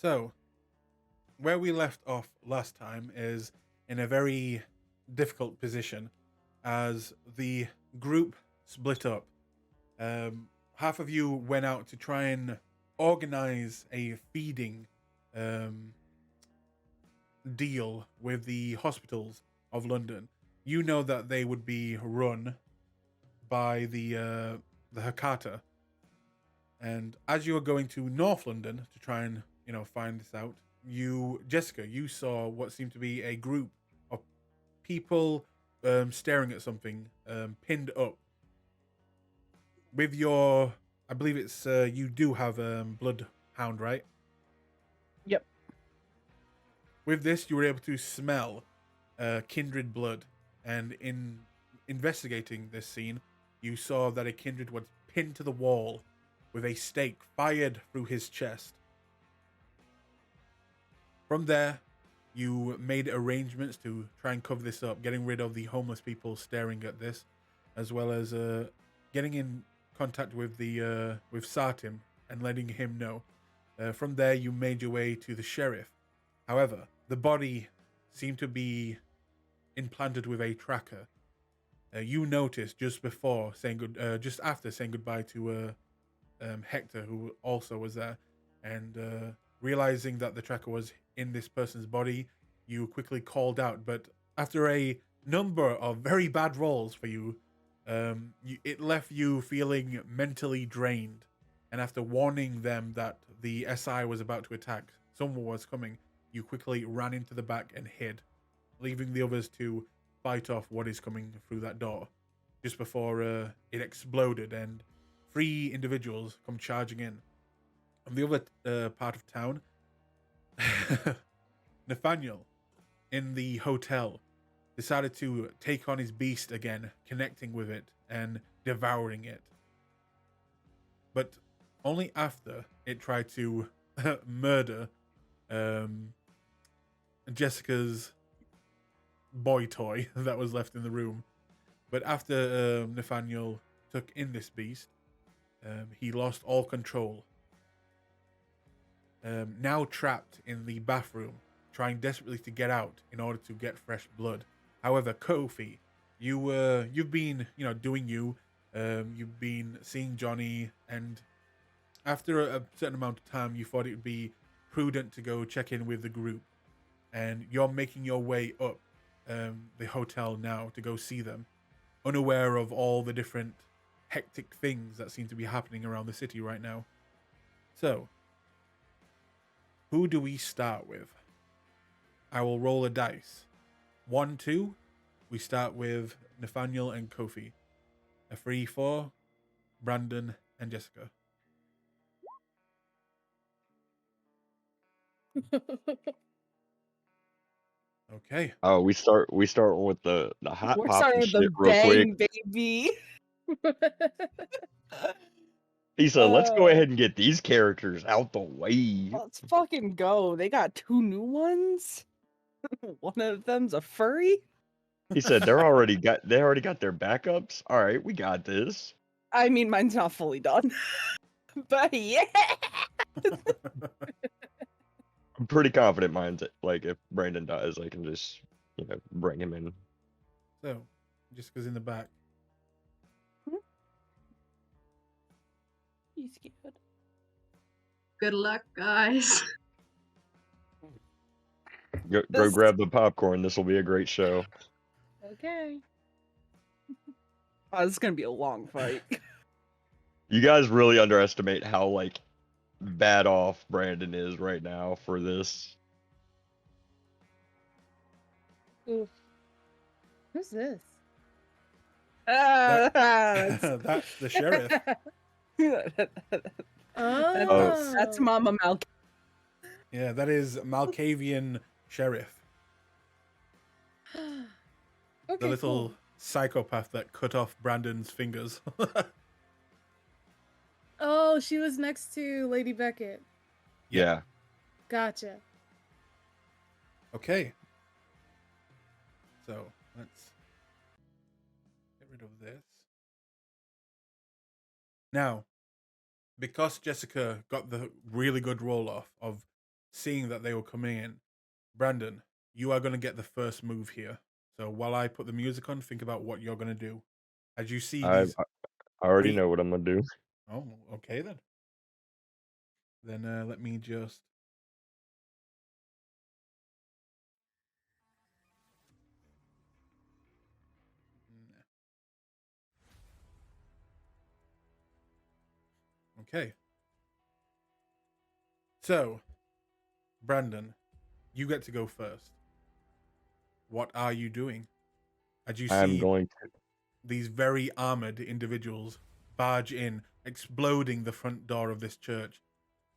So, where we left off last time is in a very difficult position as the group split up. Half of you went out to try and organize a feeding um, deal with the hospitals of London. You know that they would be run by the Hakata, and as you were going to North London to try and find this out, Jessica, you saw what seemed to be a group of people staring at something pinned up with your. I believe it's you do have bloodhound, right? Yep. With this, you were able to smell kindred blood, and in investigating this scene, you saw that a kindred was pinned to the wall with a stake fired through his chest. From there, you made arrangements to try and cover this up, getting rid of the homeless people staring at this, as well as getting in contact with the with Sartim and letting him know. From there, you made your way to the sheriff. However, the body seemed to be implanted with a tracker. You noticed just before just after saying goodbye to Hector, who also was there, and realizing that the tracker was in this person's body, you quickly called out. But after a number of very bad rolls for you, it left you feeling mentally drained. And after warning them that the SI was about to attack, someone was coming, you quickly ran into the back and hid, leaving the others to fight off what is coming through that door. Just before it exploded and 3 individuals come charging in. On the other part of town, Nathaniel, in the hotel, decided to take on his beast again, connecting with it and devouring it. But only after it tried to murder Jessica's boy toy that was left in the room. But after Nathaniel took in this beast, he lost all control. Now trapped in the bathroom, trying desperately to get out in order to get fresh blood. However, Kofi, you've been doing you. You've been seeing Johnny, and after a certain amount of time, you thought it would be prudent to go check in with the group, and you're making your way up the hotel now to go see them, unaware of all the different hectic things that seem to be happening around the city right now. So, who do we start with? I will roll a dice. 1, 2, we start with Nathaniel and Kofi. A 3, 4, Brandon and Jessica. Okay. Oh, we start with the hot We're popping starting with the shit real quick. bang, baby. He said, "Let's go ahead and get these characters out the way." Let's fucking go. They got 2 new ones. One of them's a furry. He said they already got their backups. All right, we got this. I mean, mine's not fully done, but yeah. I'm pretty confident mine's like if Brandon dies, I can just bring him in. So, Jessica's in the back. He's scared. Good luck, guys. Go grab the popcorn. This will be a great show. Okay. Oh, this is gonna be a long fight. You guys really underestimate how like bad off Brandon is right now for this. Oof. Who's this? That's the sheriff. Oh. That's Mama Mal. Yeah, that is Malkavian Sheriff. Okay, The little cool. psychopath that cut off Brandon's fingers. Oh, she was next to Lady Beckett. Yeah. Gotcha. Okay. So, let's get rid of this. Now, because Jessica got the really good roll off of seeing that they were coming in, Brandon, you are going to get the first move here. So while I put the music on, think about what you're going to do. As you see I these I already three... know what I'm gonna do. Oh, okay then. Then let me just... Okay. So, Brandon, you get to go first. What are you doing? As you I'm see going to. these very armored individuals barge in, exploding the front door of this church.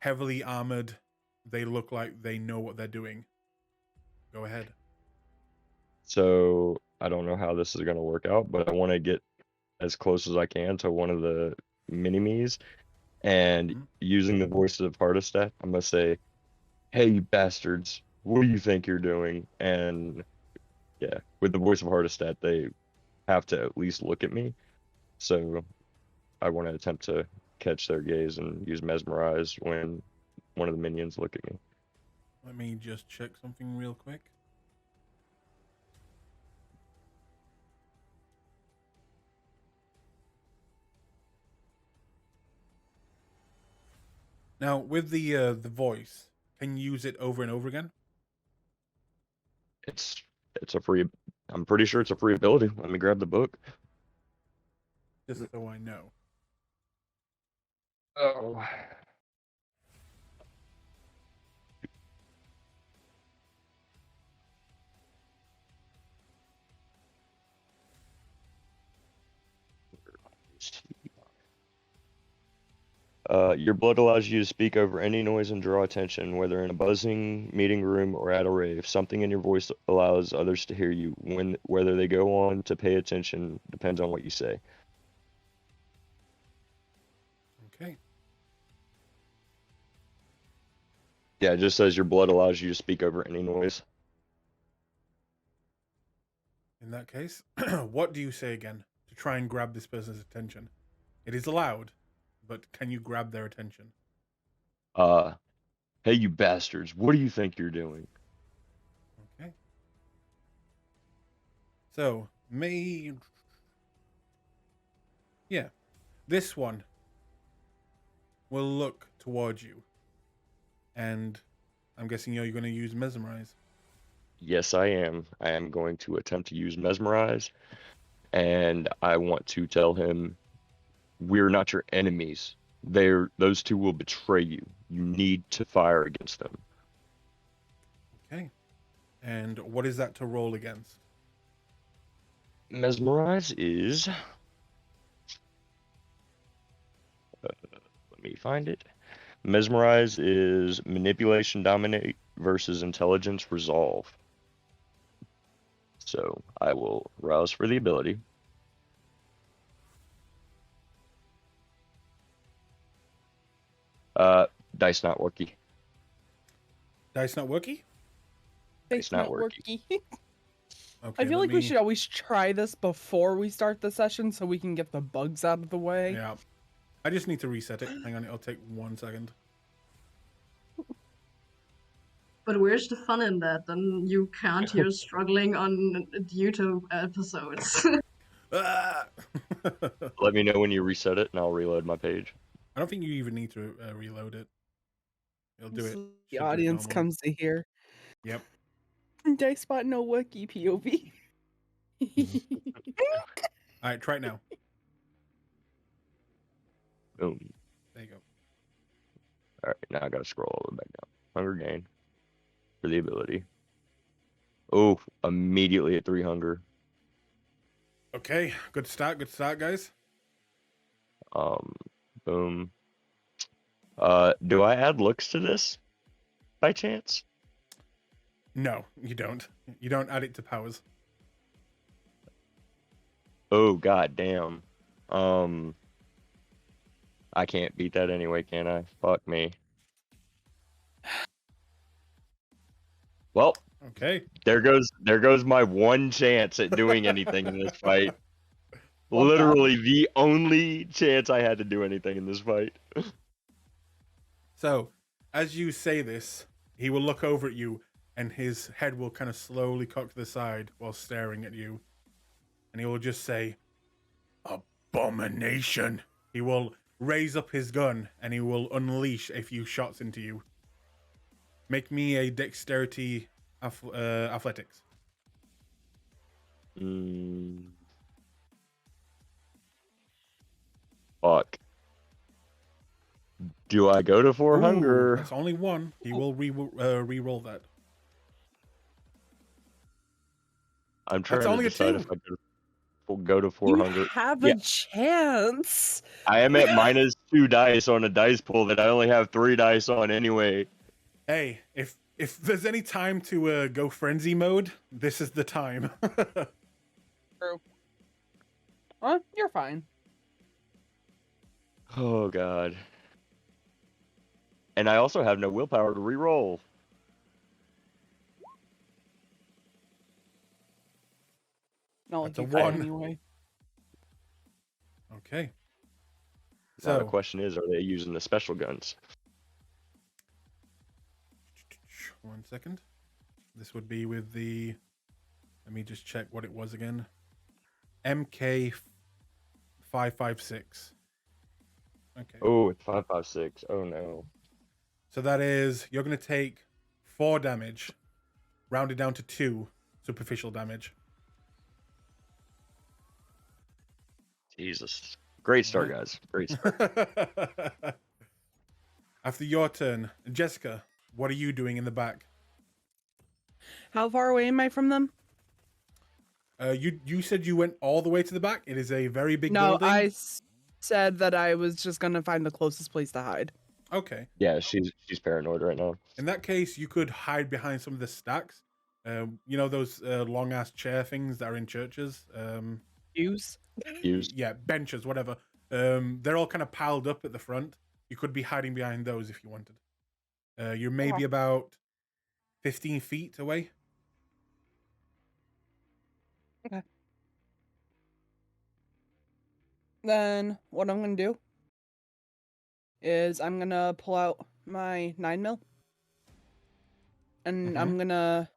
Heavily armored. They look like they know what they're doing. Go ahead. So I don't know how this is gonna work out, but I want to get as close as I can to one of the mini-me's, and Mhm. using the voice of Hardestat, I'm gonna say, "Hey, you bastards, what do you think you're doing?" And yeah, with the voice of Hardestat, they have to at least look at me. So I want to attempt to catch their gaze and use Mesmerize when one of the minions look at me. Let me just check something real quick. Now, with the voice, can you use it over and over again? It's a free. I'm pretty sure it's a free ability. Let me grab the book. Just so I know. Oh. Your blood allows you to speak over any noise and draw attention, whether in a buzzing meeting room or at a rave. Something in your voice allows others to hear you. Whether they go on to pay attention depends on what you say. Okay. Yeah, it just says your blood allows you to speak over any noise. In that case, what do you say again to try and grab this person's attention? It is allowed, but can you grab their attention? Hey, you bastards, what do you think you're doing? Okay. So, yeah, this one will look towards you. And I'm guessing you're going to use Mesmerize. Yes, I am. I am going to attempt to use Mesmerize, and I want to tell him, we're not your enemies. Those two will betray you. You need to fire against them. Okay. And what is that to roll against? Mesmerize is. Let me find it. Mesmerize is manipulation dominate versus intelligence resolve. So I will rouse for the ability. Dice not worky. Dice not worky? It's not worky. Okay, I feel let like we me... should always try this before we start the session so we can get the bugs out of the way. Yeah. I just need to reset it. Hang on, it'll take 1 second. But where's the fun in that? Then you can't hear struggling on YouTube episodes. Ah! Let me know when you reset it, and I'll reload my page. I don't think you even need to reload it. It'll do it. So Should the do it audience normally. comes to hear. Yep. Dice spot no wiki POV. All right, try it now. Boom. There you go. All right, now I gotta scroll all the way back down. Hunger gain for the ability. Oh, immediately at 3 hunger. Okay, good start, guys. Boom. Do I add looks to this by chance? No, you don't. You don't add it to powers. Oh, god damn. I can't beat that anyway, can I? Fuck me. Well, Okay. there goes my one chance at doing anything in this fight. Well, Literally the only chance I had to do anything in this fight. So, as you say this, he will look over at you, and his head will kind of slowly cock to the side while staring at you, and he will just say, "Abomination." He will raise up his gun, and he will unleash a few shots into you. Make me a dexterity athletics. Fuck. Do I go to 4 Ooh, hunger? that's only one. He will re-roll that. I'm trying to only a decide 2. if I go to 4 You hunger. have Yeah. a chance. I am at -2 dice on a dice pool that I only have 3 dice on anyway. Hey, if there's any time to go frenzy mode, this is the time. True. You're fine. Oh god. And I also have no willpower to re-roll. Not That's like a you can 1. anyway. Okay. Now the So, question is, are they using the special guns? 1 second. This would be with the. Let me just check what it was again. MK556. Okay. Oh, it's 556. Oh no. So that is, you're going to take 4 damage, rounded down to 2 superficial damage. Jesus. Great start, guys. Great start. After your turn, Jessica, what are you doing in the back? How far away am I from them? You said you went all the way to the back. It is a very big No, building. I said that I was just gonna find the closest place to hide. Okay. Yeah, she's paranoid right now. In that case, you could hide behind some of the stacks. You know those long ass chair things that are in churches. Use. Yeah, benches, whatever. They're all kind of piled up at the front. You could be hiding behind those if you wanted. You're maybe about 15 feet away. Okay. Then what I'm gonna do is I'm gonna pull out my 9mm, and I'm gonna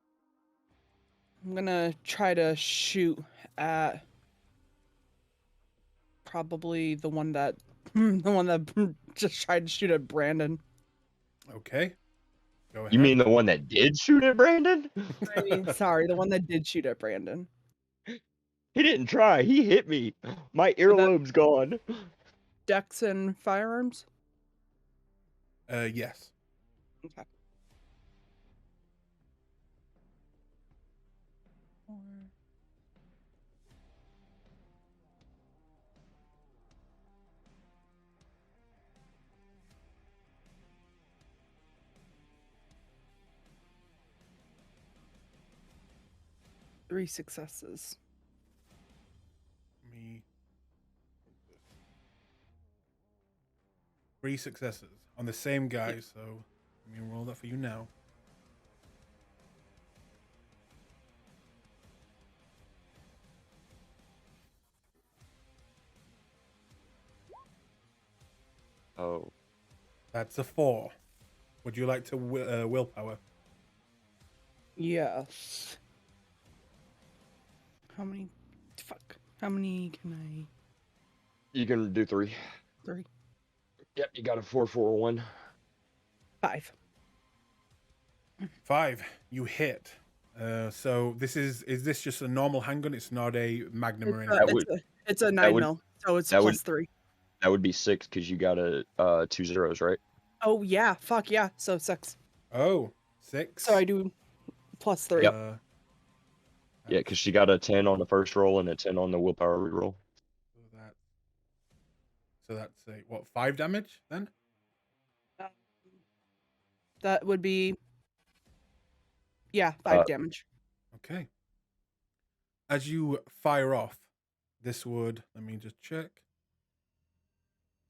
try to shoot at probably the one that just tried to shoot at Brandon. Okay. Go ahead. You mean the one that did shoot at Brandon? I mean, sorry, the one that did shoot at Brandon. He didn't try. He hit me. My earlobe's gone. Dex and firearms. Yes. Okay. 4. Three successes. Me. 3 successes on the same guy. So let me roll that for you now. Oh. That's a 4. Would you like to willpower? Yes. How many? Fuck. How many can I? You can do 3. 3. Yep, you got a 4-4-1. 5. 5. You hit. So this is this just a normal handgun? It's not a Magnum or anything. It's a 9mm, so it's plus 3. That would be 6 because you got a 2 zeros, right? Oh yeah, fuck yeah. So 6. Oh, 6. So I do plus 3. Yep. Yeah, because she got a 10 on the first roll and a 10 on the willpower reroll. So that's a, what, 5 damage then? That would be, yeah, 5 damage. Okay. As you fire off, this would, let me just check.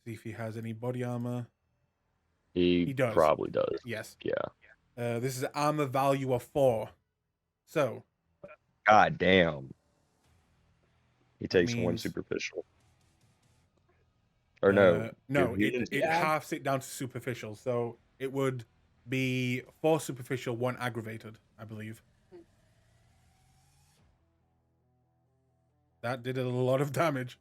See if he has any body armor. He does. Probably does. Yes. Yeah. This is an armor value of 4. So. God damn. He takes 1 means- superficial. Or no. No, Dude, it halves it down to superficial. So it would be 4 superficial, 1 aggravated, I believe. That did a lot of damage.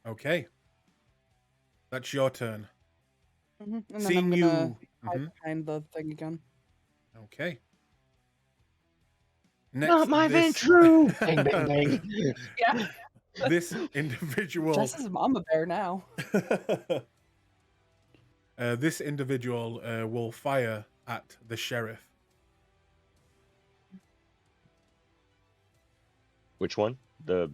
Okay. That's your turn. And then Seeing I'm gonna you. hide Mhm. behind the thing again. Okay. Not my this... Ventru! Bang, bang, bang. Yeah. This individual. Jess is mama bear now. This individual will fire at the sheriff. Which one? The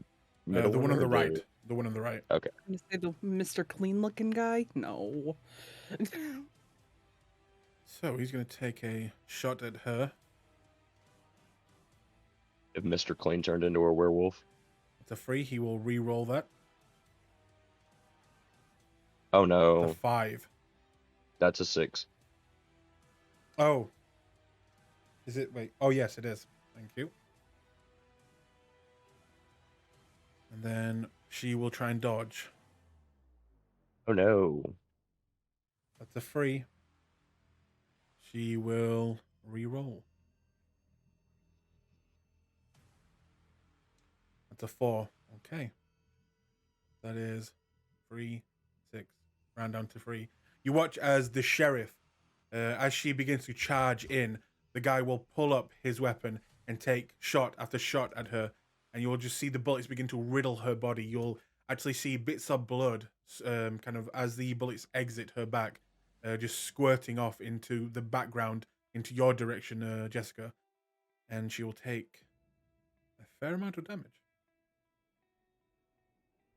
middle The one on or the right. The one on the right. Okay. I'm gonna say the Mr. Clean looking guy? No. So he's going to take a shot at her. If Mr. Clean turned into a werewolf. It's a 3. He will re-roll that. Oh It's no. a 5. That's a 6. Oh. Is it? Wait. Oh, yes, it is. Thank you. And then she will try and dodge. Oh no. That's a 3. She will re-roll. That's a 4. Okay. That is 3, 6. Round down to 3. You watch as the sheriff, as she begins to charge in, the guy will pull up his weapon and take shot after shot at her, and you'll just see the bullets begin to riddle her body. You'll actually see bits of blood, kind of as the bullets exit her back, just squirting off into the background, into your direction, Jessica, and she will take a fair amount of damage.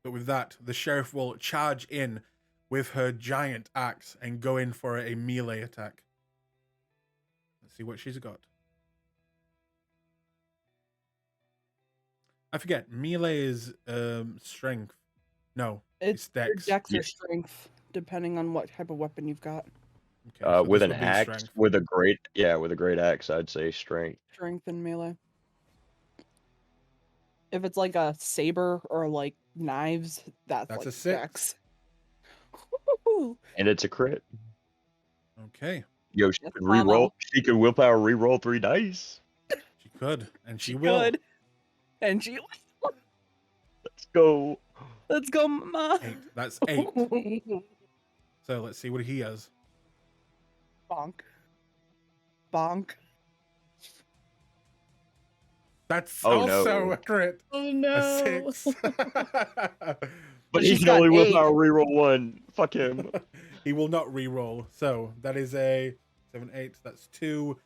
But with that, the sheriff will charge in with her giant axe and go in for a melee attack. Let's see what she's got. I forget. Melee is strength. No, it's your dex. dex Yeah. or strength, depending on what type of weapon you've got. Okay, so With this an would be axe, strength. with a great axe, I'd say strength. Strength and melee. If it's like a saber or like knives, that's That's like a 6. dex. Woo-hoo. And it's a crit. Okay, Yo, she That's could mama. re-roll. She could willpower re-roll 3 dice. she could, and she She will. could. And she Let's go. let's go, mama. 8. That's 8. So let's see what he has. Bonk. Bonk. That's Oh, also no. a crit. Oh A no. 6. But he She's can got only 8. willpower re-roll 1. Fuck him. He will not re-roll. So that is a 7, 8. That's 2.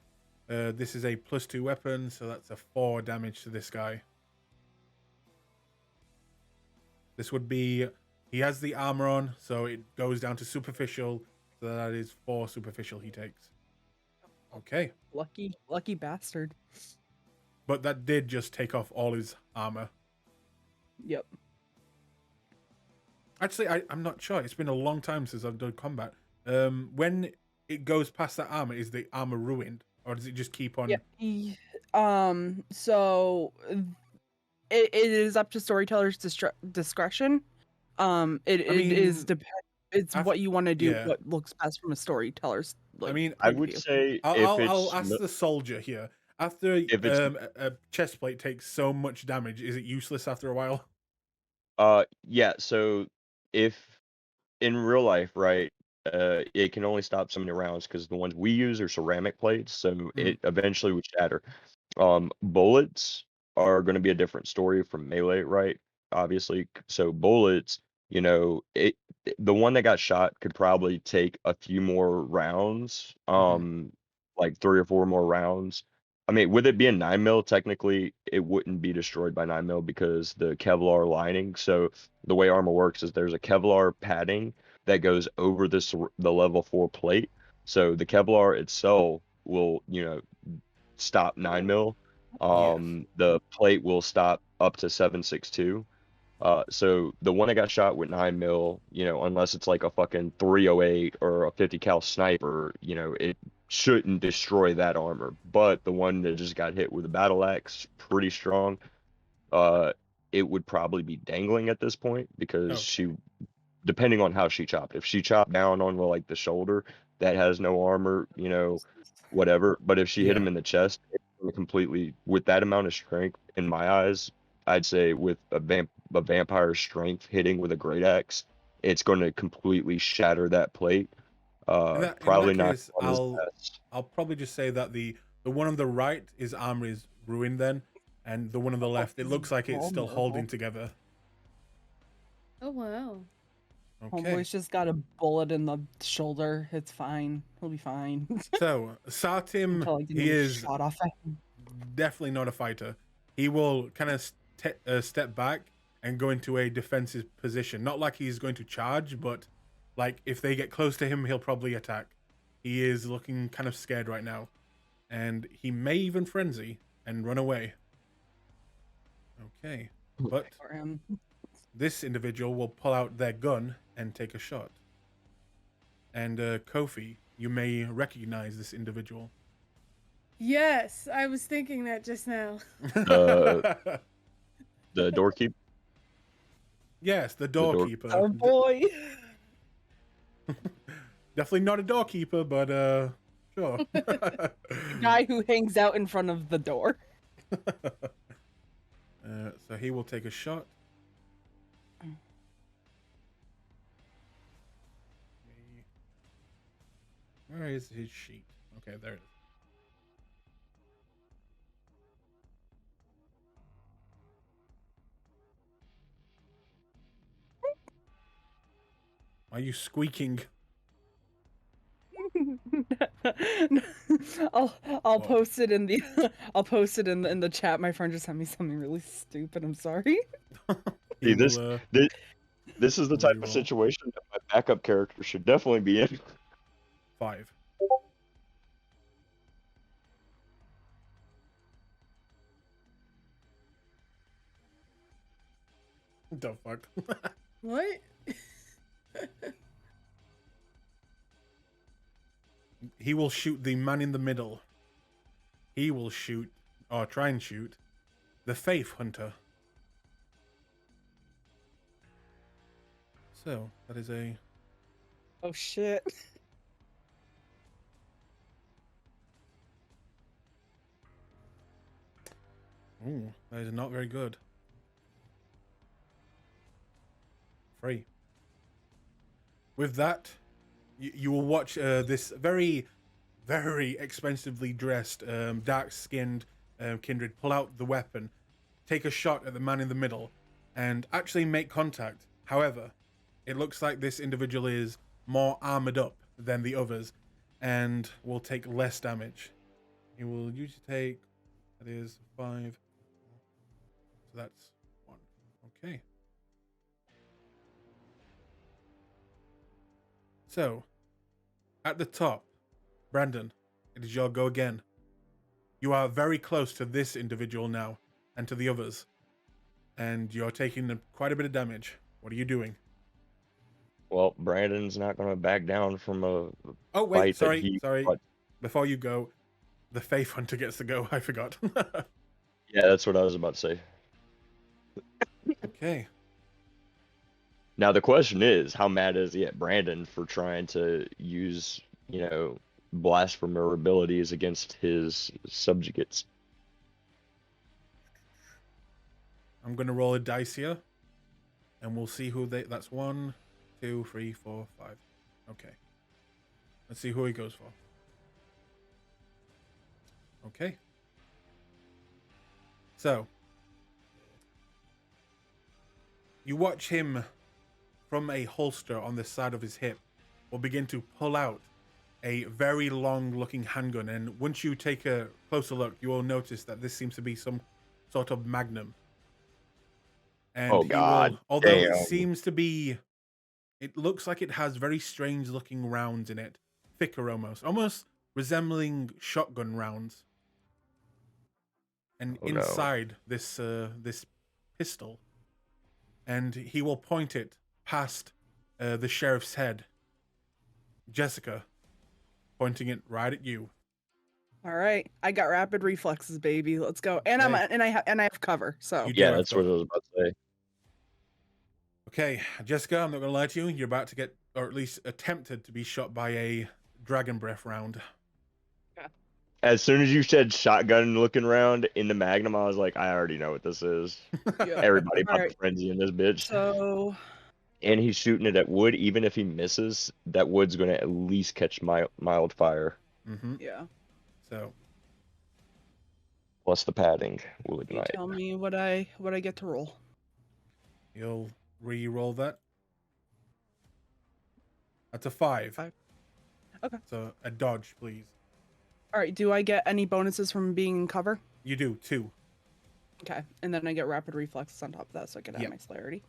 This is a +2 weapon, so that's a 4 damage to this guy. This would be... He has the armor on, so it goes down to superficial. So that is 4 superficial he takes. Okay. Lucky bastard. But that did just take off all his armor. Yep. Actually, I'm not sure. It's been a long time since I've done combat. When it goes past that armor, is the armor ruined? Or does it just keep on? Yeah. So it is up to storyteller's discretion. It mean, is it's what you want to do, yeah. what looks best from a storyteller's I mean, I point of would view. say I'll ask the soldier here. After If it's- a chest plate takes so much damage, is it useless after a while? Yeah, so if in real life, right, it can only stop so many rounds because the ones we use are ceramic plates, so it eventually would shatter. Bullets are going to be a different story from melee, right? Obviously. So bullets, you know, the one that got shot could probably take a few more rounds, like 3 or 4 more rounds. I mean, with it being 9 mil, technically it wouldn't be destroyed by 9 mil because the Kevlar lining. So the way armor works is there's a Kevlar padding that goes over the level 4 plate. So the Kevlar itself will, stop 9 mil. The plate will stop up to 7.62. So the one that got shot with 9 mil, unless it's like a fucking 308 or a 50 cal sniper, it shouldn't destroy that armor. But the one that just got hit with a battle axe, pretty strong. It would probably be dangling at this point because she depending on how she chopped. If she chopped down on like the shoulder, that has no armor, whatever. But if she hit Yeah. him in the chest, it's gonna completely, with that amount of strength, in my eyes, I'd say with a vampire's strength hitting with a great axe, it's going to completely shatter that plate. In Probably that not case, on his best. I'll probably just say that the one on the right, his armor is ruined then, and the one on the left, it looks like it's still holding together. Oh wow. Okay. Homeboy's just got a bullet in the shoulder. It's fine. He'll be fine. So Sartim, Until I get he another is shot off at him. definitely not a fighter. He will kind of step back and go into a defensive position. Not like he's going to charge, but like if they get close to him, he'll probably attack. He is looking kind of scared right now, and he may even frenzy and run away. Okay, but For him. this individual will pull out their gun and take a shot. And Kofi, you may recognize this individual. Yes, I was thinking that just now. The doorkeeper. Yes, the doorkeeper. Oh boy. Definitely not a doorkeeper, but sure. Guy who hangs out in front of the door. So he will take a shot. Where is his sheet? Okay, there it is. Are you squeaking? I'll post it in the I'll post it in the chat. My friend just sent me something really stupid. I'm sorry. See, this is the type reroll. of situation that my backup character should definitely be in. 5. The fuck? What? He will shoot the man in the middle. He will shoot, or try and shoot, the Faith Hunter. So, that is a... Oh shit. Ooh, that is not very good. 3. With that, you will watch this very, very expensively dressed, dark-skinned kindred pull out the weapon, take a shot at the man in the middle, and actually make contact. However, it looks like this individual is more armored up than the others, and will take less damage. He will usually take, that is 5, so that's 1. Okay. So, at the top, Brandon, it is your go again. You are very close to this individual now, and to the others, and you're taking quite a bit of damage. What are you doing? Well, Brandon's not going to back down from a Oh wait, fight that he sorry. fought. Before you go, the Faith Hunter gets to go. I forgot. Yeah, that's what I was about to say. Okay. Now the question is, how mad is he at Brandon for trying to use, blasphemer abilities against his subjugates? I'm gonna roll a dice here, and we'll see who they. That's 1, 2, 3, 4, 5. Okay. Let's see who he goes for. Okay. So, you watch him from a holster on the side of his hip will begin to pull out a very long-looking handgun, and once you take a closer look, you will notice that this seems to be some sort of magnum. And Oh, he God. will, although it Damn. seems to be, it looks like it has very strange-looking rounds in it, thicker almost resembling shotgun rounds. And Oh, no. inside this pistol, and he will point it past the sheriff's head. Jessica, pointing it right at you. All right, I got rapid reflexes, baby. Let's go. And Okay. I have cover. So You do Yeah, have that's what I cover. was about to say. Okay, Jessica, I'm not going to lie to you. You're about to get, or at least attempted to be shot by a dragon breath round. As soon as you said shotgun looking around in the Magnum, I was like, I already know what this is. Yeah. Everybody about Alright. the frenzy in this bitch. So And he's shooting it at wood. Even if he misses, that wood's going to at least catch mild fire. Mm-hmm. yeah. So, Plus the padding will You ignite. tell me what I get to roll. you'll re-roll that. That's a 5. 5. Okay. So, a dodge, please. Alright, do I get any bonuses from being in cover? You do, 2. Okay. And then I get rapid reflexes on top of that so I can add Yep. my celerity.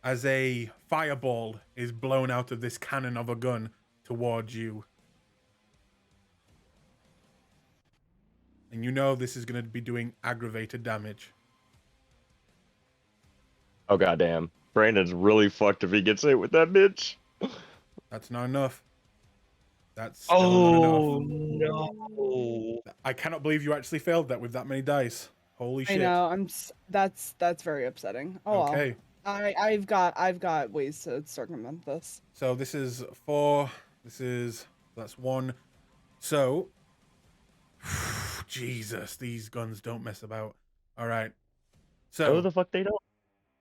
As a fireball is blown out of this cannon of a gun towards you. And you know this is going to be doing aggravated damage. Oh, goddamn. Brandon's really fucked if he gets hit with that bitch. That's not enough. That's still not enough. No. I cannot believe you actually failed that with that many dice. Holy shit. I know, that's very upsetting. Oh well. Okay. I've got ways to circumvent this. So this is 4. That's 1. So, Jesus, these guns don't mess about. All right. Oh, So the fuck they don't?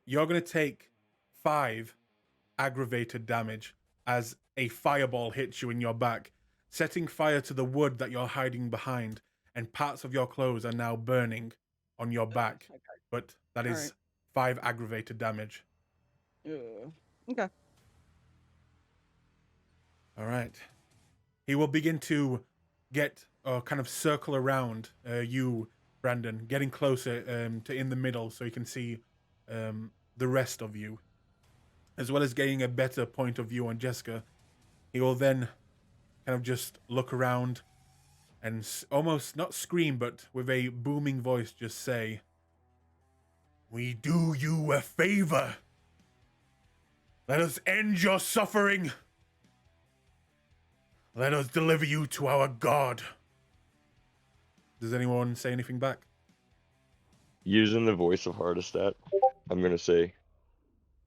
you're going to take 5 aggravated damage as a fireball hits you in your back, setting fire to the wood that you're hiding behind, and parts of your clothes are now burning on your back. Okay. But that is Alright. 5 aggravated damage. Okay. All right. He will begin to get kind of circle around you, Brandon, getting closer to in the middle so you can see the rest of you, as well as getting a better point of view on Jessica. He will then kind of just look around and almost not scream, but with a booming voice just say, "We do you a favor. Let us end your suffering. Let us deliver you to our God." Does anyone say anything back? Using the voice of Hardestat, I'm going to say,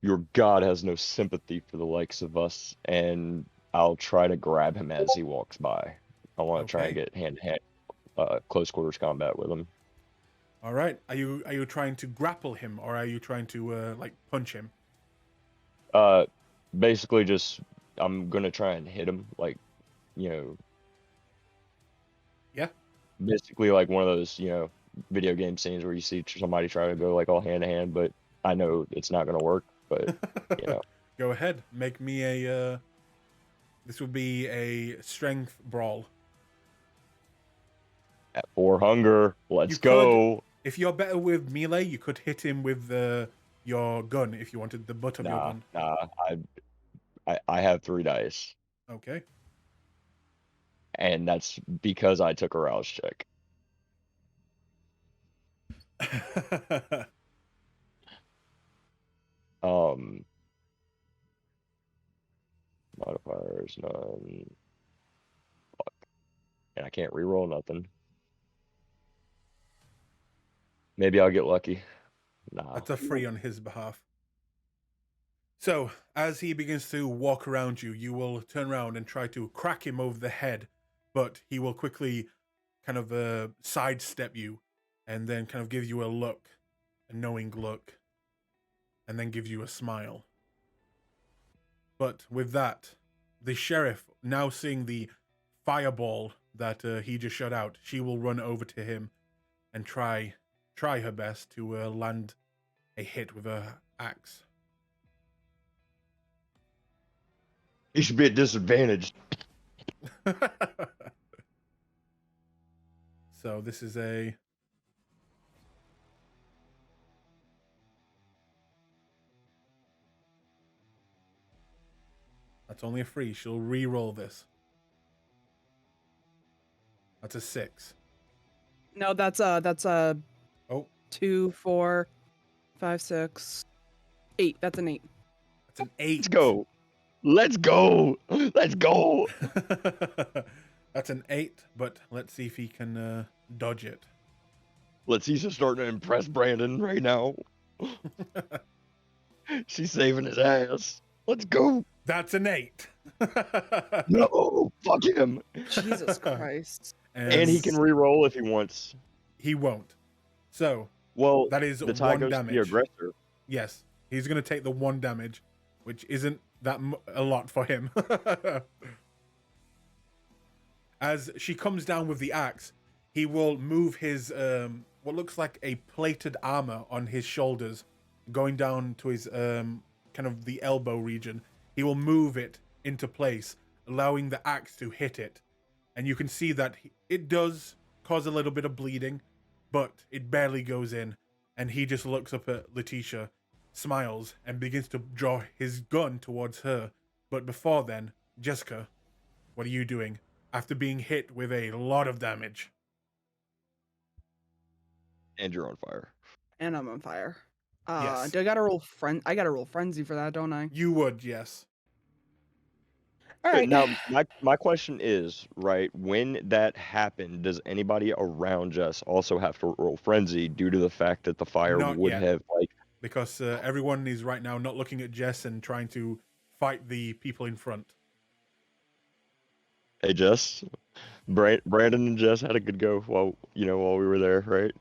your God has no sympathy for the likes of us, and I'll try to grab him as he walks by. I want to try and Okay. get hand-to-hand close quarters combat with him. All right. Are you trying to grapple him, or are you trying to like punch him? Basically just, I'm going to try and hit him, like, you know. Yeah. Basically like one of those, you know, video game scenes where you see somebody try to go like all hand-to-hand, but I know it's not going to work, but, you know. Go ahead. Make me a... This would be a strength brawl. At 4 hunger, let's You go. If you're better with melee, you could hit him with your gun if you wanted the butt of your gun. I have 3 dice, Okay. and that's because I took a rouse check. Modifiers, none. Fuck. And I can't reroll nothing. Maybe I'll get lucky. Nah. That's a 3 on his behalf. So, as he begins to walk around you, you will turn around and try to crack him over the head, but he will quickly kind of sidestep you and then kind of give you a look, a knowing look, and then give you a smile. But with that, the sheriff, now seeing the fireball that he just shot out, she will run over to him and try her best to land a hit with her axe. You should be at disadvantage. So this is a... That's only a 3. She'll re-roll this. That's a 6. No, that's a Oh, 2, 4, 5, 6, 8. That's an 8. that's an 8. Let's go. Let's go. Let's go. That's an 8, but let's see if he can dodge it. Let's see, he's starting to impress Brandon right now. She's saving his ass. Let's go. That's an 8. No, fuck him. Jesus Christ. And he can re-roll if he wants. He won't. So Well, that is the tie 1 goes damage. to the aggressor. Yes, he's going to take the 1 damage, which isn't that a lot for him. As she comes down with the axe, he will move his what looks like a plated armor on his shoulders, going down to his kind of the elbow region. He will move it into place, allowing the axe to hit it. And you can see that it does cause a little bit of bleeding, but it barely goes in. And he just looks up at Letitia, smiles, and begins to draw his gun towards her. But before then, Jessica, what are you doing after being hit with a lot of damage? And you're on fire. And I'm on fire. Yes. Do I gotta roll I gotta roll frenzy for that, don't I? You would, yes. All right. Now, my question is, right, when that happened, does anybody around Jess also have to roll frenzy due to the fact that the fire Not would yet. have, like... Because everyone is right now not looking at Jess and trying to fight the people in front. Hey, Jess, Brandon and Jess had a good go while we were there, right?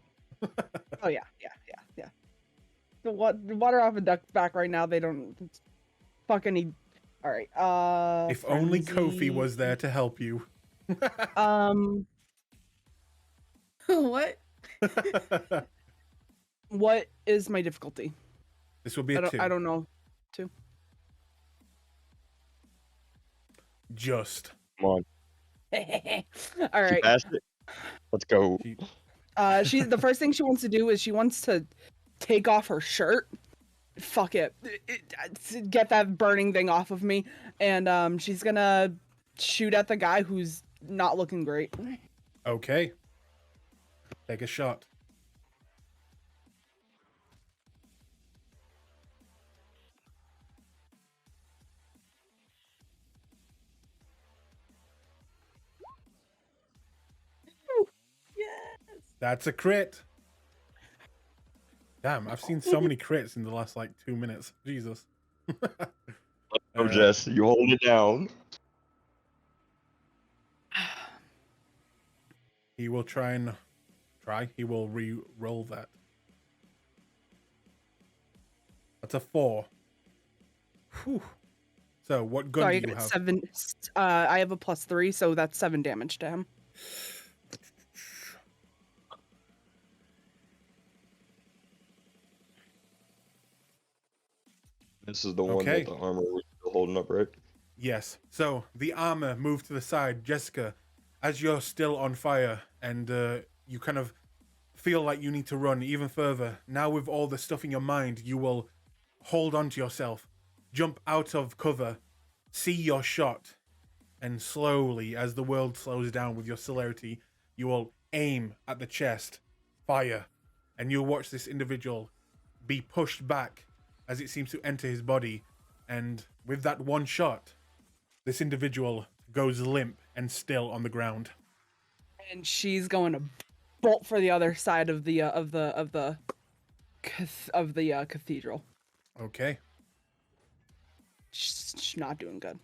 Oh yeah. The water off a duck's back right now. They don't fuck any. All right. If only Kofi frenzy. was there to help you. What? What is my difficulty? This will be a 2. I don't know. 2. Just. Come on. All She right. passed it. Let's go. She the first thing she wants to do is she wants to take off her shirt. Fuck it. Get that burning thing off of me. And she's gonna shoot at the guy who's not looking great. Okay. Take a shot. Yes. That's a crit. Damn, I've seen so many crits in the last 2 minutes. Jesus. Oh, Jess, you hold it down. He will he will re-roll that. That's a 4. Whew. So what gun Sorry, do you have? 7. I have a +3, so that's 7 damage to him. This is the one Okay. that the armor was still holding up, right? Yes. So the armor moved to the side. Jessica, as you're still on fire and you kind of feel like you need to run even further, now with all the stuff in your mind, you will hold on to yourself, jump out of cover, see your shot, and slowly, as the world slows down with your celerity, you will aim at the chest, fire, and you'll watch this individual be pushed back as it seems to enter his body, and with that one shot, this individual goes limp and still on the ground. And she's going to bolt for the other side of the cathedral. Okay. She's not doing good.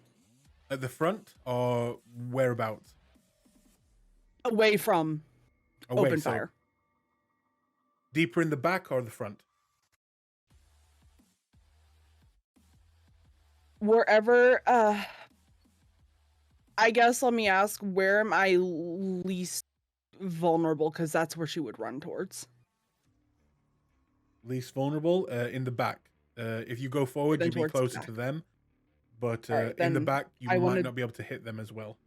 At the front or whereabouts? Away from Away, open so fire. Deeper in the back or the front? Wherever, I guess let me ask, where am I least vulnerable? Because that's where she would run towards. Least vulnerable? In the back. If you go forward, Then you'd be towards the closer back. to them. But Alright, in the then back, you I might wanted- not be able to hit them as well.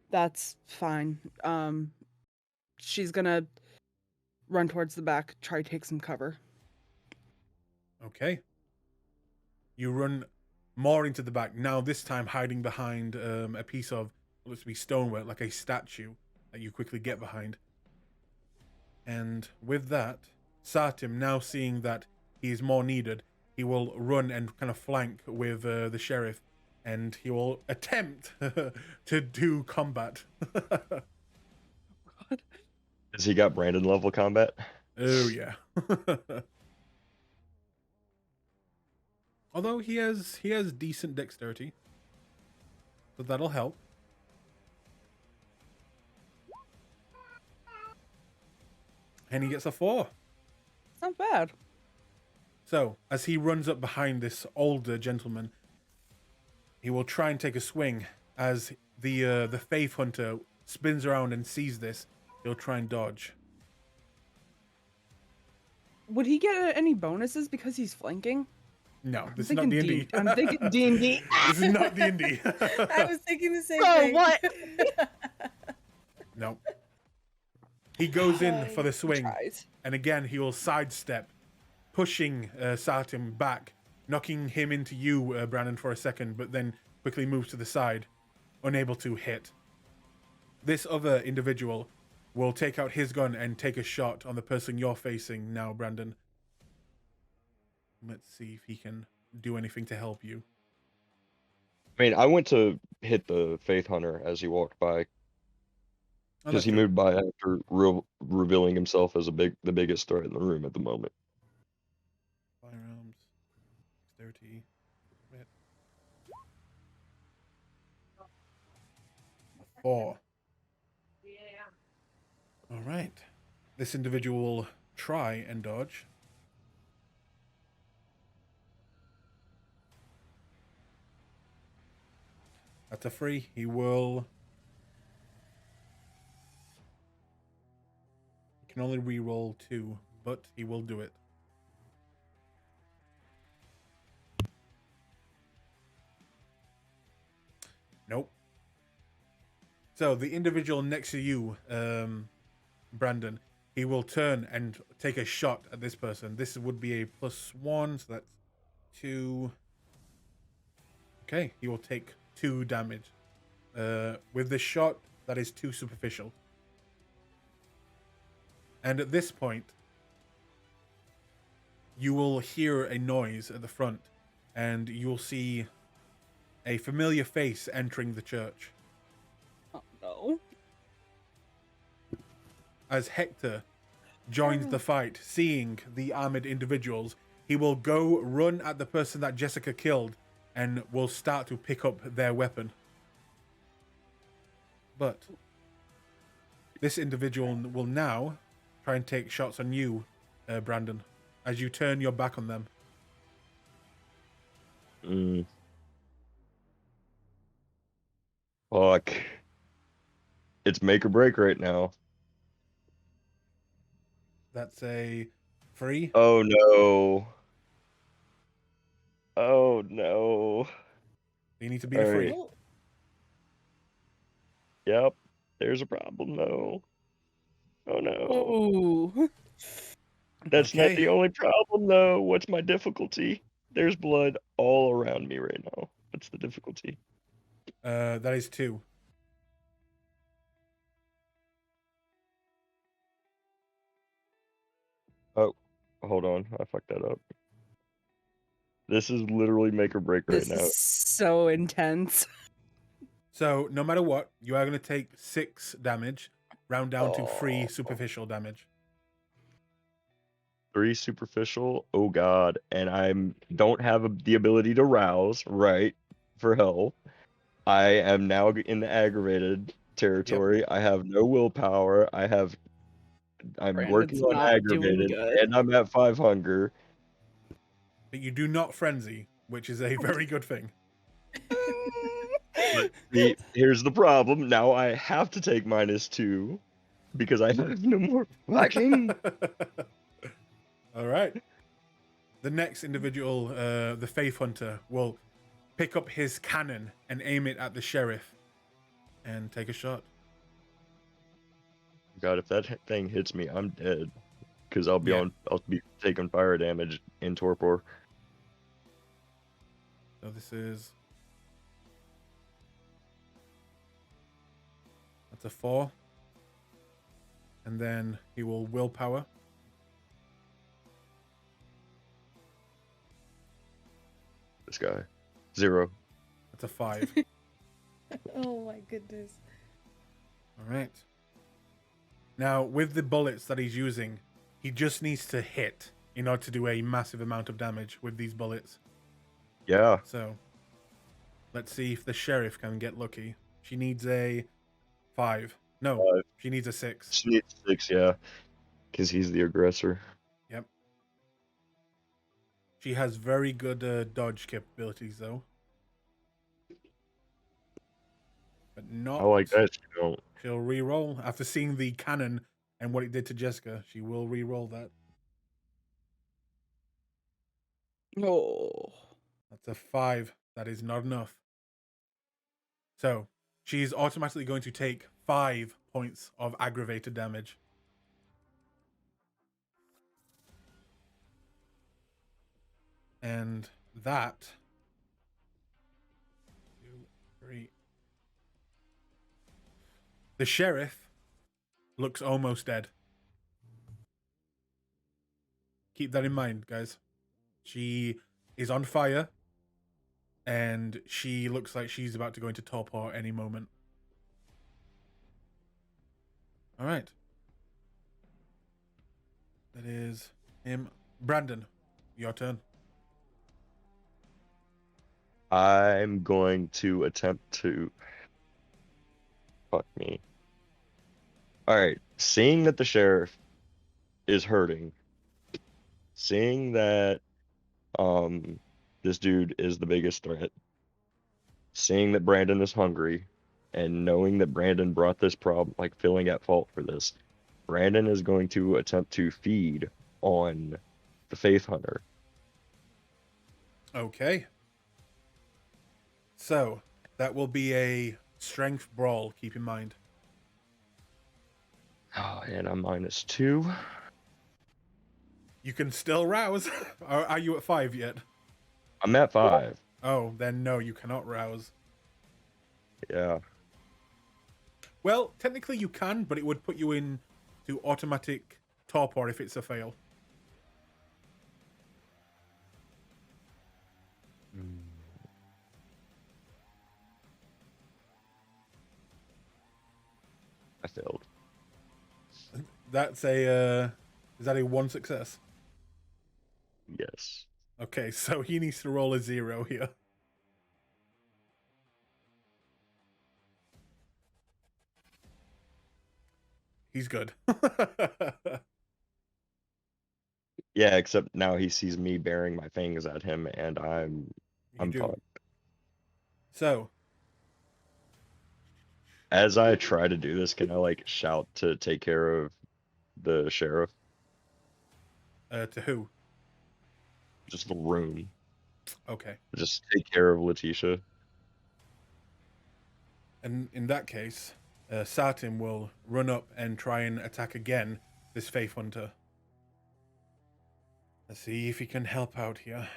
That's fine. She's gonna run towards the back, try to take some cover. Okay. You run more into the back. Now this time hiding behind a piece of what looks to be stonework, like a statue that you quickly get behind. And with that, Satim, now seeing that he is more needed, he will run and kind of flank with the sheriff, and he will attempt to do combat. Has he got Brandon level combat? Oh yeah. Although he has decent dexterity, so that'll help. And he gets a 4. It's not bad. So, as he runs up behind this older gentleman, he will try and take a swing. As the Faith Hunter spins around and sees this, he'll try and dodge. Would he get any bonuses because he's flanking? No, I'm this is not thinking D&D. I'm thinking D&D. This is not D&D. I was thinking the same Bro, thing. what? No. He goes in for the swing, Tries. and again he will sidestep, pushing Satim back, knocking him into you, Brandon, for a second, but then quickly moves to the side, unable to hit. This other individual will take out his gun and take a shot on the person you're facing now, Brandon. Let's see if he can do anything to help you. I mean, I went to hit the Faith Hunter as he walked by Oh, because that's he true. moved by after revealing himself as the biggest threat in the room at the moment. Firearms, dexterity, hit. 4. All right. This individual will try and dodge. That's a 3. He will... He can only re-roll 2, but he will do it. Nope. So the individual next to you, Brandon, he will turn and take a shot at this person. This would be a +1, so that's 2. Okay, he will take 2 damage. With this shot, that is 2 superficial. And at this point, you will hear a noise at the front, and you will see a familiar face entering the church. Oh no. As Hector joins the fight, seeing the armored individuals, he will go run at the person that Jessica killed and will start to pick up their weapon. But this individual will now try and take shots on you, Brandon, as you turn your back on them. Fuck. It's make or break right now. That's a 3. Oh no. Oh no. You need to beat a 3. Alright. Yep. There's a problem though. Oh no. Ooh. That's not Okay. the only problem though. What's my difficulty? There's blood all around me right now. What's the difficulty? That is 2. Oh, hold on. I fucked that up. This is literally make or break right This now. is so intense. So no matter what, you are going to take 6 damage, round down to 3 superficial damage. 3 superficial. Oh god. And I don't have the ability to rouse, right? For hell. I am now in the aggravated territory. I have no willpower. I'm Brandon's working on not doing aggravated, good. and I'm at 5 hunger. But you do not frenzy, which is a very good thing. But here's the problem. Now I have to take -2 because I have no more fucking. All right. The next individual, the Faith Hunter, will pick up his cannon and aim it at the sheriff and take a shot. God, if that thing hits me, I'm dead. Because I'll be Yeah. I'll be taking fire damage in torpor. So this is... That's a 4. And then he will willpower. This guy. 0. That's a 5. Oh my goodness. All right. Now, with the bullets that he's using, he just needs to hit in order to do a massive amount of damage with these bullets. Yeah. So let's see if the sheriff can get lucky. She needs a 5. No, 5. she needs a 6. She needs 6, yeah. Because he's the aggressor. Yep. She has very good dodge capabilities, though. But not. I like that. You don't. She'll re-roll after seeing the cannon and what it did to Jessica. She will re-roll that. Oh. That's a 5. That is not enough. So she's automatically going to take 5 points of aggravated damage. And that 2, 3. The sheriff looks almost dead. Keep that in mind, guys. She is on fire, and she looks like she's about to go into torpor any moment. All right. That is him. Brandon, your turn. I'm going to attempt to. Fuck me. Alright, seeing that the sheriff is hurting, seeing that this dude is the biggest threat, seeing that Brandon is hungry, and knowing that Brandon brought this problem, like feeling at fault for this, Brandon is going to attempt to feed on the Faith Hunter. Okay. So, that will be a strength brawl, keep in mind. Oh, and I'm -2. You can still rouse. Are you at 5 yet? I'm at 5. Oh, then no, you cannot rouse. Yeah. Well, technically you can, but it would put you in to automatic torpor if it's a fail. I failed. That's a is that a 1 success? Yes. Okay, so he needs to roll a 0 here. He's good. Yeah, except now he sees me bearing my fangs at him, and I'm do. fucked. So, As I try to do this, can I like shout to take care of the sheriff? to who? Just the room. Okay. Just take care of Letitia. And in that case, Sartim will run up and try and attack again this Faith Hunter. Let's see if he can help out here.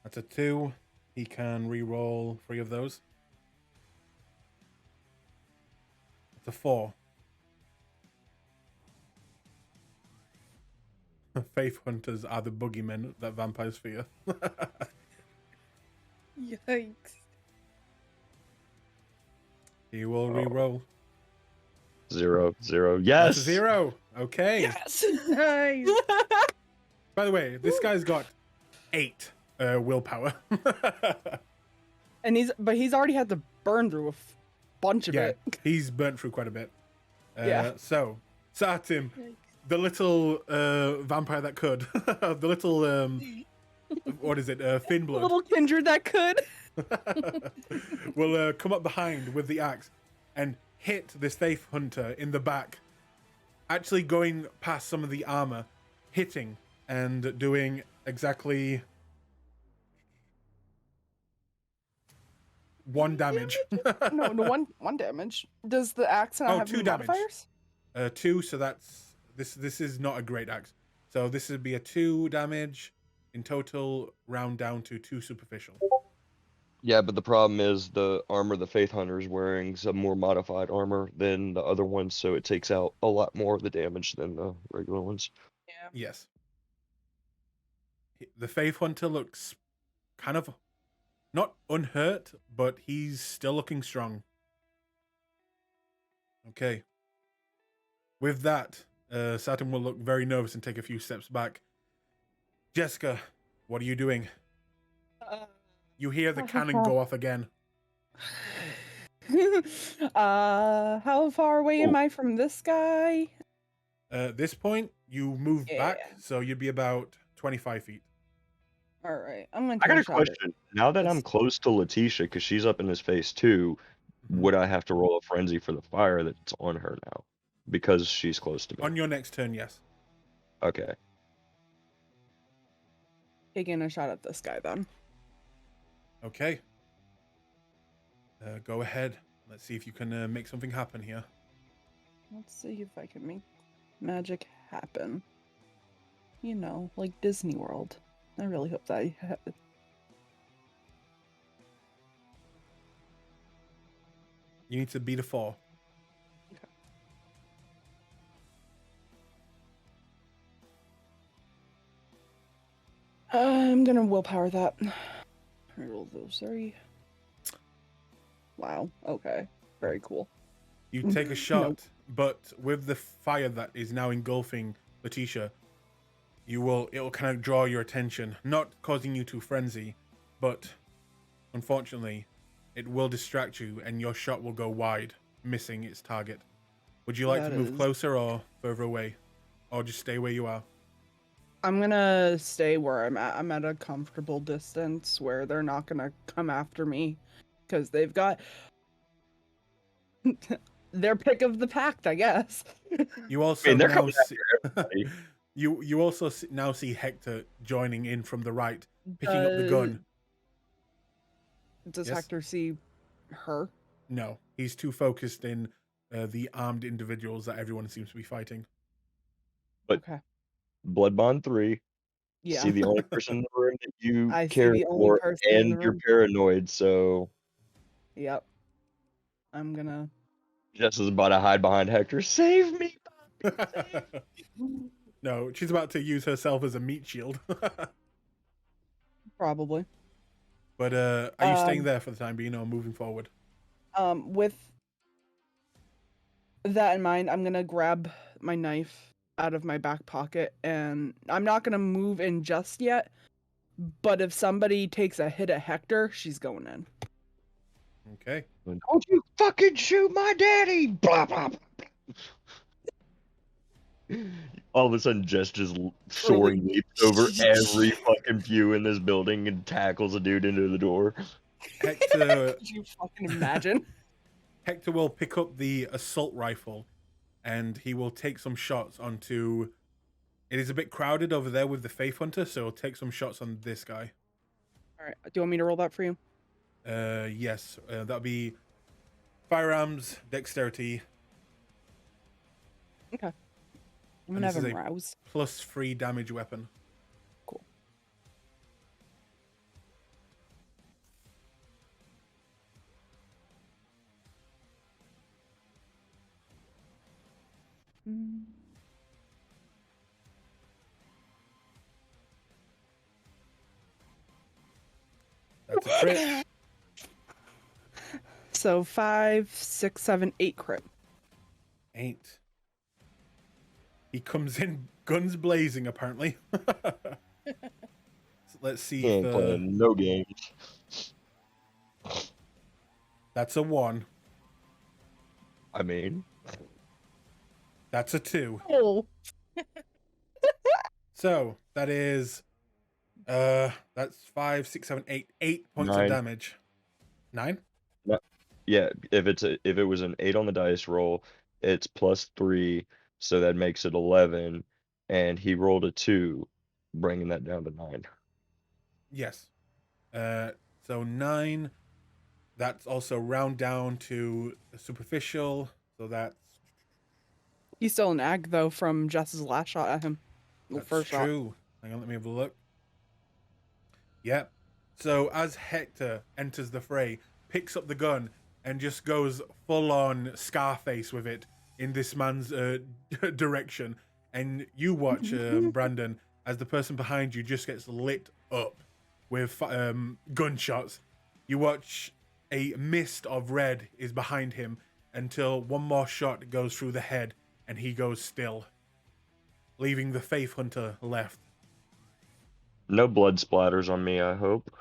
That's a 2. He can re-roll 3 of those. That's a 4. Faith Hunters are the boogeymen that vampires fear. Yikes. He will re-roll. 0, 0. That's Yes! a 0. Okay. Yes. Nice. By the way, this guy's got 8 willpower. And he's already had to burn through a bunch of Yeah, it. he's burnt through quite a bit. Yeah. So, Sartim, Yikes. the little vampire that could, the little what is it, thin blood, Little kindred that could. will come up behind with the axe and hit this Faith Hunter in the back, actually going past some of the armor, hitting and doing exactly 1 damage. No, one damage. Does the axe not have 2 any damage. modifiers? 2, so that's this is not a great axe. So this would be a 2 damage in total, round down to 2 superficial. Yeah, but the problem is the armor the Faith Hunter is wearing is a more modified armor than the other ones, so it takes out a lot more of the damage than the regular ones. Yeah. Yes. The Faith Hunter looks kind of not unhurt, but he's still looking strong. Okay. With that, Saturn will look very nervous and take a few steps back. Jessica, what are you doing? You hear the cannon go off again. How far away am I from this guy? At this point, you move back, so you'd be about 25 feet. All right, I'm gonna. I got a shot at question. Now that I'm this- close to Letitia, because she's up in his face too, would I have to roll a frenzy for the fire that's on her now? Because she's close to me. On your next turn, yes. Okay. Taking a shot at this guy then. Okay. Go ahead. Let's see if you can make something happen here. Let's see if I can make magic happen. You know, like Disney World. I really hope that You need to beat a 4. I'm gonna willpower that. Roll those 3. Wow. Okay. Very cool. You take a shot, but with the fire that is now engulfing Letitia, it'll kind of draw your attention, not causing you to frenzy, but unfortunately, it will distract you and your shot will go wide, missing its target. Would you like to move closer or further away? Or just stay where you are? I'm gonna stay where I'm at. I'm at a comfortable distance where they're not gonna come after me because they've got their pick of the pack, I guess. You also they're now coming see, everybody. you also now see Hector joining in from the right, picking up the gun. Does Yes? Hector see her? No, he's too focused in the armed individuals that everyone seems to be fighting. Okay. Blood Bond 3. Yeah. See the only person in the room that you I see care the only for, person in and the you're room. paranoid, so Yep. I'm gonna. Jess is about to hide behind Hector. Save me! No, she's about to use herself as a meat shield. Probably. But are you staying there for the time being or moving forward? With that in mind, I'm gonna grab my knife out of my back pocket, and I'm not gonna move in just yet. But if somebody takes a hit at Hector, she's going in. Okay. Don't you fucking shoot my daddy! Blah, blah, blah. All of a sudden, Jess just soaring leaps over every fucking pew in this building and tackles a dude into the door. Hector, Could you fucking imagine? Hector will pick up the assault rifle and he will take some shots onto... It is a bit crowded over there with the Faith Hunter, so he'll take some shots on this guy. Alright, do you want me to roll that for you? Yes. That'll be firearms, dexterity. Okay. I'm And gonna this have is him a rouse. +3 damage weapon. Cool. That's a crit. So 5, 6, 7, 8 crit. 8. He comes in guns blazing, apparently. So let's see He ain't if playing no games. that's a 1. I mean, That's a 2. Oh. So that is that's 5, 6, 7, 8. 8 points 9. of damage. 9? yeah, if it was an 8 on the dice roll, it's +3, so that makes it 11, and he rolled a 2, bringing that down to 9. Yes. So 9. That's also round down to superficial. So that's He's still an ag though from Jess's last shot at him. Well, That's first shot. true. Hang on, let me have a look. Yep. So as Hector enters the fray, picks up the gun and just goes full on Scarface with it in this man's direction, and you watch Brandon as the person behind you just gets lit up with gunshots. You watch a mist of red is behind him until one more shot goes through the head and he goes still. leaving the Faith Hunter left. No blood splatters on me, I hope.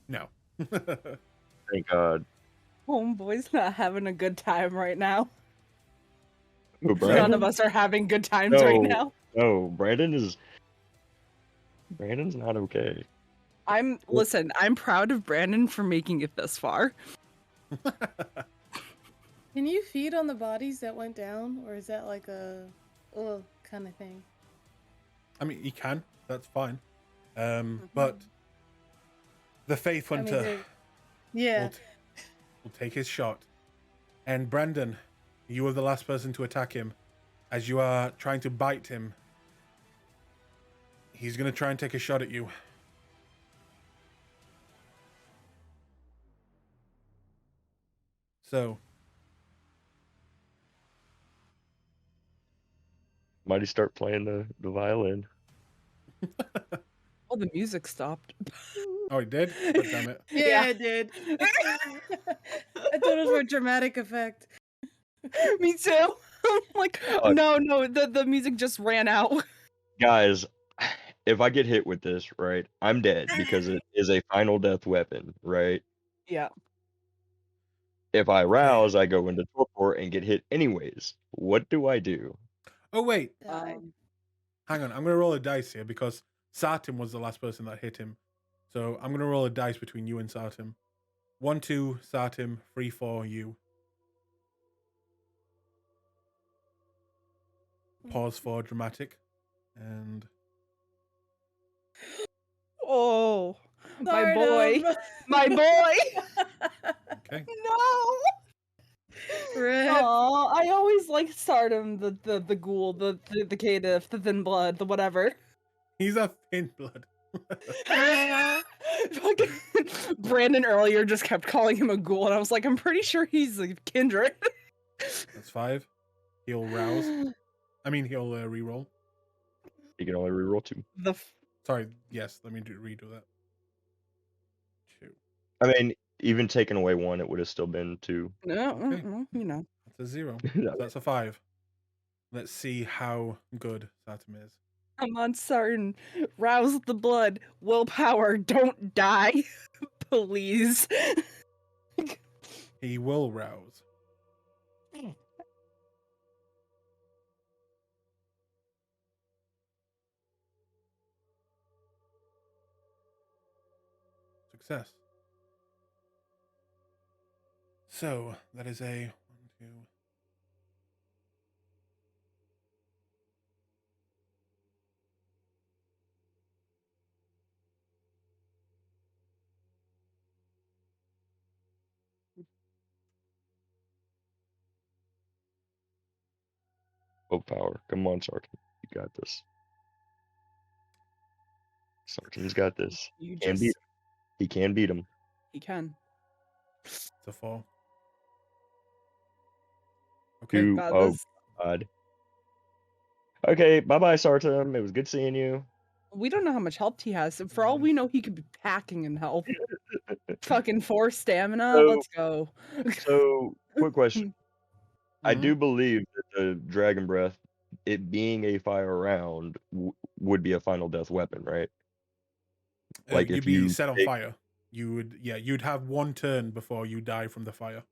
No. Thank God. Homeboy's not having a good time right now. Who, None Brandon? of us are having good times right now. No, Brandon's not okay. Listen, I'm proud of Brandon for making it this far. Can you feed on the bodies that went down, or is that like a kind of thing? I mean, you can. That's fine. But the Faith I mean, Hunter yeah. will take his shot. And Brandon, you are the last person to attack him. As you are trying to bite him, he's going to try and take a shot at you. So, Might he start playing the violin? Oh, the music stopped. oh, he did? God damn it. Yeah, I did. I thought it was for dramatic effect. Me too. I'm like, no, the music just ran out. Guys, if I get hit with this, right, I'm dead because it is a final death weapon, right? Yeah. If I rouse, I go into torpor and get hit anyways. What do I do? Oh, wait. Die. Hang on. I'm going to roll a dice here because Sartim was the last person that hit him. So I'm going to roll a dice between you and Sartim. 1, 2, Sartim. 3, 4, you. Pause for dramatic. And Oh, my Stardom. boy. My boy. okay. No. Rip. Aw, I always liked Stardom, the ghoul, the caitiff, the thin blood, the whatever. He's a thin blood. Fucking Brandon earlier just kept calling him a ghoul, and I was like, I'm pretty sure he's a kindred. That's 5. He'll rouse. I mean, he'll reroll. You can only reroll 2. Sorry. Yes. Let me redo that. 2. I mean, even taking away 1, it would have still been 2. No, Okay. you know. That's a 0. So that's a 5. Let's see how good Satum is. I'm uncertain. Rouse the blood. Willpower. Don't die. Please. He will rouse. Success. So that is a 1, 2. Willpower. Come on, Sarkin. You got this. Sarkin's got this. You Can just. beat him. He can beat him. He can. It's a 4. Okay. 2. God, Oh, this- God. Okay, bye-bye, Sartum. It was good seeing you. We don't know how much health he has. For all we know, he could be packing in health. Fucking 4 stamina. So- Let's go. So, quick question. I Mhm. do believe that the Dragon Breath, it being a fire round, would be a final death weapon, right? Like you'd if be you set on take- fire. You'd have 1 turn before you die from the fire.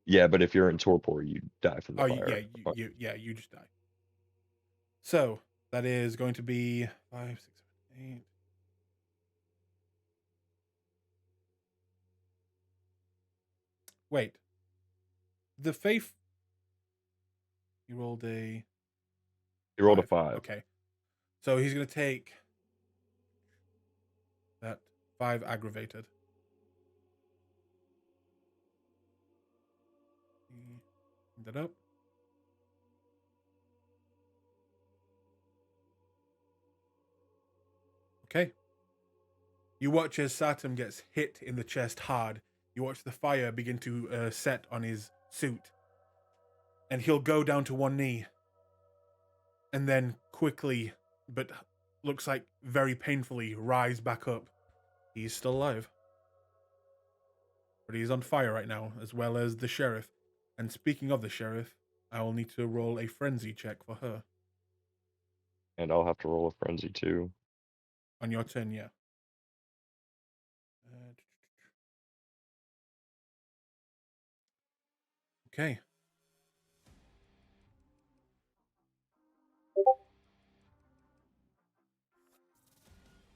Yeah, but if you're in torpor, you die from the Oh, fire. you just die. So that is going to be 5, 6, 7, 8. Wait. The faith. You rolled a. You rolled a 5. Okay. So he's going to take that 5 aggravated. That up. Okay. You watch as Saturn gets hit in the chest hard. You watch the fire begin to set on his suit. And he'll go down to 1 knee. And then quickly, but looks like very painfully, rise back up. He's still alive. But he's on fire right now, as well as the sheriff. And speaking of the sheriff, I will need to roll a frenzy check for her. And I'll have to roll a frenzy too. On your turn, yeah. Okay.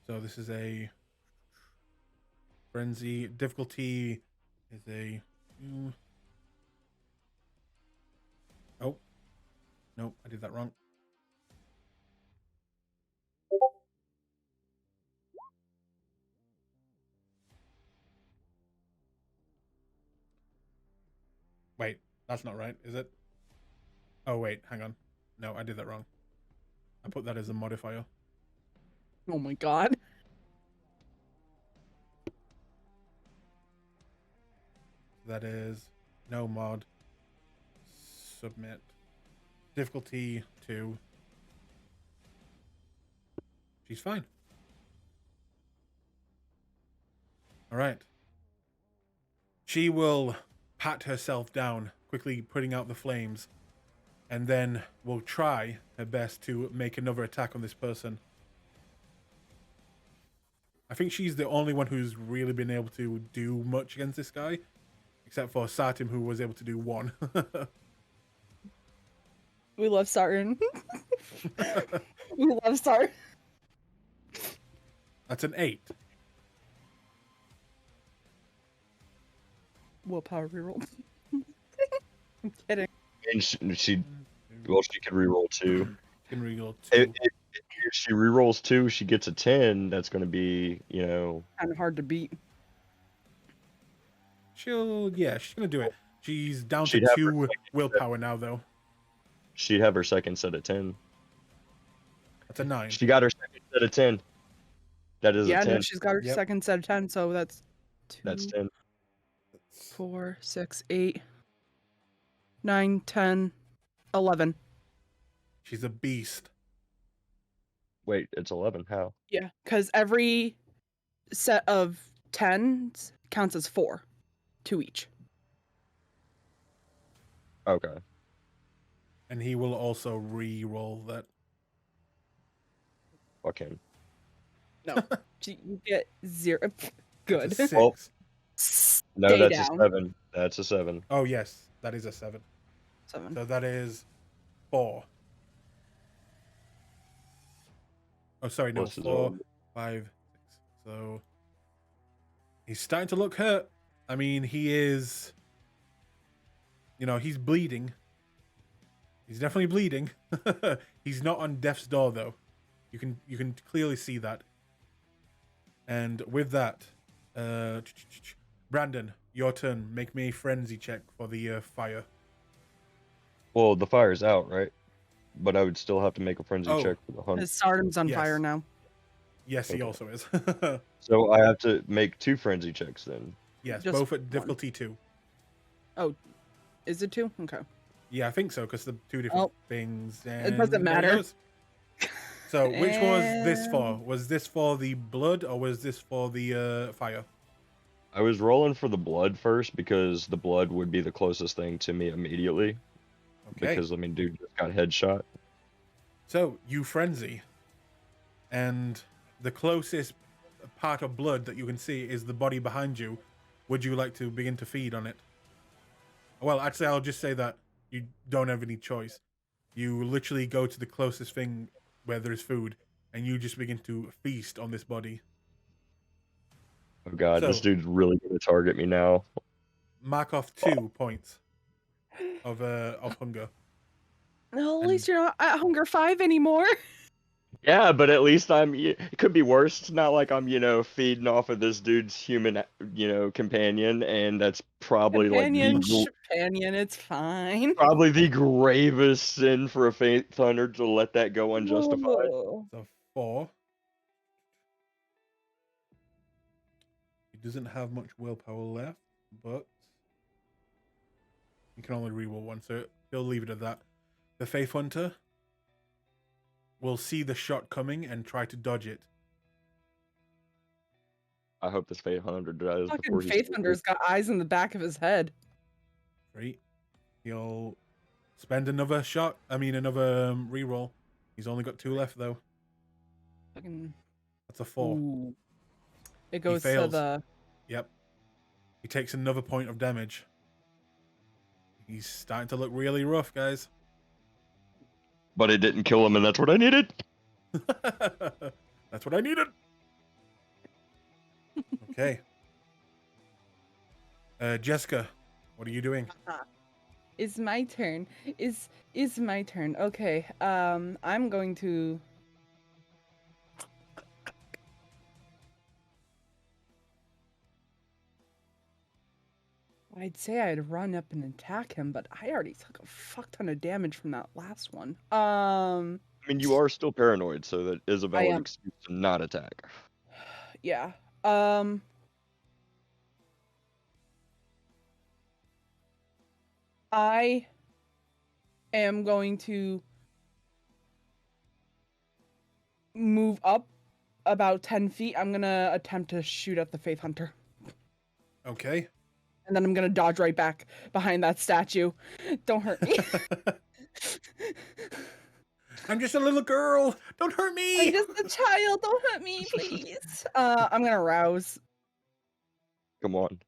So this is a frenzy. Difficulty is a... Oh. No, I did that wrong. Wait, that's not right, is it? Oh, wait, hang on. No, I did that wrong. I put that as a modifier. Oh my god. That is no mod. Submit. Difficulty 2. She's fine. All right. She will pat herself down, quickly putting out the flames, and then will try her best to make another attack on this person. I think she's the only one who's really been able to do much against this guy, except for Satim, who was able to do 1. We love Sartin. We love Sartin. That's an 8. Willpower reroll. I'm kidding. And she could reroll 2. Can reroll 2. If she rerolls 2, she gets a 10. That's going to be, Kind of hard to beat. She's gonna do it. She's down She'd to have 2 willpower now, though. she'd have her second set of 10. That's a 9. She got her second set of 10. That is a 10. No, she's got her Yep. second set of 10, so that's 2, That's 10. 4, 6, 8, 9, 10, 11. She's a beast. Wait, it's 11. How? Yeah, because every set of 10s counts as 4. 2 each. Okay. And he will also re-roll that. Fuck him. No. You get 0. Good. That's a 6. Oh. No, Stay that's down. a 7. That's a 7. Oh, yes. That is a 7. 7. So that is 4. Oh, sorry, no. What's his 4, old? 5, 6. So he's starting to look hurt. I mean, he is... he's bleeding. He's definitely bleeding. He's not on death's door, though. You can clearly see that. And with that, Brandon, your turn. Make me a frenzy check for the fire. Well, the fire's out, right? But I would still have to make a frenzy Oh. check for the hunt. His Sartin's on Yes. fire now. Yes, he Okay. also is. So I have to make 2 frenzy checks then. Yes, Just both at one. difficulty 2. Is it 2? Okay. Yeah, I think so, because the 2 different Oh. things. And doesn't there it matter. goes. So, which was this for? And- Was this for the blood or was this for the fire? I was rolling for the blood first because the blood would be the closest thing to me immediately. Okay. Because, dude just got headshot. So, you frenzy. And the closest part of blood that you can see is the body behind you. Would you like to begin to feed on it? Well, actually, I'll just say that you don't have any choice. You literally go to the closest thing where there's food, and you just begin to feast on this body. Oh god, this So- dude's really gonna target me now. Mark off 2 points of hunger. No, at least you're not at hunger 5 anymore. Yeah, but at least it could be worse. It's not like I'm, feeding off of this dude's human, companion, and that's probably Companion, like companion, it's fine. probably the gravest sin for a faith hunter to let that go unjustified. Oh. So 4. He doesn't have much willpower left, but you can only reroll 1, so he'll leave it at that. The Faith Hunter will see the shot coming and try to dodge it. I hope this faith hunter dies Fucking before he's Faith Hunter's got eyes in the back of his head. Right? He'll spend another shot. Another reroll. He's only got 2 left though. Fucking. That's a 4. Ooh. It goes to fails. the. Yep. He takes another point of damage. He's starting to look really rough, guys. But it didn't kill him, and that's what I needed. That's what I needed. Okay. Jessica, what are you doing? It's my turn. Is my turn. Okay. I'm going to. I'd say I'd run up and attack him, but I already took a fuck ton of damage from that last one. I mean, you are still paranoid, so that is a I valid am. excuse to not attack. Yeah. I am going to move up about 10 feet. I'm gonna attempt to shoot at the Faith Hunter. Okay. And then I'm gonna dodge right back behind that statue. Don't hurt me. I'm just a little girl. Don't hurt me. I'm just a child. Don't hurt me, please. I'm gonna rouse. Come on.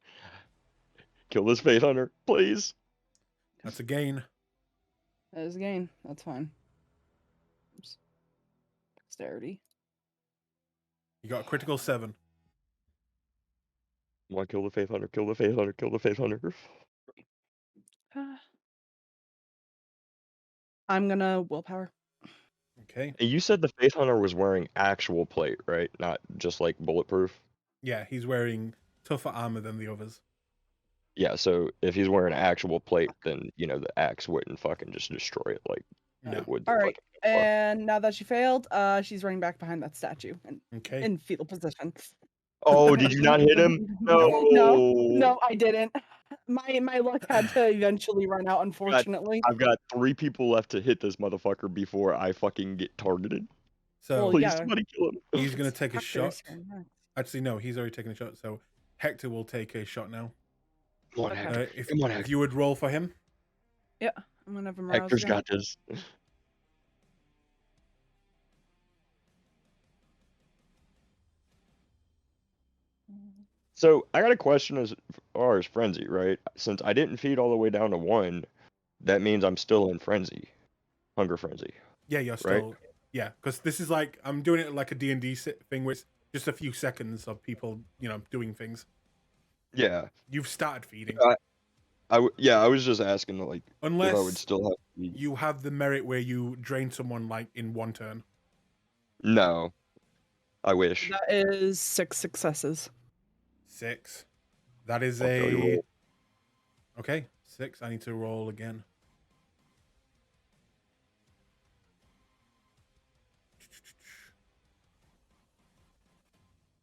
Kill this Faith Hunter, please. That's a gain. That is a gain. That's fine. Oops. Dexterity. You got a critical 7. Come on, kill the Faith Hunter, kill the Faith Hunter, kill the Faith Hunter. I'm gonna willpower. Okay. And you said the Faith Hunter was wearing actual plate, right? Not just like bulletproof? Yeah, he's wearing tougher armor than the others. Yeah, so if he's wearing actual plate, then, you know, the axe wouldn't fucking just destroy it like No. it would. All right. fucking car. And now that she failed, she's running back behind that statue and Okay. in fetal position. Oh, did you not hit him? No. No, I didn't. My luck had to eventually run out, unfortunately. I've got 3 people left to hit this motherfucker before I fucking get targeted. So Well, Please, yeah. somebody kill him. he's going to take a shot. Hector's turn next. Actually, no, he's already taken a shot. So Hector will take a shot now. Come on, Okay. Hector. If, Come on, if Hector. you would roll for him. I'm gonna have him rouse Hector's again. got this. So I got a question as far as frenzy, right? Since I didn't feed all the way down to 1, that means I'm still in frenzy, hunger frenzy. Yeah, you're still. Yeah, because this is like I'm doing it like a D&D thing, where it's just a few seconds of people, doing things. Yeah. You've started feeding, I was just asking like if I would unless still have to feed. you have the merit where you drain someone like in 1 turn. No, I wish. That is 6 successes. 6. That is I'll tell you a. what. Okay, 6. I need to roll again.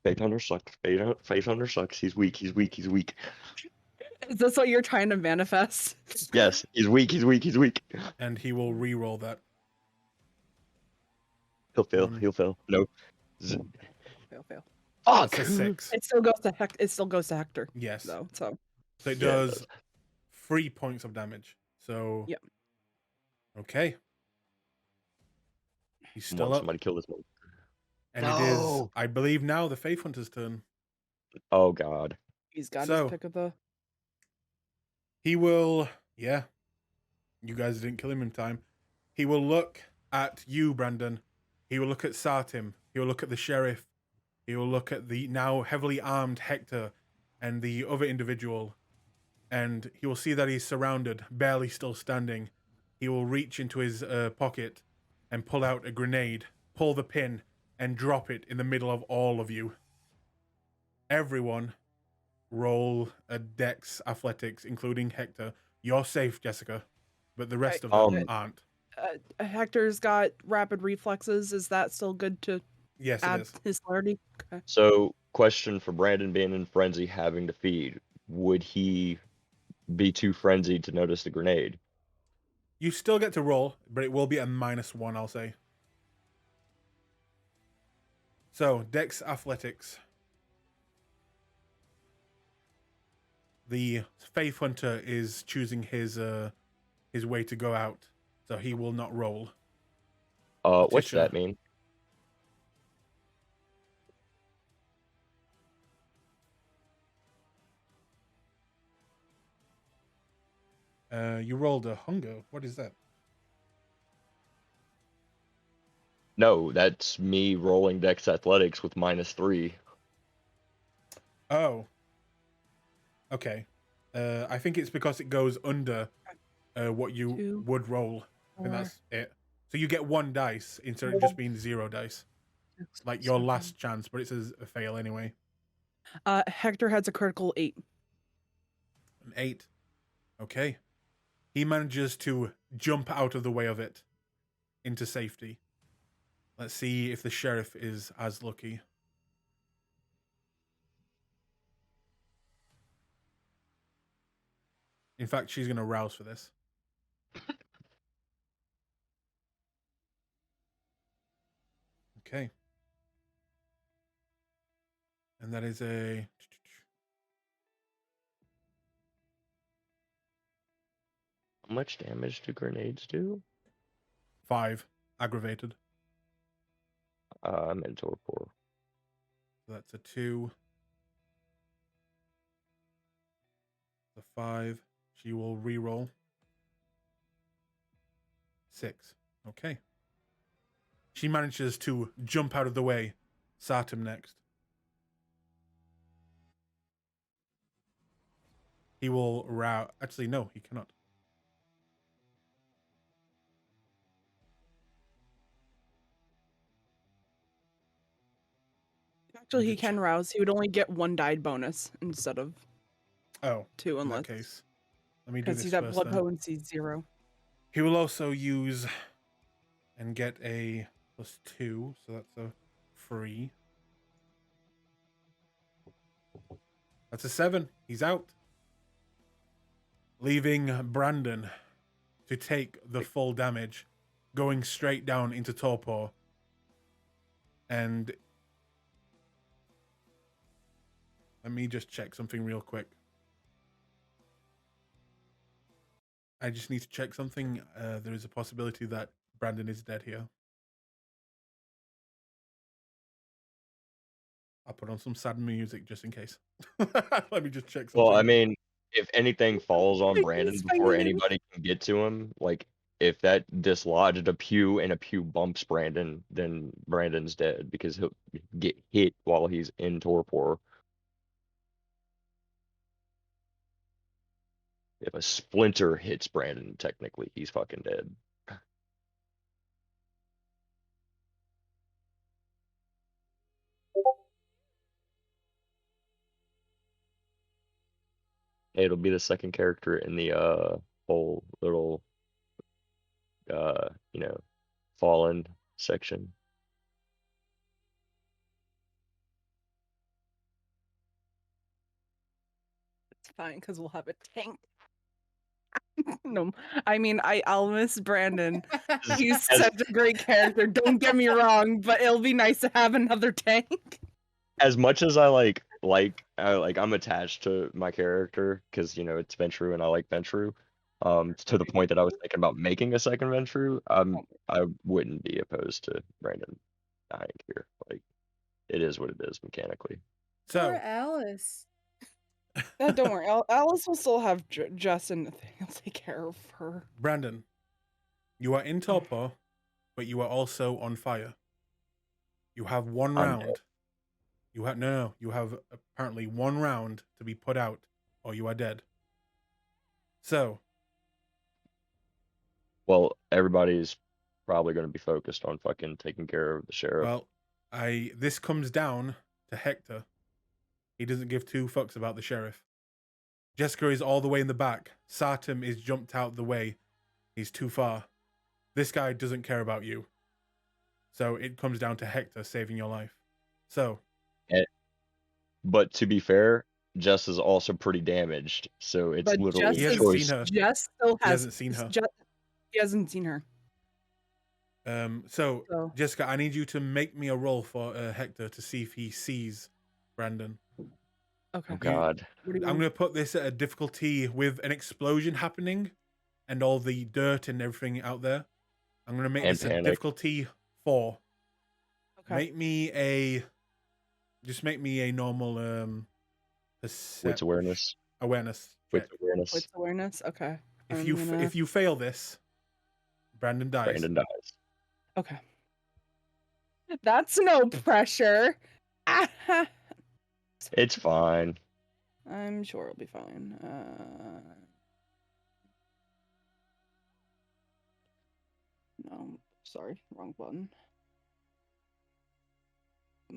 Faith Hunter sucks. Faith Hunter sucks. He's weak. He's weak. He's weak. Is this what you're trying to manifest? Yes, he's weak. He's weak. He's weak. And he will re-roll that. He'll fail. Mm. He'll fail. No. Fail. Fuck. That's a 6. It still goes to Hector. Yes. Though. So So it Yeah, it does does. 3 points of damage. So. Yep. Okay. He's Come still on, up. somebody kill this one. And it is, No. I believe, now the Faith Hunter's turn. Oh god. he's got So- his pick of the. He will, yeah. You guys didn't kill him in time. He will look at you, Brandon. He will look at Sartim. He will look at the sheriff. He will look at the now heavily armed Hector and the other individual. And he will see that he's surrounded, barely still standing. He will reach into his pocket and pull out a grenade, pull the pin, and drop it in the middle of all of you. Everyone, roll a dex athletics, including Hector. You're safe, Jessica, but the rest of them aren't. Hector's got rapid reflexes. Is that still good to Yes, it add is. his celerity? Okay. So, question for Brandon being in frenzy, having to feed. Would he be too frenzied to notice the grenade? You still get to roll, but it will be a -1, I'll say. So, dex athletics. The Faith Hunter is choosing his way to go out, so he will not roll. What's Letitia. that mean? You rolled a hunger. What is that? No, that's me rolling Dex Athletics with -3. Oh. Okay. I think it's because it goes under what you 2, would roll, 4, and that's it. So you get 1 dice instead of just being 0 dice, 6, like your 7. last chance. But it says a fail anyway. Hector has a critical 8. An 8. Okay. He manages to jump out of the way of it into safety. Let's see if the sheriff is as lucky. In fact, she's going to rouse for this. Okay. And that is a... How much damage do grenades do? 5. Aggravated. I'm in torpor. So that's a 2. The 5. She will re-roll. 6. Okay. She manages to jump out of the way. Satum next. He will route. Actually, no, he cannot. Actually, he can rouse. He would only get 1 died bonus instead of Oh, 2, in unless that case. Let me do because this he's at first blood then. potency 0. He will also use and get a +2, so that's a 3. That's a 7. He's out. Leaving Brandon to take the full damage, going straight down into torpor. And let me just check something real quick. I just need to check something. There is a possibility that Brandon is dead here. I'll put on some sad music just in case. Let me just check something. Well, I mean, if anything falls on He's Brandon before fine. anybody can get to him, like if that dislodged a pew and a pew bumps Brandon, then Brandon's dead because he'll get hit while he's in torpor. If a splinter hits Brandon, technically he's fucking dead. It'll be the second character in the whole little you know, fallen section. It's fine because we'll have a tank. No, I mean I'll miss Brandon. He's As- such a great character. Don't get me wrong, but it'll be nice to have another tank. As much as I I'm attached to my character because you know it's Ventru and I like Ventru, to the point that I was thinking about making a second Ventru. I wouldn't be opposed to Brandon dying here. Like, it is what it is mechanically. Poor So, Alice. Don't worry, Alice will still have Jess and Nathaniel take care of her. Brandon, you are in torpor, but you are also on fire. You have 1 I'm round. dead. You have no. You have apparently 1 round to be put out, or you are dead. So, Well, everybody's probably going to be focused on fucking taking care of the sheriff. well, this comes down to Hector. He doesn't give 2 fucks about the sheriff. Jessica is all the way in the back. Satum is jumped out the way. He's too far. This guy doesn't care about you. So it comes down to Hector saving your life. So, But to be fair, Jess is also pretty damaged, so it's But literally He a hasn't choice. seen her. Jess still He has. hasn't seen her. He hasn't seen her. So So Jessica, I need you to make me a roll for Hector to see if he sees Brandon. okay. Oh God. What do you I'm want? going to put this at a difficulty with an explosion happening and all the dirt and everything out there. I'm gonna make And this a panic. difficulty 4. Okay. Make me a normal Wits awareness. awareness Wits check. awareness. Wits awareness. Okay. If I'm you gonna- if you fail this, Brandon dies. Brandon dies. Okay. That's no pressure. It's fine. I'm sure it'll be fine. No, sorry, wrong button.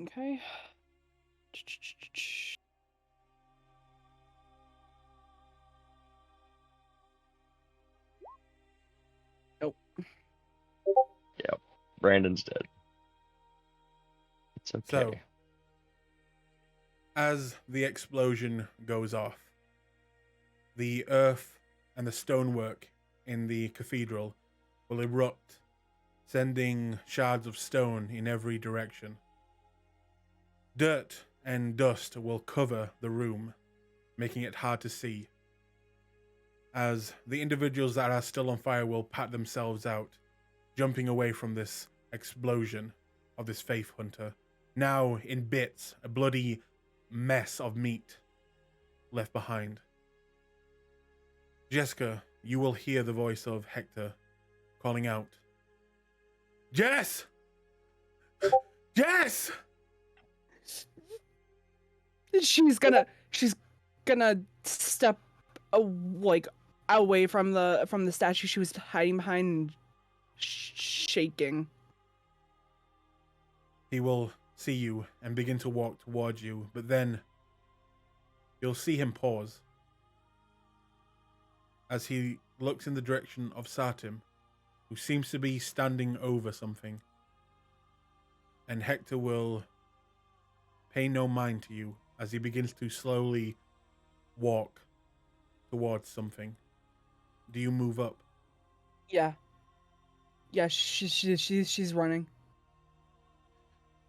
Okay. Nope. Yep. Brandon's dead. It's okay. So, as the explosion goes off, the earth and the stonework in the cathedral will erupt, sending shards of stone in every direction. Dirt and dust will cover the room, making it hard to see. As the individuals that are still on fire will pat themselves out, jumping away from this explosion of this faith hunter. Now in bits, a bloody mess of meat left behind. Jessica, you will hear the voice of Hector calling out, Jess! Jess! She's gonna step like away from the statue she was hiding behind and shaking. He will see you and begin to walk towards you, but then you'll see him pause as he looks in the direction of Sartim, who seems to be standing over something. And Hector will pay no mind to you as he begins to slowly walk towards something. Do you move up? Yeah. Yeah, she's running.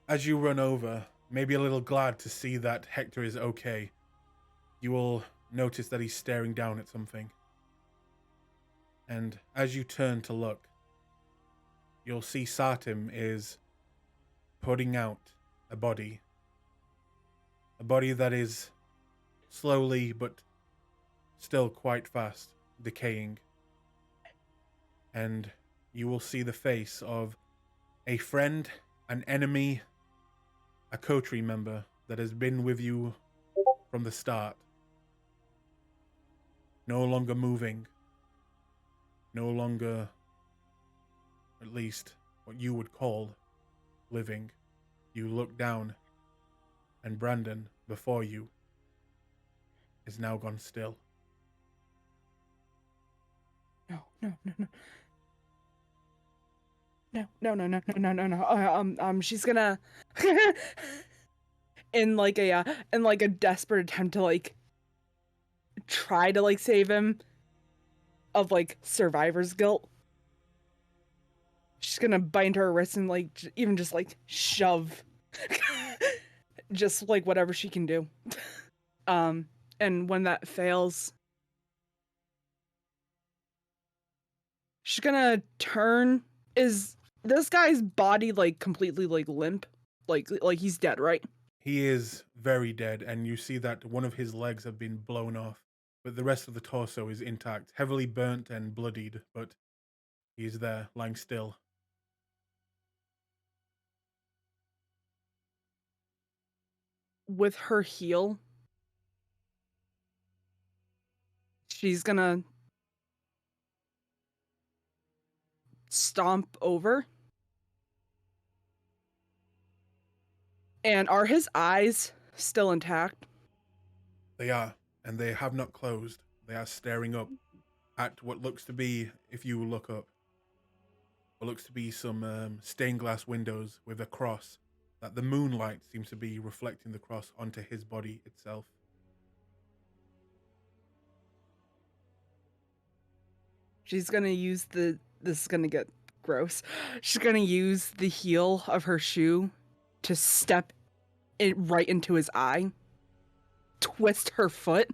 As you run over, maybe a little glad to see that Hector is okay, you will notice that he's staring down at something. And as you turn to look, you'll see Sartim is putting out a body. A body that is slowly but still quite fast decaying. And you will see the face of a friend, an enemy, a coterie member that has been with you from the start. No longer moving. No longer, at least, what you would call living. You look down, and Brandon, before you, is now gone still. No. She's gonna in like a desperate attempt to like try to like save him of like survivor's guilt. She's gonna bind her wrists and like even just like shove just like whatever she can do. And when that fails, she's gonna turn. Is this guy's body like completely like limp? Like he's dead, right? He is very dead, and you see that one of his legs have been blown off, but the rest of the torso is intact, heavily burnt and bloodied, but he's there, lying still. With her heel, she's gonna stomp over. And are his eyes still intact? They are, and they have not closed. They are staring up at what looks to be, if you look up, what looks to be some stained glass windows with a cross that the moonlight seems to be reflecting the cross onto his body itself. She's gonna use this is gonna get gross. She's gonna use the heel of her shoe to step it right into his eye, twist her foot,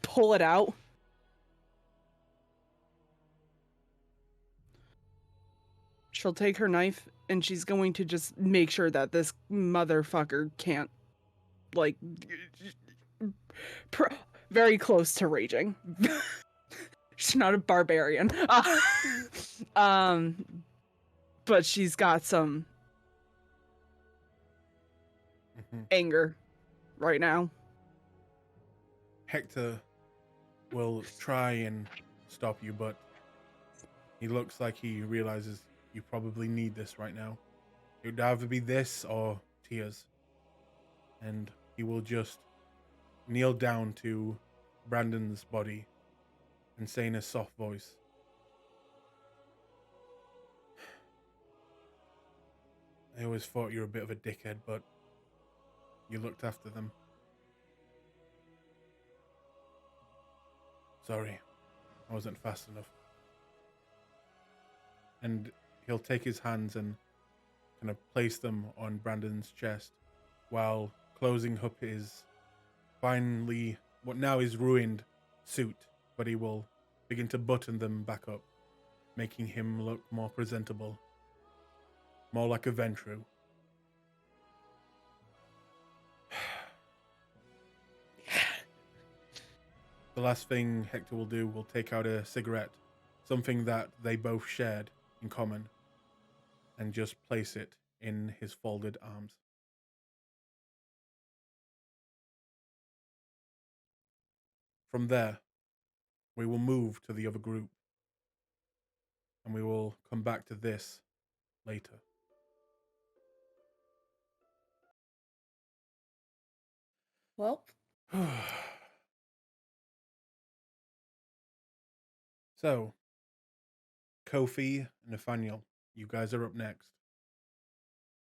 pull it out, she'll take her knife and she's going to just make sure that this motherfucker can't, like, very close to raging. She's not a barbarian. But she's got some anger right now. Hector will try and stop you, but he looks like he realizes you probably need this right now. It would either be this or tears. And he will just kneel down to Brandon's body and say in a soft voice, I always thought you were a bit of a dickhead, but you looked after them. Sorry, I wasn't fast enough. And he'll take his hands and kind of place them on Brandon's chest while closing up his finally, what now is ruined suit, but he will begin to button them back up, making him look more presentable, more like a Ventru. The last thing Hector will do will take out a cigarette, something that they both shared in common, and just place it in his folded arms. From there, we will move to the other group, and we will come back to this later. Well, So, Kofi and Nathaniel, you guys are up next.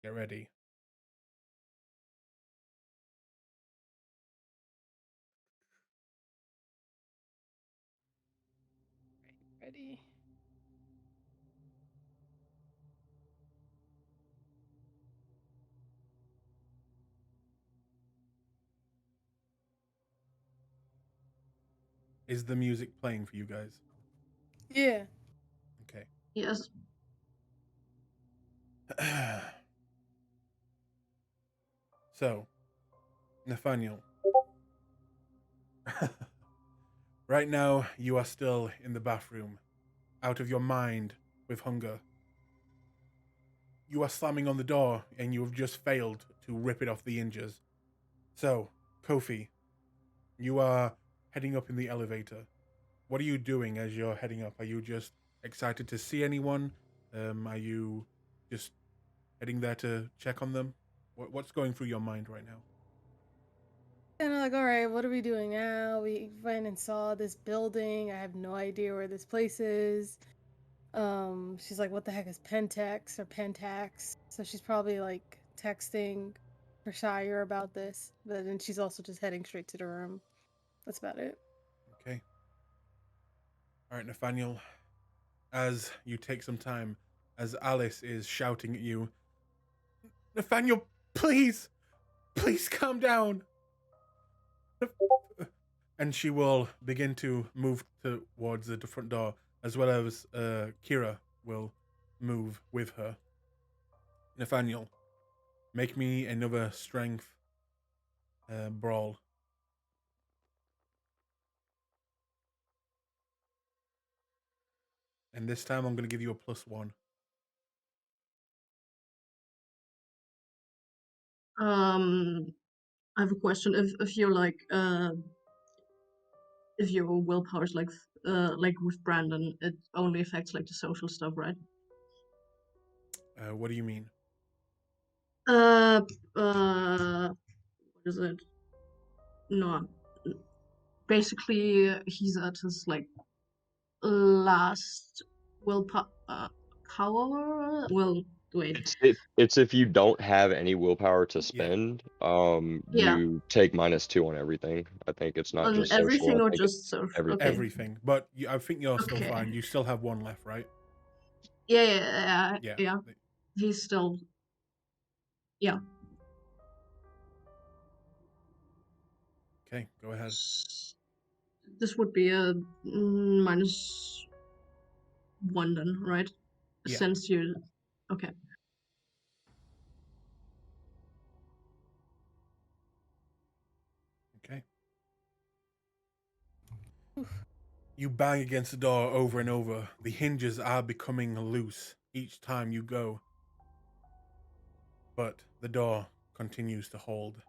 Get ready. ready. Is the music playing for you guys? Yeah. Okay. Yes. So, Nathaniel. Right now, you are still in the bathroom, out of your mind with hunger. You are slamming on the door, and you have just failed to rip it off the hinges. So, Kofi, you are heading up in the elevator. What are you doing as you're heading up? Are you just excited to see anyone? Are you just heading there to check on them? What's going through your mind right now? Kind of like, all right, what are we doing now? We went and saw this building. I have no idea where this place is. She's like, what the heck is Pentex or Pentax? So she's probably like texting her Shire about this, but then she's also just heading straight to the room. That's about it. Okay. All right, Nathaniel. As you take some time, as Alice is shouting at you, Nathaniel, please, please calm down. And she will begin to move towards the front door, as well as Kira will move with her. Nathaniel, make me another strength brawl. And this time I'm going to give you a +1. I have a question. If you're like if your willpower is like with Brandon, it only affects like the social stuff, right? What do you mean? What is it? No, basically he's at his like last willpower. Power. Well, wait. It's if you don't have any willpower to Yeah. spend, Yeah. you take -2 on everything. I think it's not On just social. everything I or think just social? everything. Okay. Everything. But I think you're still Okay. fine. You still have 1 left, right? Yeah. Yeah. He's still. Yeah. Okay, go ahead. This would be a -1 then, right? Yeah. Since you. Okay. Okay. You bang against the door over and over. The hinges are becoming loose each time you go. But the door continues to hold.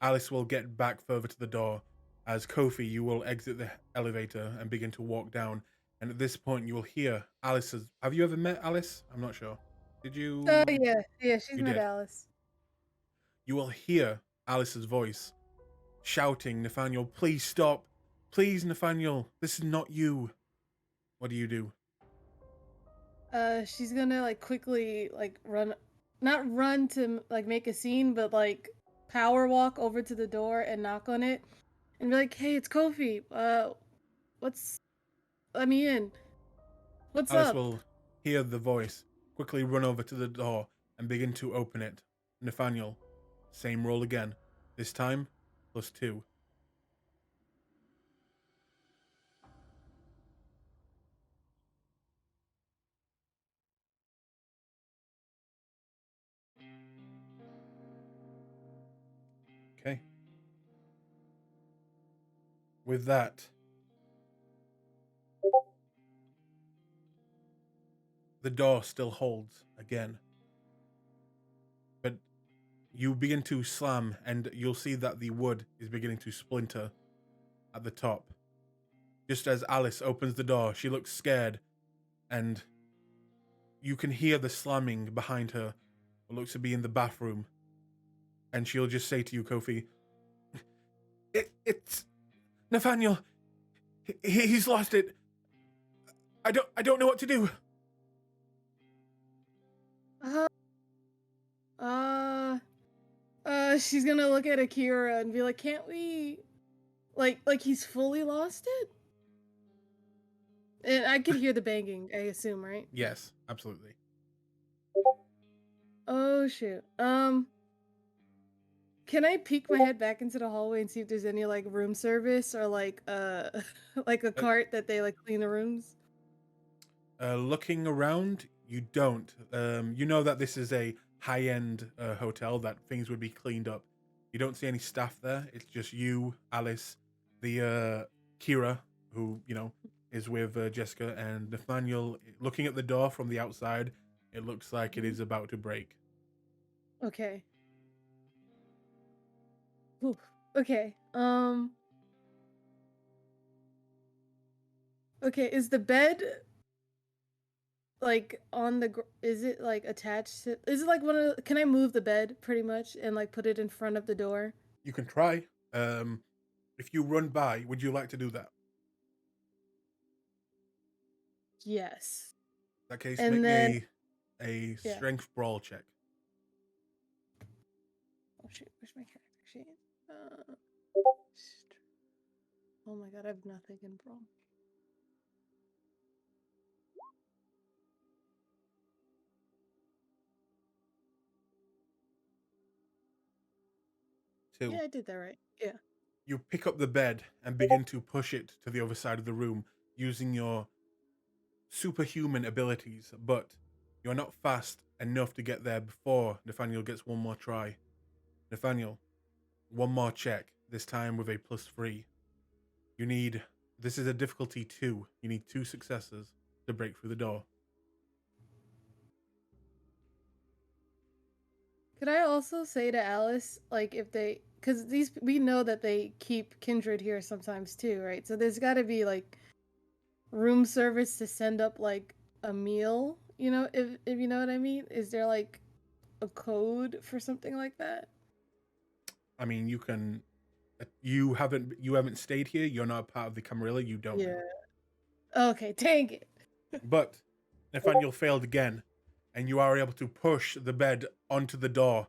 Alice will get back further to the door. As Kofi, you will exit the elevator and begin to walk down. And at this point, you will hear Alice's. Have you ever met Alice? I'm not sure. Did you? Oh yeah, she's You met did. Alice. You will hear Alice's voice shouting, Nathaniel, please stop. Please, Nathaniel, this is not you. What do you do? She's gonna like quickly like run, not run to like make a scene, but like power walk over to the door and knock on it, and be like, "Hey, it's Kofi. What's? Let me in. What's Alice up?" will hear the voice, quickly run over to the door and begin to open it. Nathaniel, same roll again. This time, +2. Okay. With that, the door still holds again. But you begin to slam, and you'll see that the wood is beginning to splinter at the top. Just as Alice opens the door, she looks scared, and you can hear the slamming behind her, what looks to be in the bathroom. And she'll just say to you, Kofi, It's Nathaniel. He's lost it. I don't know what to do. She's gonna look at Akira and be like, "Can't we, like he's fully lost it?" And I could hear the banging, I assume, right? Yes, absolutely. Oh shoot. Can I peek my head back into the hallway and see if there's any like room service or like like a cart that they like clean the rooms? Looking around, you don't. You know that this is a high-end hotel, that things would be cleaned up. You don't see any staff there. It's just you, Alice, the Kira, who is with Jessica, and Nathaniel. Looking at the door from the outside, it looks like it is about to break. Okay. Oof. Okay. Okay, is the bed like on the is it like attached to, is it like one of can I move the bed pretty much and like put it in front of the door? You can try. If you run by, would you like to do that? Yes. In that case, And make then me a yeah. strength brawl check. Oh shit, where's my character sheet? Oh my god, I have nothing in brawl. Two. Yeah, I did that right. Yeah. You pick up the bed and begin to push it to the other side of the room using your superhuman abilities, but you're not fast enough to get there before Nathaniel gets one more try. Nathaniel, one more check, this time with a +3. This is a difficulty 2. You need 2 successes to break through the door. Could I also say to Alice, like, if they, because we know that they keep kindred here sometimes too, right? So there's got to be like room service to send up like a meal, if you know what I mean. Is there like a code for something like that? I mean, you haven't stayed here. You're not a part of the Camarilla. You don't know. Okay, dang it. But Nathaniel failed again, and you are able to push the bed onto the door,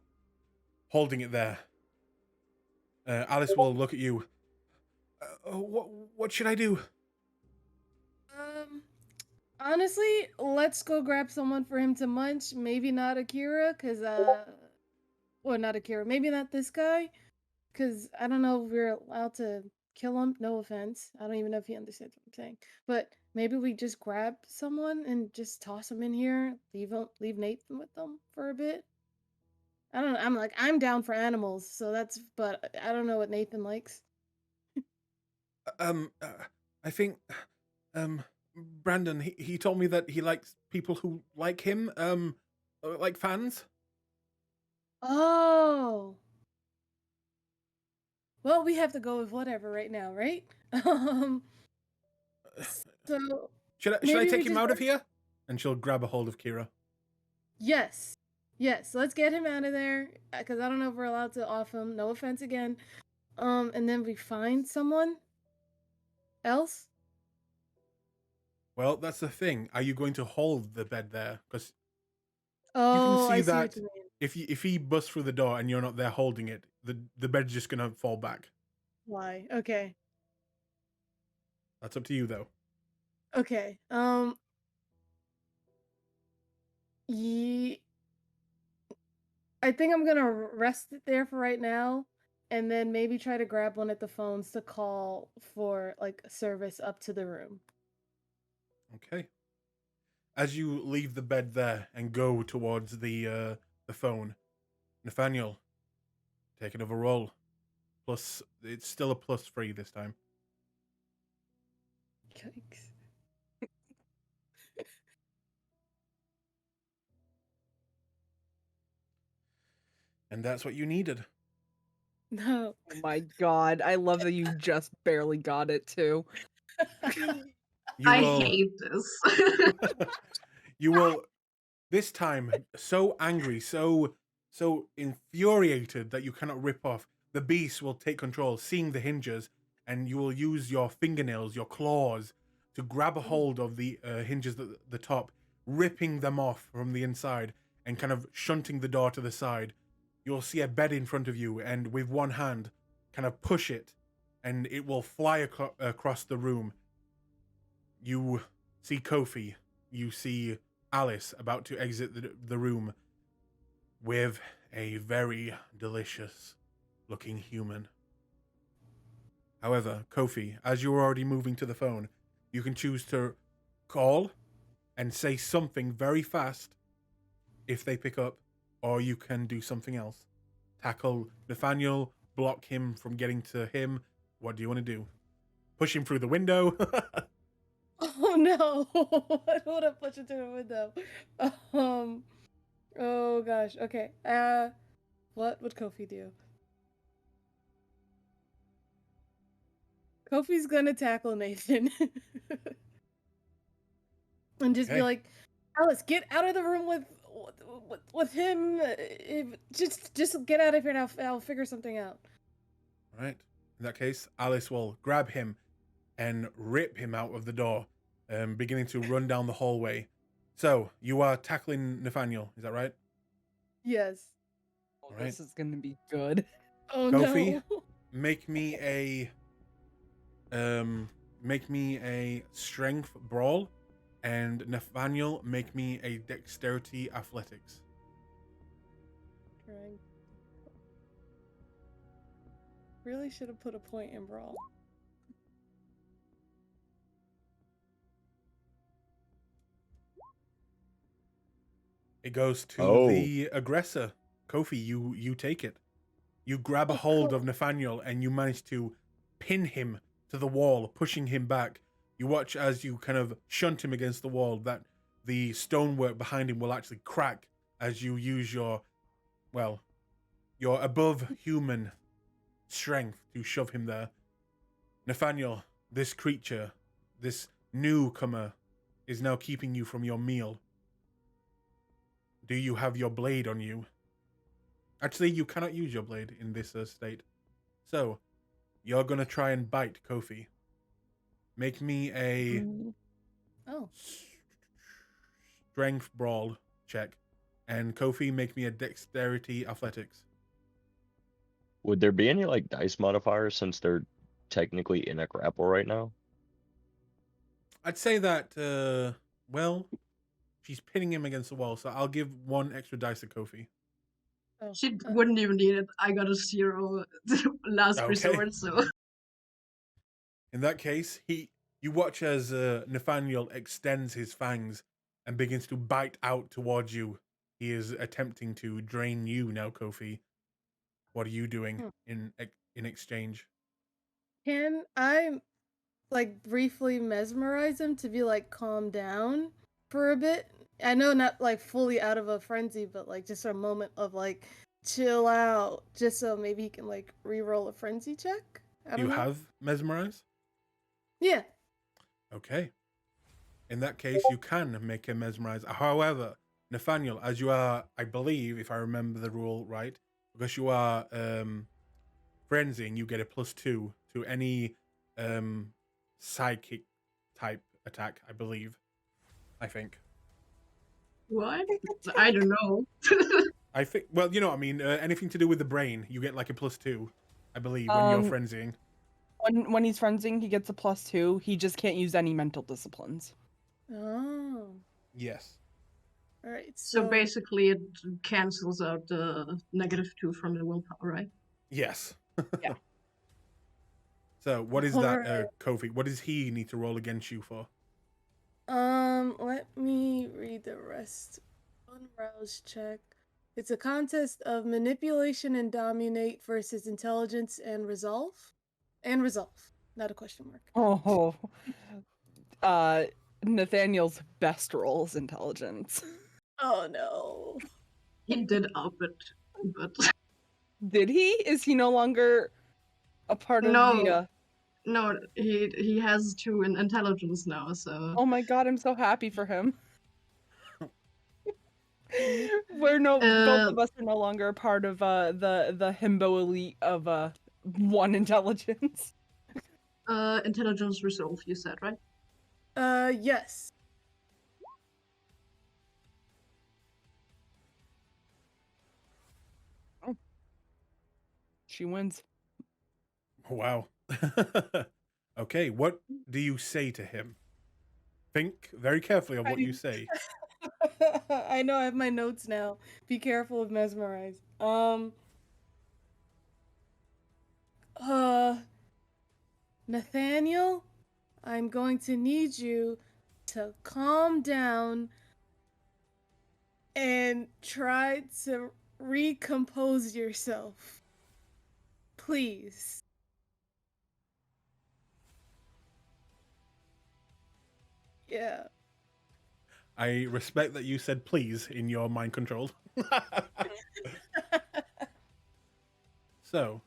holding it there. Alice will look at you. What should I do? Honestly, let's go grab someone for him to munch. Maybe not Akira, or not Akira. Maybe not this guy, because I don't know if we're allowed to kill him. No offense. I don't even know if he understands what I'm saying. But maybe we just grab someone and just toss him in here. Leave Nathan with them for a bit. I don't know. I'm down for animals, so that's. But I don't know what Nathan likes. I think, Brandon, he told me that he likes people who like him, like fans. Oh. Well, we have to go with whatever right now, right? So Should I maybe we take him just out of here? And she'll grab a hold of Kira. Yes. Yes, let's get him out of there because I don't know if we're allowed to off him. No offense again. And then we find someone else. Well, that's the thing. Are you going to hold the bed there? Because Oh, see I see that what you mean. if he busts through the door and you're not there holding it, the bed's just gonna fall back. Why? Okay. That's up to you, though. Okay. I think I'm gonna rest it there for right now, and then maybe try to grab one of the phones to call for like service up to the room. Okay. As you leave the bed there and go towards the phone, Nathaniel, take another roll. Plus, it's still a +3 this time. Yikes. And that's what you needed. No. Oh my god, I love that you just barely got it too. You I will, hate this. you will, this time, so angry, so infuriated that you cannot rip off. The beast will take control, seeing the hinges, and you will use your fingernails, your claws, to grab a hold of the hinges at the top, ripping them off from the inside, and kind of shunting the door to the side. You'll see a bed in front of you, and with one hand, kind of push it, and it will fly across the room. You see Kofi, you see Alice about to exit the room with a very delicious looking human. However, Kofi, as you're already moving to the phone, you can choose to call and say something very fast if they pick up, or you can do something else. Tackle Nathaniel, block him from getting to him. What do you want to do? Push him through the window? Oh no! I don't want to push it through the window. Oh gosh. Okay. What would Kofi do? Kofi's gonna tackle Nathan and just be Okay. like, "Alice, get out of the room with him. Just get out of here, and I'll figure something out." All right. In that case, Alice will grab him and rip him out of the door, beginning to run down the hallway. So, you are tackling Nathaniel, is that right? Yes. Oh, Alright. this is gonna be good. Oh Kofi? no. Make me a strength brawl, and Nathaniel, make me a dexterity athletics. Right. Really should have put a point in brawl. It goes to Oh. the aggressor. Kofi, you take it. You grab a hold of Nathaniel and you manage to pin him to the wall, pushing him back. You watch as you kind of shunt him against the wall, that the stonework behind him will actually crack as you use your above human strength to shove him there. Nathaniel, this creature, this newcomer, is now keeping you from your meal. Do you have your blade on you? Actually, you cannot use your blade in this state. So, you're gonna try and bite Kofi. Make me a Oh. strength brawl check. And Kofi, make me a dexterity athletics. Would there be any like dice modifiers since they're technically in a grapple right now? I'd say that, she's pinning him against the wall, so I'll give one extra dice to Kofi. Oh. She wouldn't even need it. I got a 0 last Okay. resort, so In that case, you watch as Nathaniel extends his fangs and begins to bite out towards you. He is attempting to drain you now, Kofi. What are you doing in exchange? Can I like briefly mesmerize him to be like calm down for a bit? I know not like fully out of a frenzy, but like just a moment of like chill out, just so maybe he can like re-roll a frenzy check. I don't You know. have mesmerize? Yeah. Okay. In that case, you can make him mesmerize. However, Nathaniel, as you are, I believe, if I remember the rule right, because you are frenzying, you get a +2 to any psychic type attack, I believe. I think. What? I don't know. I think. Well, you know what I mean. Anything to do with the brain, you get like a +2, I believe, when you're frenzying. When he's frenzying, he gets a +2. He just can't use any mental disciplines. Oh. Yes. All right. So basically, it cancels out the -2 from the willpower, right? Yes. Yeah. So what is All that, right. Kofi? What does he need to roll against you for? Let me read the rest. Unrouse check. It's a contest of manipulation and dominate versus intelligence and resolve. And resolve, not a question mark. Oh. Nathaniel's best roll is intelligence. Oh no. He did up it, but Did he? Is he no longer a part of no, the no, he has 2 in intelligence now. So Oh my god, I'm so happy for him. Both of us are no longer a part of the himbo elite of 1 intelligence. intelligence resolve, you said, right? Yes. She wins. Wow. Okay, what do you say to him? Think very carefully of what you say. I know I have my notes now. Be careful of mesmerize. Nathaniel, I'm going to need you to calm down and try to recompose yourself. Please. Yeah. I respect that you said please in your mind control. So,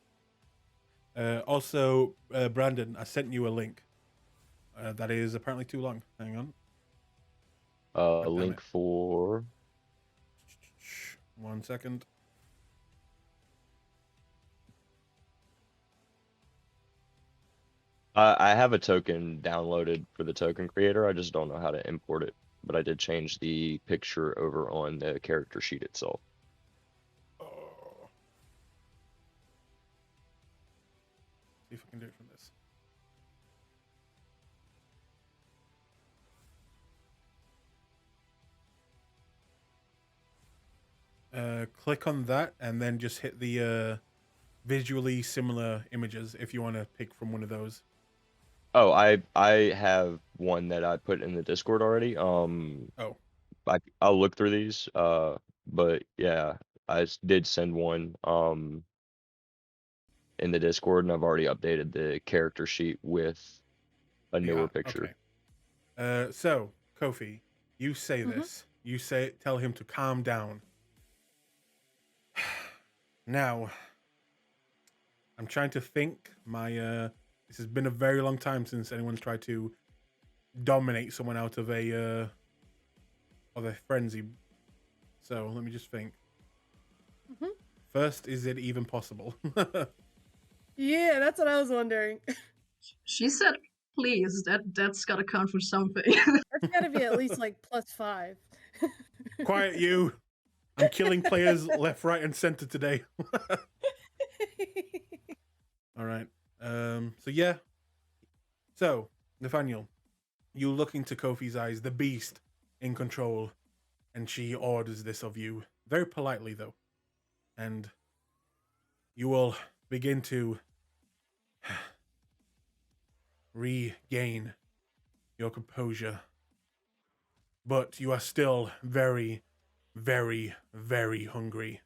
also, Brandon, I sent you a link. That is apparently too long. Hang on. A link for 1 second. I have a token downloaded for the token creator. I just don't know how to import it, but I did change the picture over on the character sheet itself. Oh. See if I can do it from this. Click on that and then just hit the visually similar images if you want to pick from one of those. Oh, I have one that I put in the Discord already. Oh. I'll look through these. But yeah, did send one in the Discord, and I've already updated the character sheet with a newer picture. Okay. So Kofi, you say this. You tell him to calm down. Now, I'm trying to think. This has been a very long time since anyone's tried to dominate someone out of a frenzy. So let me just think. First, is it even possible? Yeah, that's what I was wondering. She said, "Please." That's gotta count for something. That's gotta be at least like +5. Quiet, you! I'm killing players left, right, and center today. All right. So yeah. So Nathaniel, you look into Kofi's eyes, the beast in control, and she orders this of you very politely, though, and you will begin to regain your composure. But you are still very, very, very hungry.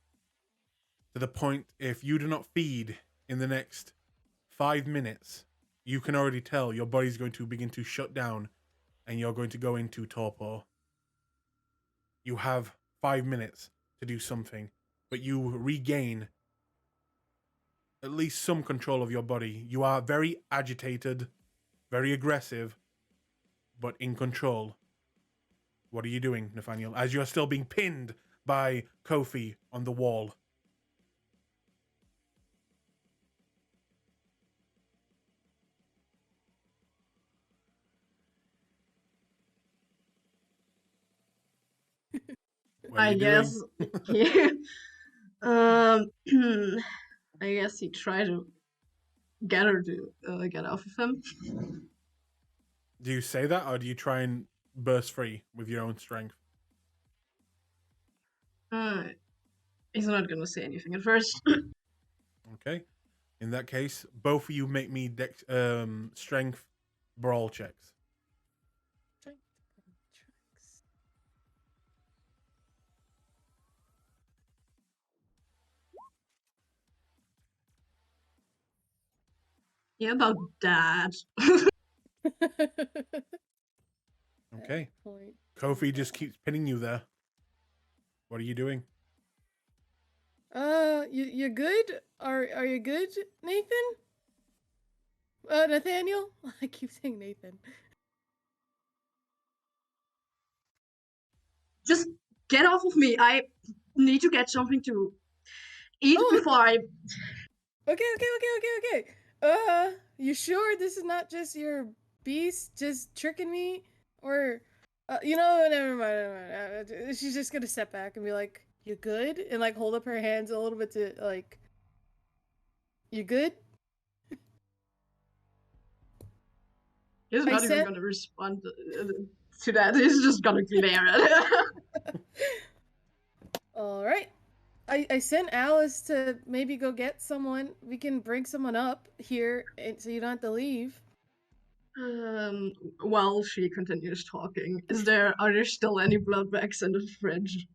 To the point, if you do not feed in the next 5 minutes, you can already tell your body's going to begin to shut down and you're going to go into torpor. You have 5 minutes to do something, but you regain at least some control of your body. You are very agitated, very aggressive, but in control. What are you doing, Nathaniel, as you're still being pinned by Kofi on the wall? What are I you guess. doing? I guess he tried to get her to get off of him. Do you say that, or do you try and burst free with your own strength? He's not gonna say anything at first. Okay. In that case, both of you make me strength brawl checks. Yeah, about that. Okay. Point. Kofi just keeps pinning you there. What are you doing? You good? Are you good, Nathan? Nathaniel? I keep saying Nathan. Just get off of me. I need to get something to eat before I. Okay. You sure this is not just your beast just tricking me? Or, never mind. She's just gonna step back and be like, "You good?" And like hold up her hands a little bit to like, "You good?" He's not even gonna respond to that. He's just gonna glare at it. All right. I sent Alice to maybe go get someone. We can bring someone up here, so you don't have to leave. While she continues talking, are there still any blood bags in the fridge?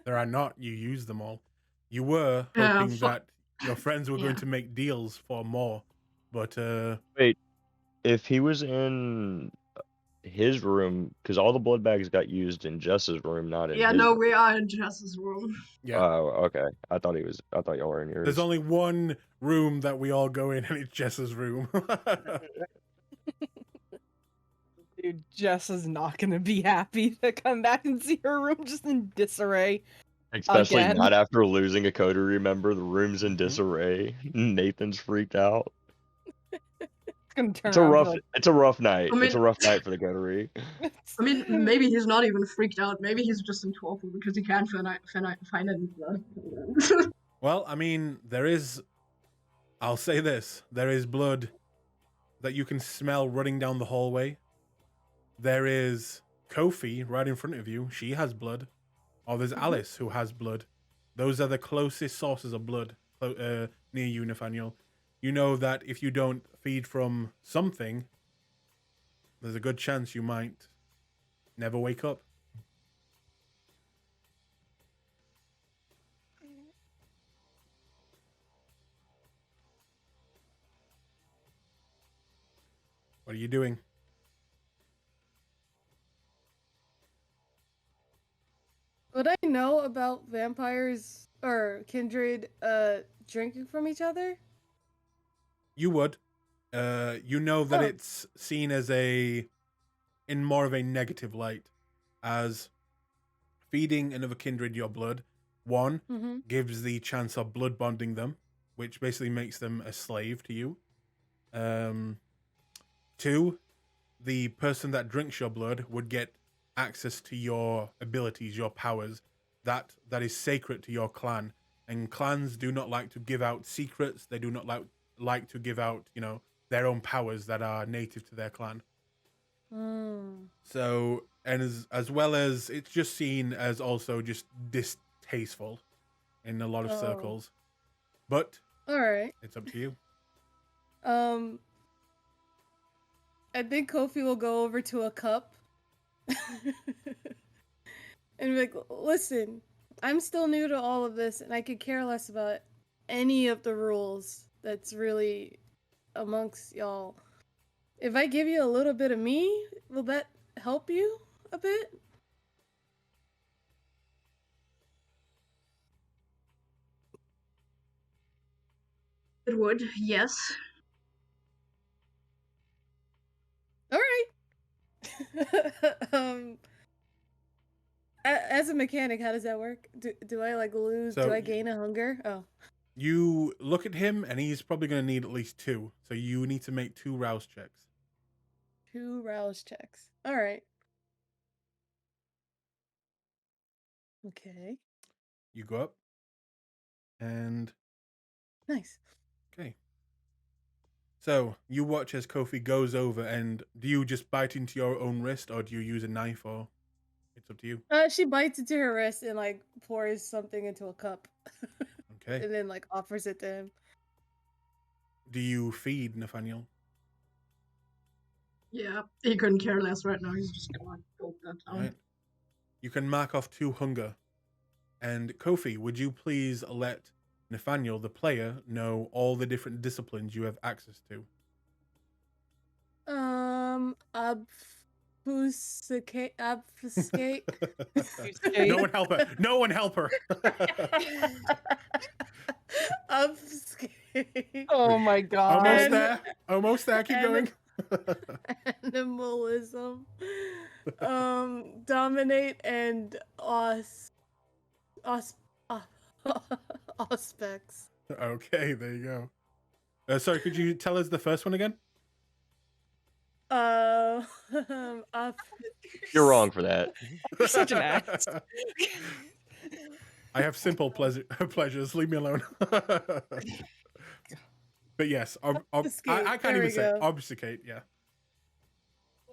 There are not. You used them all. You were hoping that your friends were going to make deals for more, but Wait, if he was in his room, because all the blood bags got used in Jess's room, not in his room. We are in Jess's room. Yeah. Oh, okay. I thought y'all were in yours. There's only one room that we all go in, and it's Jess's room. Dude, Jess is not gonna be happy to come back and see her room just in disarray. Especially Again. not after losing a Coterie member. The room's in disarray. Nathan's freaked out. It's gonna turn It's a around rough. and be It's a rough night. I It's a mean- rough night for the Coterie. like, I mean, maybe he's not even freaked out. Maybe he's just in torpor because he can't find any blood. Well, I mean, I'll say this. There is blood that you can smell running down the hallway. There is Kofi right in front of you. She has blood. Or there's Alice who has blood. Those are the closest sources of blood near you, Nathaniel. You know that if you don't feed from something, there's a good chance you might never wake up. What are you doing? Would I know about vampires or kindred drinking from each other? You would. You know that it's seen as in more of a negative light, as feeding another kindred your blood, one, gives the chance of blood bonding them, which basically makes them a slave to you. Two, the person that drinks your blood would get access to your abilities, your powers, that is sacred to your clan. And clans do not like to give out secrets. They do not like to give out, their own powers that are native to their clan. So, and as well as it's just seen as also just distasteful in a lot of circles. But all right, it's up to you. I think Kofi will go over to a cup and be like, listen, I'm still new to all of this, and I could care less about any of the rules that's really amongst y'all. If I give you a little bit of me, will that help you a bit? It would, yes. All right. As a mechanic, how does that work? Do I like lose? So do I gain a hunger? Oh, You look at him, and he's probably going to need at least 2. So you need to make 2 rouse checks. 2 rouse checks. All right. Okay. You go up, and Nice. okay. So you watch as Kofi goes over, and do you just bite into your own wrist, or do you use a knife, or it's up to you? She bites into her wrist and like pours something into a cup, Okay. and then like offers it to him. Do you feed Nathaniel? Yeah, he couldn't care less right now. He's just gonna gulp that down. Right. You can mark off 2 hunger. And Kofi, would you please let Nathaniel, the player, know all the different disciplines you have access to? Obfuscate. No one help her. No one help her. Obfuscate. Oh my god. Almost And- there. Almost there. Keep going. Animalism. Dominate and auspex. Okay, there you go. Sorry, could you tell us the first one again? Off- You're wrong for that. You're such an ass. I have simple pleasures. Leave me alone. But yes, I can't There even we say go. obfuscate. Yeah.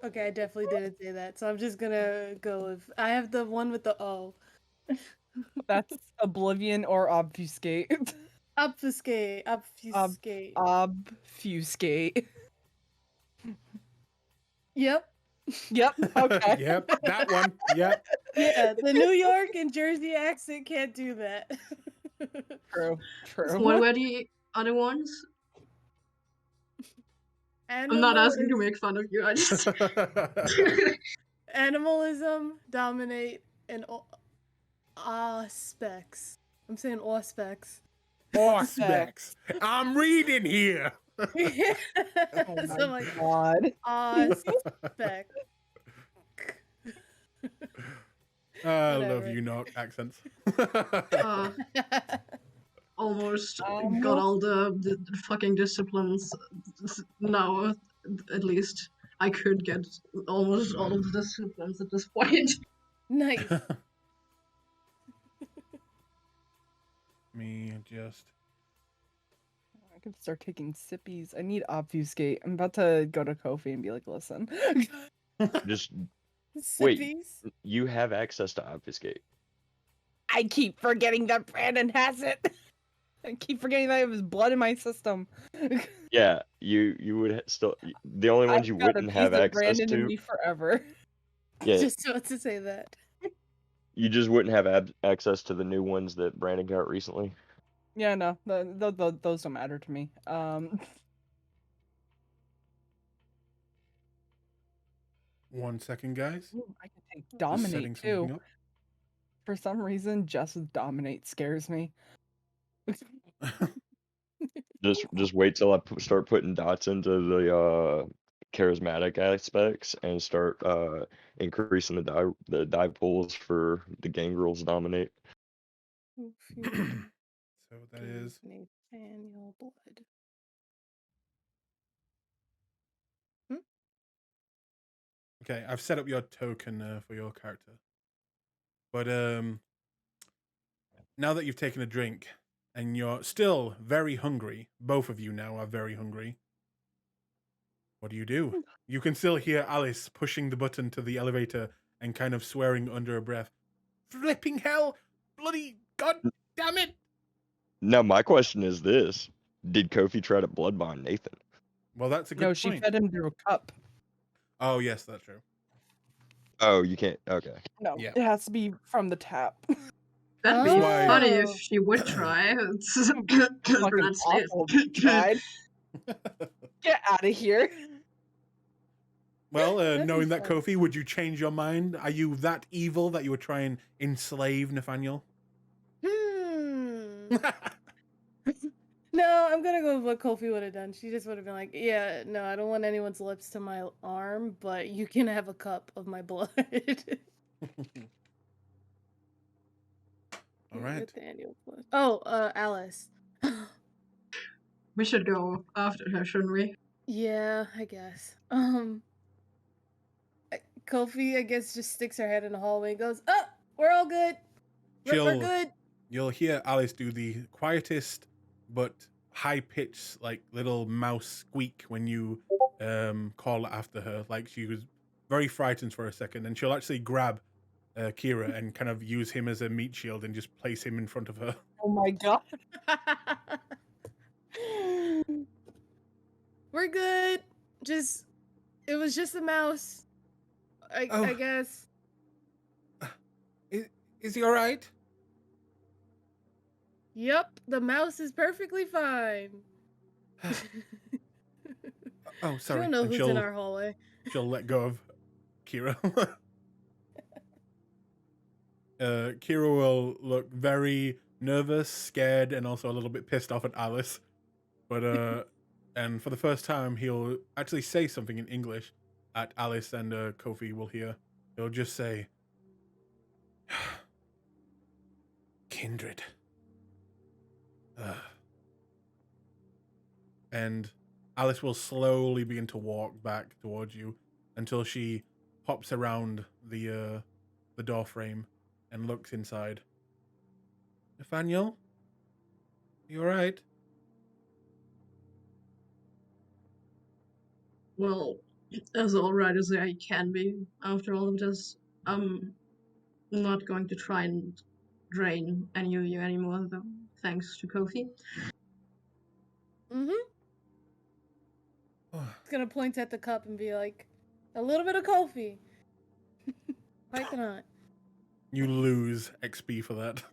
Okay, I definitely didn't say that, so I'm just gonna go with. I have the one with the O. That's oblivion or obfuscate. Obfuscate. Obfuscate. Obfuscate. Yep. Yep. Okay. Yep. That one. Yep. Yeah, the New York and Jersey accent can't do that. True. True. What were the other ones? I'm not asking to make fun of you. I just Animalism, dominate, and auspex. I'm saying auspex. Auspex. I'm reading here. Oh So I'm my like, god. auspex. I love Whatever. you, Knock accents. uh, almost got all the fucking disciplines. Now, at least, I could get almost all of the disciplines at this point. Nice. Me just. I could start taking sippies. I need obfuscate. I'm about to go to Kofi and be like, listen. Just Wait. Sippies. you have access to obfuscate. I keep forgetting that Brandon has it. I keep forgetting that I have his blood in my system. Yeah, you would still. The only ones I've you got a wouldn't piece have of access Brandon in to. me forever. Yeah, Just about to say that. you just wouldn't have access to the new ones that Brandon got recently. Yeah, no, those don't matter to me. 1 second, guys. Ooh, I can take Just dominate setting something too. up. For some reason, just dominate scares me. Just wait till I start putting dots into the charismatic aspects and start increasing the die pools for the gangrels dominate. So that is Nathaniel blood. okay. I've set up your token for your character, but now that you've taken a drink and you're still very hungry, both of you now are very hungry. What do? You can still hear Alice pushing the button to the elevator and kind of swearing under her breath, "Flipping hell! Bloody god damn it!" Now my question is this: did Kofi try to blood bond Nathan? Well, that's a good No, point. she fed him through a cup. Oh yes, that's true. Oh, you can't. Okay. No, Yeah. it has to be from the tap. That'd be why- funny if Oh. she would try. Fucking That's awful if you tried. Get out of here. Well, That'd be knowing that, fun. Kofi, would you change your mind? Are you that evil that you would try and enslave Nathaniel? No, I'm gonna go with what Kofi would have done. She just would have been like, "Yeah, no, I don't want anyone's lips to my arm, but you can have a cup of my blood." All right. Nathaniel blood. Oh, Alice. We should go after her, shouldn't we? Yeah, I guess. Kofi, I guess, just sticks her head in the hallway and goes, "Oh, we're all good. We're good." You'll hear Alice do the quietest but high-pitched, like, little mouse squeak when you call after her. Like, she was very frightened for a second, and she'll actually grab Kira and kind of use him as a meat shield and just place him in front of her. Oh my god. We're good. It was just a mouse. I guess. Is he all right? Yep, the mouse is perfectly fine. Oh, sorry. She'll know And who's in our hallway. she'll let go of Kira. Kira will look very nervous, scared, and also a little bit pissed off at Alice. But and for the first time, he'll actually say something in English at Alice, and Kofi will hear. He'll just say, "Kindred." And Alice will slowly begin to walk back towards you until she hops around the door frame and looks inside. Nathaniel, you all right? Well, as alright as I can be after all of this. I'm not going to try and drain any of you anymore, though, thanks to Kofi. Mm-hmm. It's gonna point at the cup and be like, "A little bit of Kofi." Piping hot. You lose XP for that.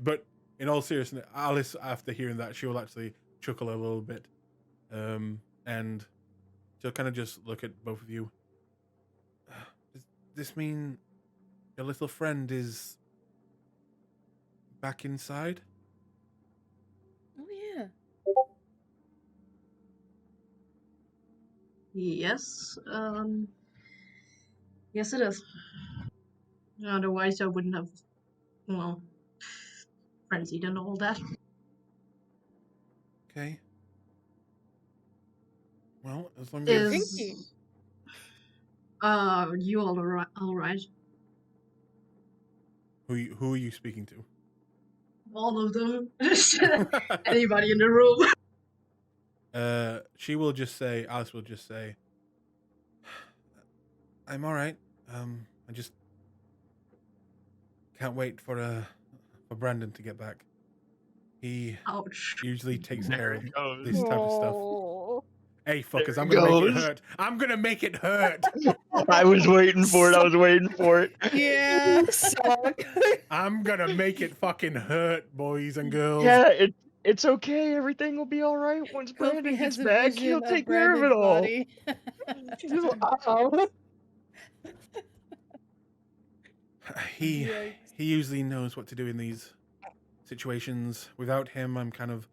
But in all seriousness, Alice, after hearing that, she will actually chuckle a little bit. And she'll kind of just look at both of you. Does this mean your little friend is back inside? Oh yeah. Yes, yes it is. Otherwise I wouldn't have, well, frenzied and all that. Okay. Well, as long as Pinky. You all alright? who are you speaking to? All of them. Anybody in the room. She will just say, Alice will just say, I'm all right. I just can't wait for Brandon to get back. He Ouch. usually takes There care it of goes. this type of stuff. Oh. Hey, fuckers, There I'm it gonna make it goes. hurt. I'm gonna make it hurt. I was waiting for it. Yeah. You suck. I'm gonna make it fucking hurt, boys and girls. Yeah, it's okay. Everything will be all right once Brandon Kofi has gets a back. vision He'll of take care of Brandon's it all. body. Oh. He Yikes. usually knows what to do in these situations. Without him, I'm kind of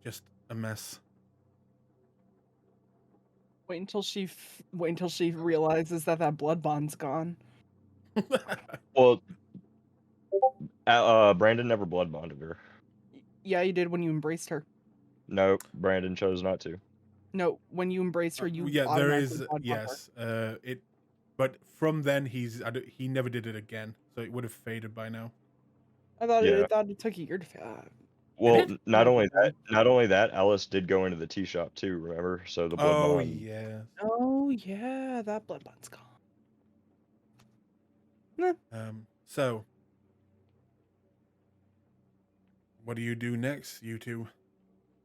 just a mess. Wait until she realizes that blood bond's gone. Well, Brandon never blood bonded her. Yeah, you did when you embraced her. Nope, Brandon chose not to. No, when you embraced her, you yeah, there automatically is blood bond her. yes. But from then he never did it again, so it would have faded by now. I thought Yeah. it took a year to fade. Well, not Yeah. only that, Alice did go into the tea shop too. Remember? So the blood Oh bond. yeah. Oh yeah, that blood bond's gone. So what do you do next, you two?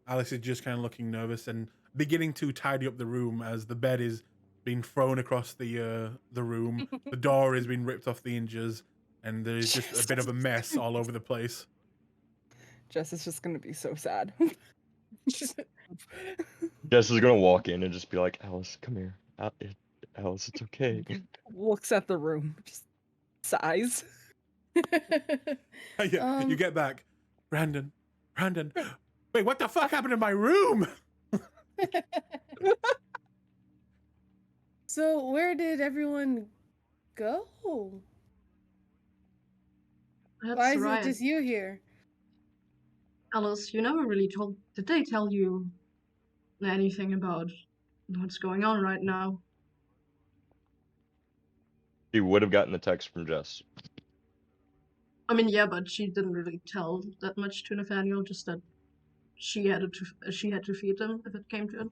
Alice is just kind of looking nervous and beginning to tidy up the room as the bed is being thrown across the room. The door has been ripped off the hinges, and there's just a bit of a mess all over the place. Jess is just gonna be so sad. Jess is gonna walk in and just be like, Alice, come here. Alice, it's okay. Looks at the room, just sighs. Yeah, you get back. Brandon. Wait, what the fuck happened in my room? So where did everyone go? That's Why is right. it just you here? Alice, you never really told. Did they tell you anything about what's going on right now? She would have gotten the text from Jess. I mean, yeah, but she didn't really tell that much to Nathaniel. Just that she had to feed them if it came to it.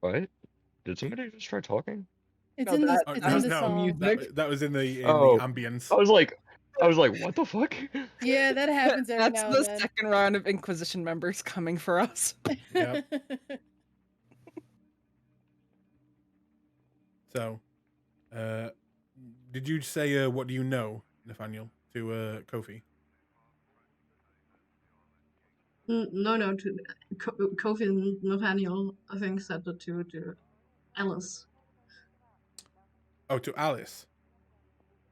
What? Did somebody just try talking? It's No, in the that- it's that in was the no song. music. That was in the Oh. ambience. I was like, what the fuck? Yeah, that happens every That's now the and then. second round of Inquisition members coming for us. Yep. So, did you say what do you know, Nathaniel, to Kofi? No, to Kofi and Nathaniel, I think, said that to Alice. Oh, to Alice.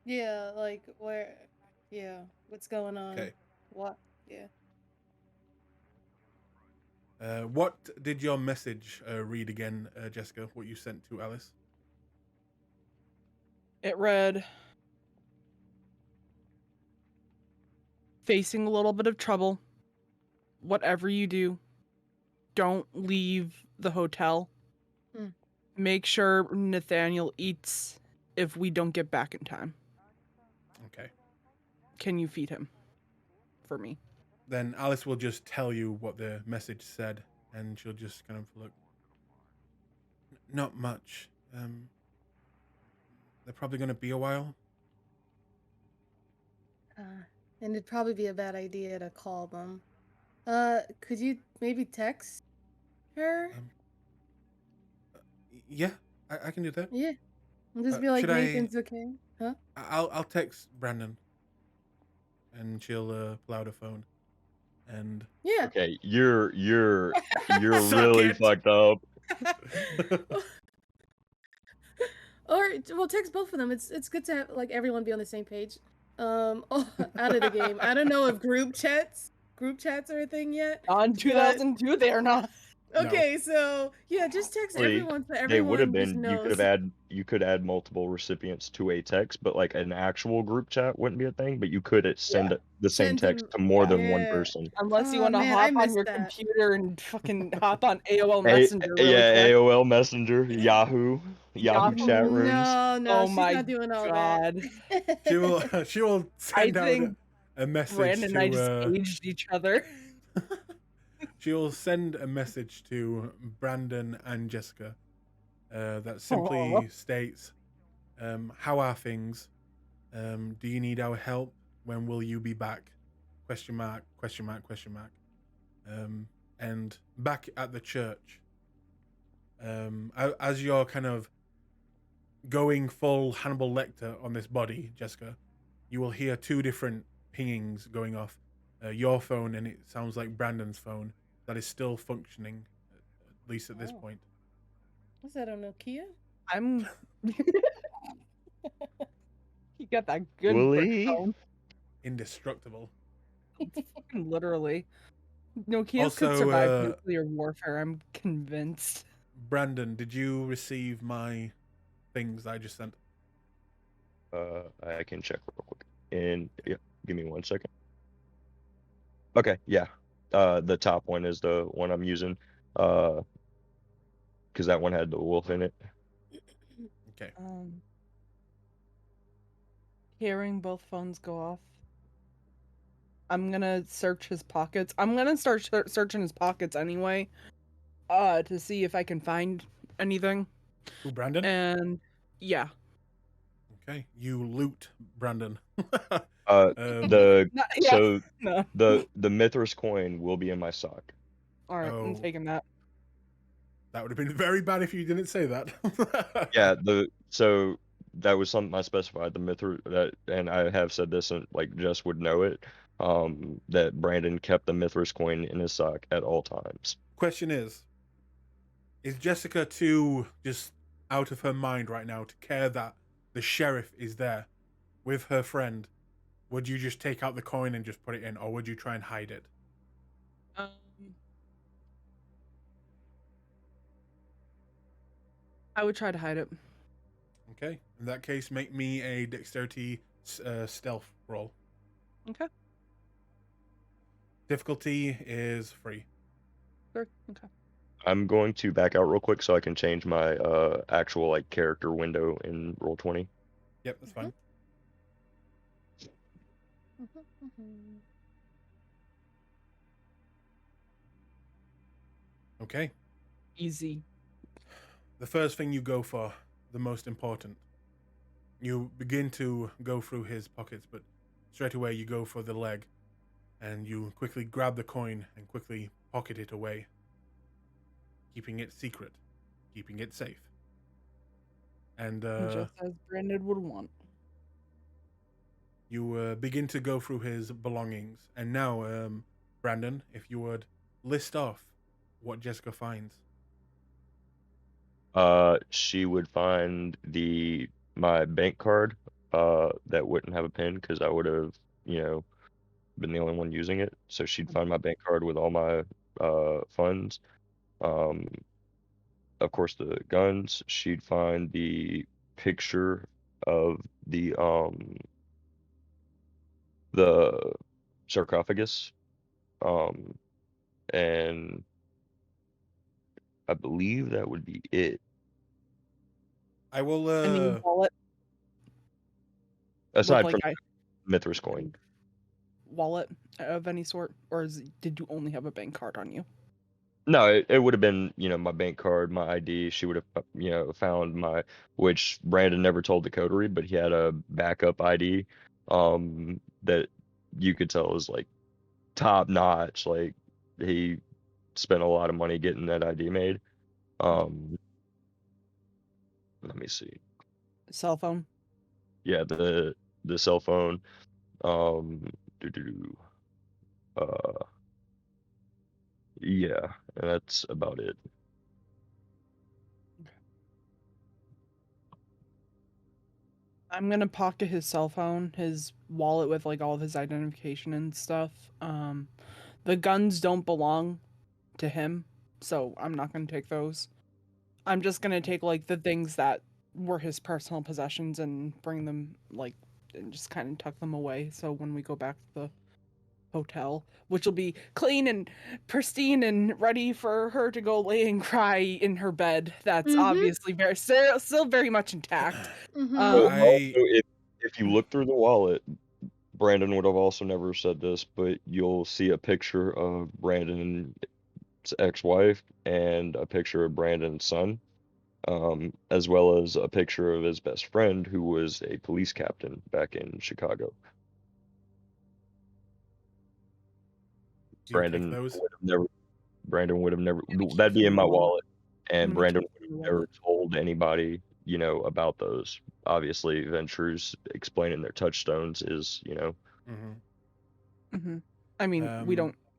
Yeah, like where? Yeah, what's going on? Okay. What? Yeah. What did your message read again, Jessica? What you sent to Alice? It read, facing a little bit of trouble. Whatever you do, don't leave the hotel. Hmm. Make sure Nathaniel eats if we don't get back in time. Okay. Can you feed him for me? Then Alice will just tell you what the message said, and she'll just kind of look. Not much. They're probably going to be a while. And it'd probably be a bad idea to call them. Could you maybe text her? Yeah, I can do that. Yeah. And just be like, should I- Nathan's okay. Huh? I'll text Brandon, and she'll pull out a phone, and Yeah. Okay, you're Suck really it. fucked up. Or well, text both of them. It's good to have like everyone be on the same page. Out of the game. I don't know if group chats are a thing yet. On 2002, they are not. No. Okay, so yeah, just text Wait, everyone so They would have everyone just been. knows. You could add multiple recipients to a text, but like an actual group chat wouldn't be a thing. But you could send the same Send text them- to more than one yeah. person. Unless you Oh, want to man, I hop on missed your that. computer and fucking hop on AOL Messenger really Yeah, quick. AOL Messenger, Yahoo Yahoo. chat rooms. No, Oh she's my not doing all God. that. she will send out think a message Brandon and I just to. aged each other. She'll send a message to Brandon and Jessica that simply Aw. states, "How are things? Do you need our help? When will you be back? Question mark, question mark, question mark." And back at the church, as you're kind of going full Hannibal Lecter on this body, Jessica, you will hear two different pingings going off. Your phone, and it sounds like Brandon's phone that is still functioning, at least at this Oh. point. What's that on Nokia? I'm. You got that good Willie? brick phone. Indestructible. Fucking literally. Nokia's could Also, survive nuclear warfare, I'm convinced. Brandon, did you receive my things that I just sent? I can check real quick. And yeah, give me 1 second. Okay, yeah. The top one is the one I'm using. Because that one had the wolf in it. Okay. Hearing both phones go off. I'm gonna search his pockets. I'm gonna start searching his pockets anyway. To see if I can find anything. Who, Brandon? And yeah. Okay. You loot Brandon. The No, yeah. so No. the Mithras coin will be in my sock. All right, I'm Oh. taking that. That would have been very bad if you didn't say that. Yeah, so that was something I specified, the Mithras, that, and I have said this, and like Jess would know it, that Brandon kept the Mithras coin in his sock at all times. Question is Jessica too just out of her mind right now to care that the sheriff is there with her friend? Would you just take out the coin and just put it in, or would you try and hide it? I would try to hide it. Okay. In that case, make me a dexterity stealth roll. Okay. Difficulty is free. Sure. Okay. I'm going to back out real quick so I can change my actual like character window in Roll20. Yep, that's fine. Okay. Easy. The first thing you go for, the most important. You begin to go through his pockets, but straight away you go for the leg, and you quickly grab the coin and quickly pocket it away, keeping it secret, keeping it safe. And Just as Brandon would want. you begin to go through his belongings. And now, Brandon, if you would list off what Jessica finds. She would find my bank card that wouldn't have a pin because I would have, been the only one using it. So she'd find my bank card with all my funds. Of course, the guns. She'd find the picture of the sarcophagus, and I believe that would be it. I will. Any wallet Aside with, from like, Mithras coin. wallet of any sort, or did you only have a bank card on you? No, it would have been, my bank card, my ID. She would have, found which Brandon never told the coterie, but he had a backup ID, that you could tell was like top notch. Like he spent a lot of money getting that ID made. Let me see. Cell phone. Yeah, the cell phone. Yeah, and that's about it. I'm gonna pocket his cell phone, his wallet with like all of his identification and stuff. The guns don't belong to him, so I'm not gonna take those. I'm just gonna take like the things that were his personal possessions and bring them like and just kind of tuck them away. So when we go back to the hotel, which will be clean and pristine and ready for her to go lay and cry in her bed. That's obviously still very much intact. Also, if you look through the wallet, Brandon would have also never said this, but you'll see a picture of Brandon's ex-wife and a picture of Brandon's son, as well as a picture of his best friend who was a police captain back in Chicago. Brandon would have never, that'd be in my wallet, and Brandon would have never told anybody, about those. Obviously, Ventures explaining their touchstones is, I mean,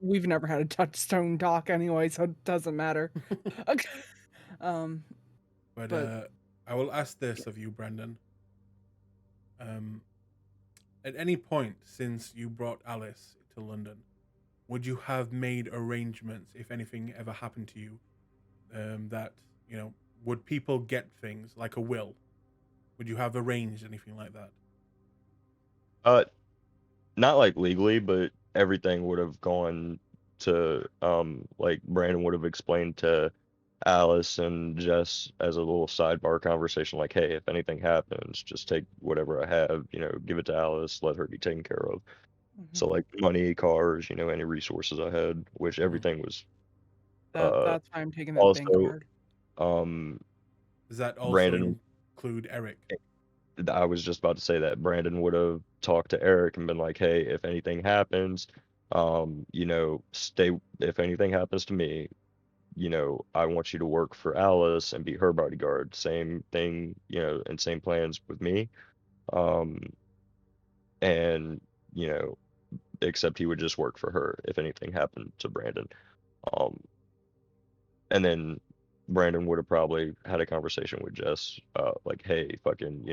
we've never had a touchstone talk anyway, so it doesn't matter. Okay. But I will ask this of you, Brandon. At any point since you brought Alice to London, would you have made arrangements if anything ever happened to you? That, would people get things like a will? Would you have arranged anything like that? Not like legally, but everything would have gone to, like Brandon would have explained to Alice and Jess as a little sidebar conversation, like, hey, if anything happens, just take whatever I have, give it to Alice, let her be taken care of. So like money, cars, any resources I had, which everything was. That's why I'm taking that bank card. Does that also Brandon include Eric? I was just about to say that Brandon would have talked to Eric and been like, hey, if anything happens, stay. If anything happens to me, I want you to work for Alice and be her bodyguard. Same thing, and same plans with me. Um, and except he would just work for her if anything happened to Brandon. Um, and then Brandon would have probably had a conversation with Jess, like, hey, fucking,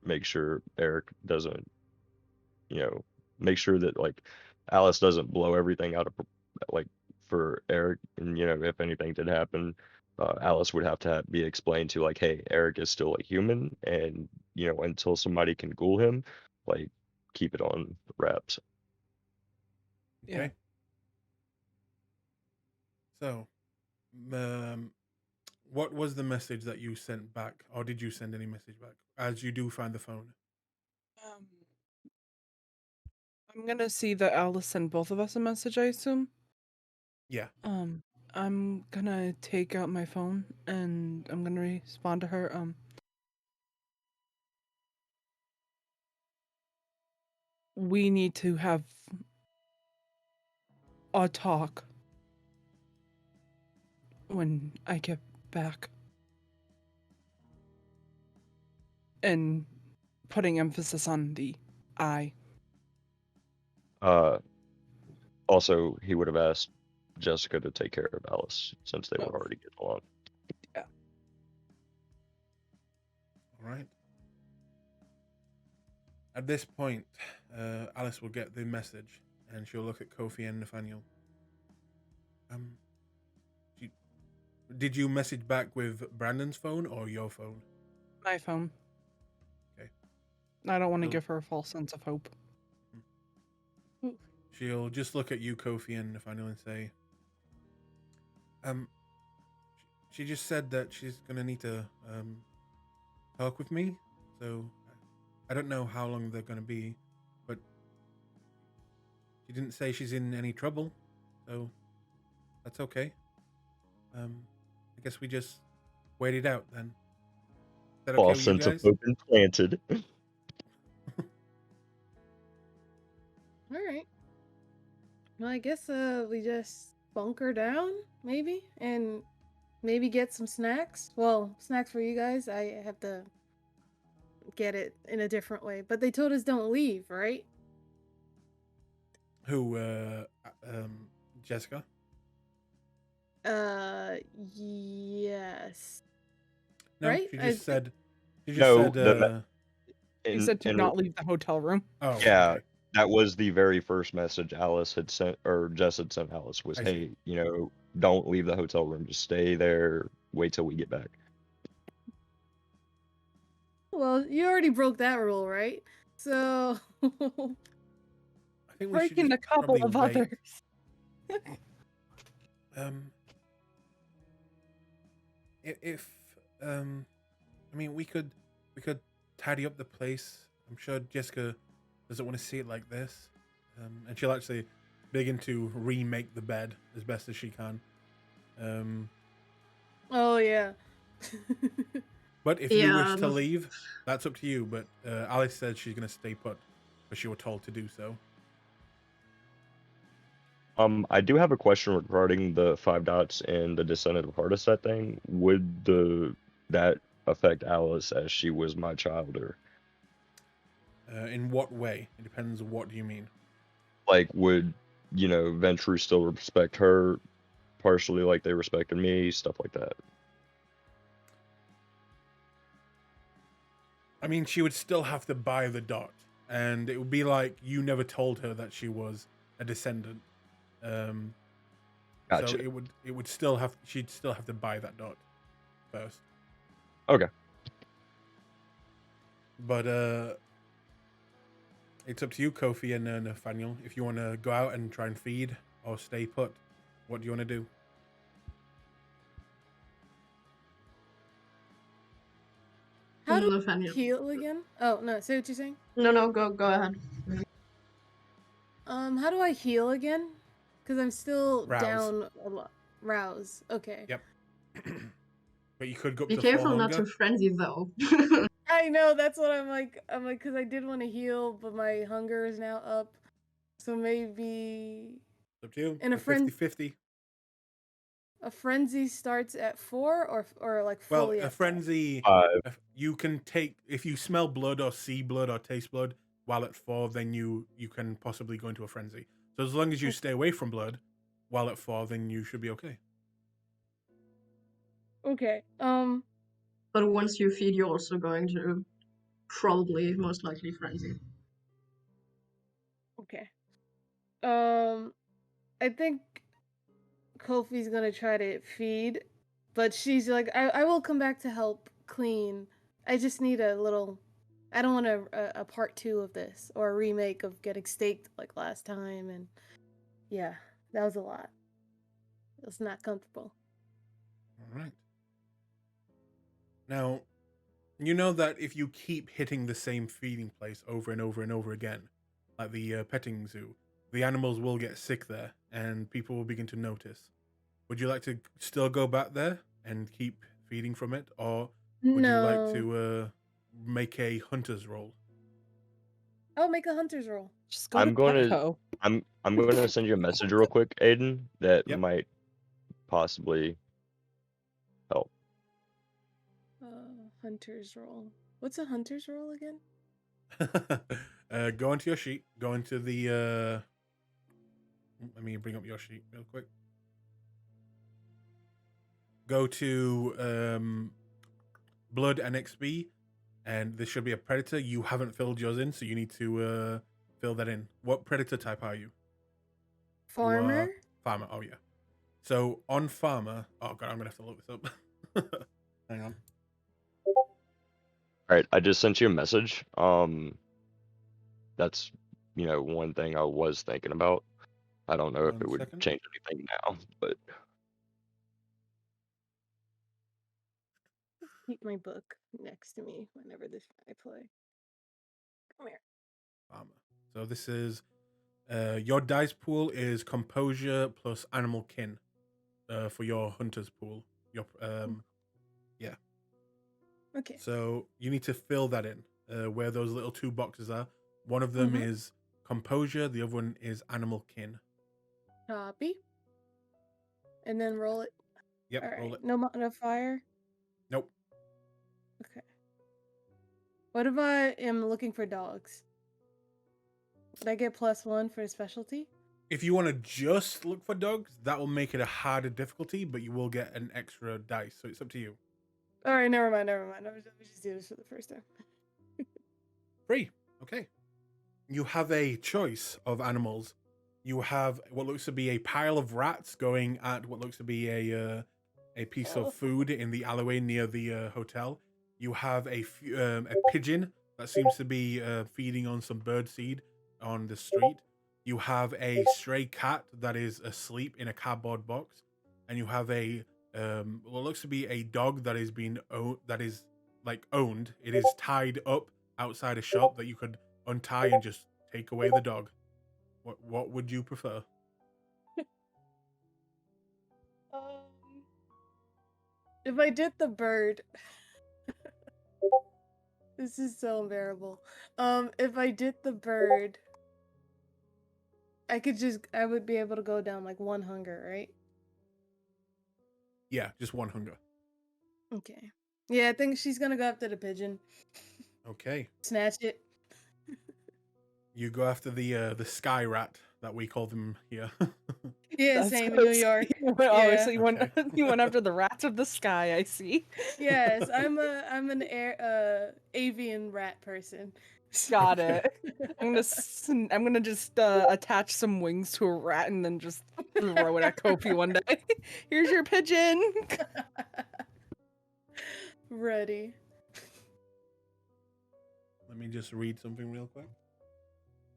make sure Eric doesn't, make sure that like Alice doesn't blow everything out of like for Eric, and if anything did happen, Alice would have to be explained to like, hey, Eric is still a human, and until somebody can ghoul him, like keep it on wraps. Yeah. Okay. So, what was the message that you sent back, or did you send any message back? As you do find the phone. I'm gonna see that Alice sent both of us a message, I assume. Yeah. I'm gonna take out my phone and I'm gonna respond to her. We need to have a talk when I get back. And putting emphasis on the I. Also, he would have asked Jessica to take care of Alice since they Oh. were already getting along. Yeah. All right. At this point, Alice will get the message, and she'll look at Kofi and Nathaniel. Did you message back with Brandon's phone or your phone? My phone. Okay. I don't want to So- give her a false sense of hope. She'll just look at you, Kofi and Nathaniel, and say, she just said that she's gonna need to talk with me, so I don't know how long they're gonna be, but she didn't say she's in any trouble, so that's okay. I guess we just wait it out then. Is that okay False with you sense of guys? hope implanted. All right. Well, I guess we just bunker down, maybe, and maybe get some snacks. Well, snacks for you guys. I have to get it in a different way. But they told us don't leave, right? Who, Jessica? Yes. No, Right? she just said. She just No, said. He said to not leave the hotel room. Oh, Yeah, okay. that was the very first message Alice had sent, or Jess had sent Alice, was, I hey, see. don't leave the hotel room. Just stay there. Wait till we get back. Well, you already broke that rule, right? So I think we should Breaking a just couple probably of wait. others. If I mean, we could tidy up the place. I'm sure Jessica doesn't want to see it like this, and she'll actually begin to remake the bed as best as she can. Oh yeah. But if you Yeah, wish to that's- leave, that's up to you. But Alice said she's going to stay put, because you were told to do so. I do have a question regarding the 5 dots and the descendant of Hardestet thing. Would that affect Alice as she was my child, or In what way? It depends. What do you mean? like would Ventru still respect her partially like they respected me, stuff like that? I mean, she would still have to buy the dot, and it would be like you never told her that she was a descendant. Gotcha. So it would still have, she'd still have to buy that dot first. Okay. But it's up to you, Kofi and Nathaniel. If you want to go out and try and feed or stay put, what do you want to do? How do Nathaniel. I heal again? Oh no, say what you're saying. No, go ahead. How do I heal again? Because I'm still Rouse. down a lot. Rouse. Okay. Yep. But you could go up Be to careful 4 not hunger. to frenzy though. I know, that's what I'm like, because I did want to heal, but my hunger is now up. So maybe It's up to you. And a A friend- 50-50. a frenzy starts at 4 or like Well, fully a at 5? frenzy, 5. you can take, if you smell blood or see blood or taste blood while at 4, then you can possibly go into a frenzy. So as long as you stay away from blood while at 4, then you should be okay. Okay. But once you feed, you're also going to probably, most likely, frenzy. Okay. I think Kofi's gonna try to feed, but she's like, I will come back to help clean. I just need a little. I don't want a part 2 of this or a remake of getting staked like last time, and yeah, that was a lot. It was not comfortable. All right. Now, you know that if you keep hitting the same feeding place over and over and over again, like the petting zoo, the animals will get sick there and people will begin to notice. Would you like to still go back there and keep feeding from it, or would you like No. to make a hunter's roll? I'll make a hunter's roll. Just go I'm to gonna- Petco. I'm gonna send you a message real quick, Aiden, that Yep. might possibly help. Hunter's roll. What's a hunter's roll again? Go into your sheet. Go into the. Let me bring up your sheet real quick. Go to blood and XP, and there should be a predator. You haven't filled yours in, so you need to fill that in. What predator type are you? Farmer. Farmer. Oh yeah. So on farmer. Oh god, I'm gonna have to look this up. Hang on. All right, I just sent you a message. That's one thing I was thinking about. I don't know if 1 it would second. change anything now, but Keep my book next to me whenever I play. Come here. Farmer. So this is your dice pool is composure plus animal kin for your hunter's pool. Your yeah. Okay. So you need to fill that in where those little 2 boxes are. One of them is composure. The other one is animal kin. Copy. And then roll it. Yep. All Roll right. it. No modifier. Nope. Okay. What if I am looking for dogs? Would I get +1 for a specialty? If you want to just look for dogs, that will make it a harder difficulty, but you will get an extra dice. So it's up to you. All right, never mind. I was just do this for the first time. 3. Okay. You have a choice of animals. You have what looks to be a pile of rats going at what looks to be a piece of food in the alleyway near the hotel. You have a pigeon that seems to be feeding on some bird seed on the street. You have a stray cat that is asleep in a cardboard box, and you have a what looks to be a dog that is being owned. It is tied up outside a shop that you could untie and just take away the dog. What would you prefer? If I did the bird, this is so unbearable. If I did the bird, I would be able to go down like 1 hunger, right? Yeah, just 1 hunger. Okay. Yeah, I think she's gonna go after the pigeon. Okay. Snatch it. You go after the sky rat that we call them here. Yeah, That's same in what New it's- York. Oh, Yeah. so you Okay. went you went after the rats of the sky. I see. Yes, I'm an avian rat person. Got Okay. it. I'm gonna just attach some wings to a rat and then just throw it at Kofi one day. Here's your pigeon. Ready. Let me just read something real quick.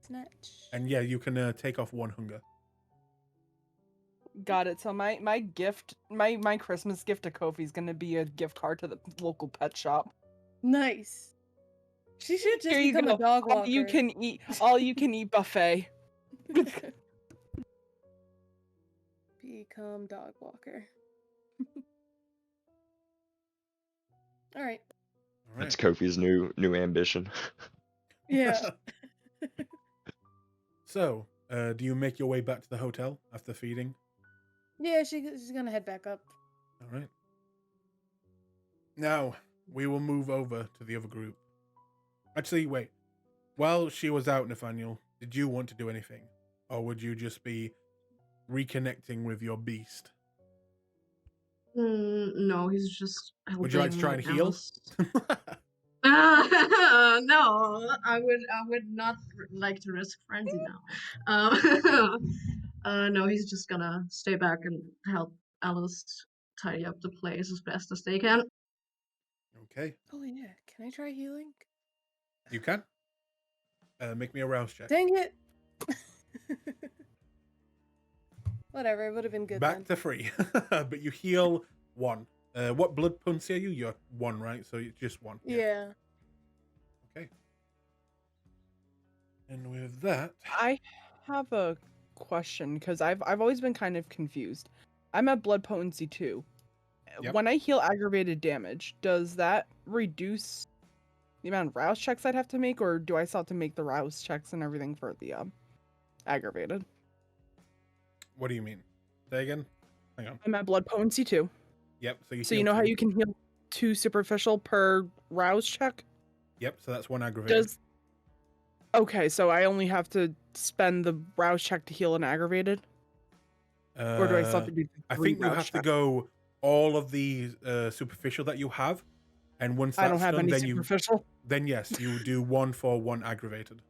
Snatch. And yeah, you can take off 1 hunger. Got it. So my gift, my Christmas gift to Kofi is gonna be a gift card to the local pet shop. Nice. She should just Here you become go. a dog walker. All you can eat buffet. Become dog walker. All right. All That's right. Kofi's new ambition. Yeah. So, do you make your way back to the hotel after feeding? Yeah, she's gonna head back up. All right. Now, we will move over to the other group. Actually, wait. While she was out, Nathaniel, did you want to do anything? Or would you just be reconnecting with your beast? No, he's just Would you like to try and helping heal? Alice. No, I would not like to risk frenzy now. No, he's just gonna stay back and help Alice tidy up the place as best as they can. Okay, Oh yeah, can I try healing? you can. Make me a rouse check. Dang it! Whatever, it would have been good Back then. to 3. But you heal 1. What blood potency are you? You're 1, right? So it's just 1. Yeah. Okay. And with that, I have a question because I've always been kind of confused. I'm at blood potency 2. Yep. When I heal aggravated damage, does that reduce the amount of rouse checks I'd have to make, or do I still have to make the rouse checks and everything for the aggravated? what do you mean? Say again? Hang on. I'm at blood potency 2. Yep, so you So you heal know how 2. you can heal 2 superficial per rouse check? Yep, so that's 1 aggravated. Okay, so I only have to spend the rouse check to heal an aggravated? Or do I still have to do I 3 think you rouse have to checks? go all of the superficial that you have, and once I that's don't have done, any then superficial. then yes, you do 1 for 1 aggravated.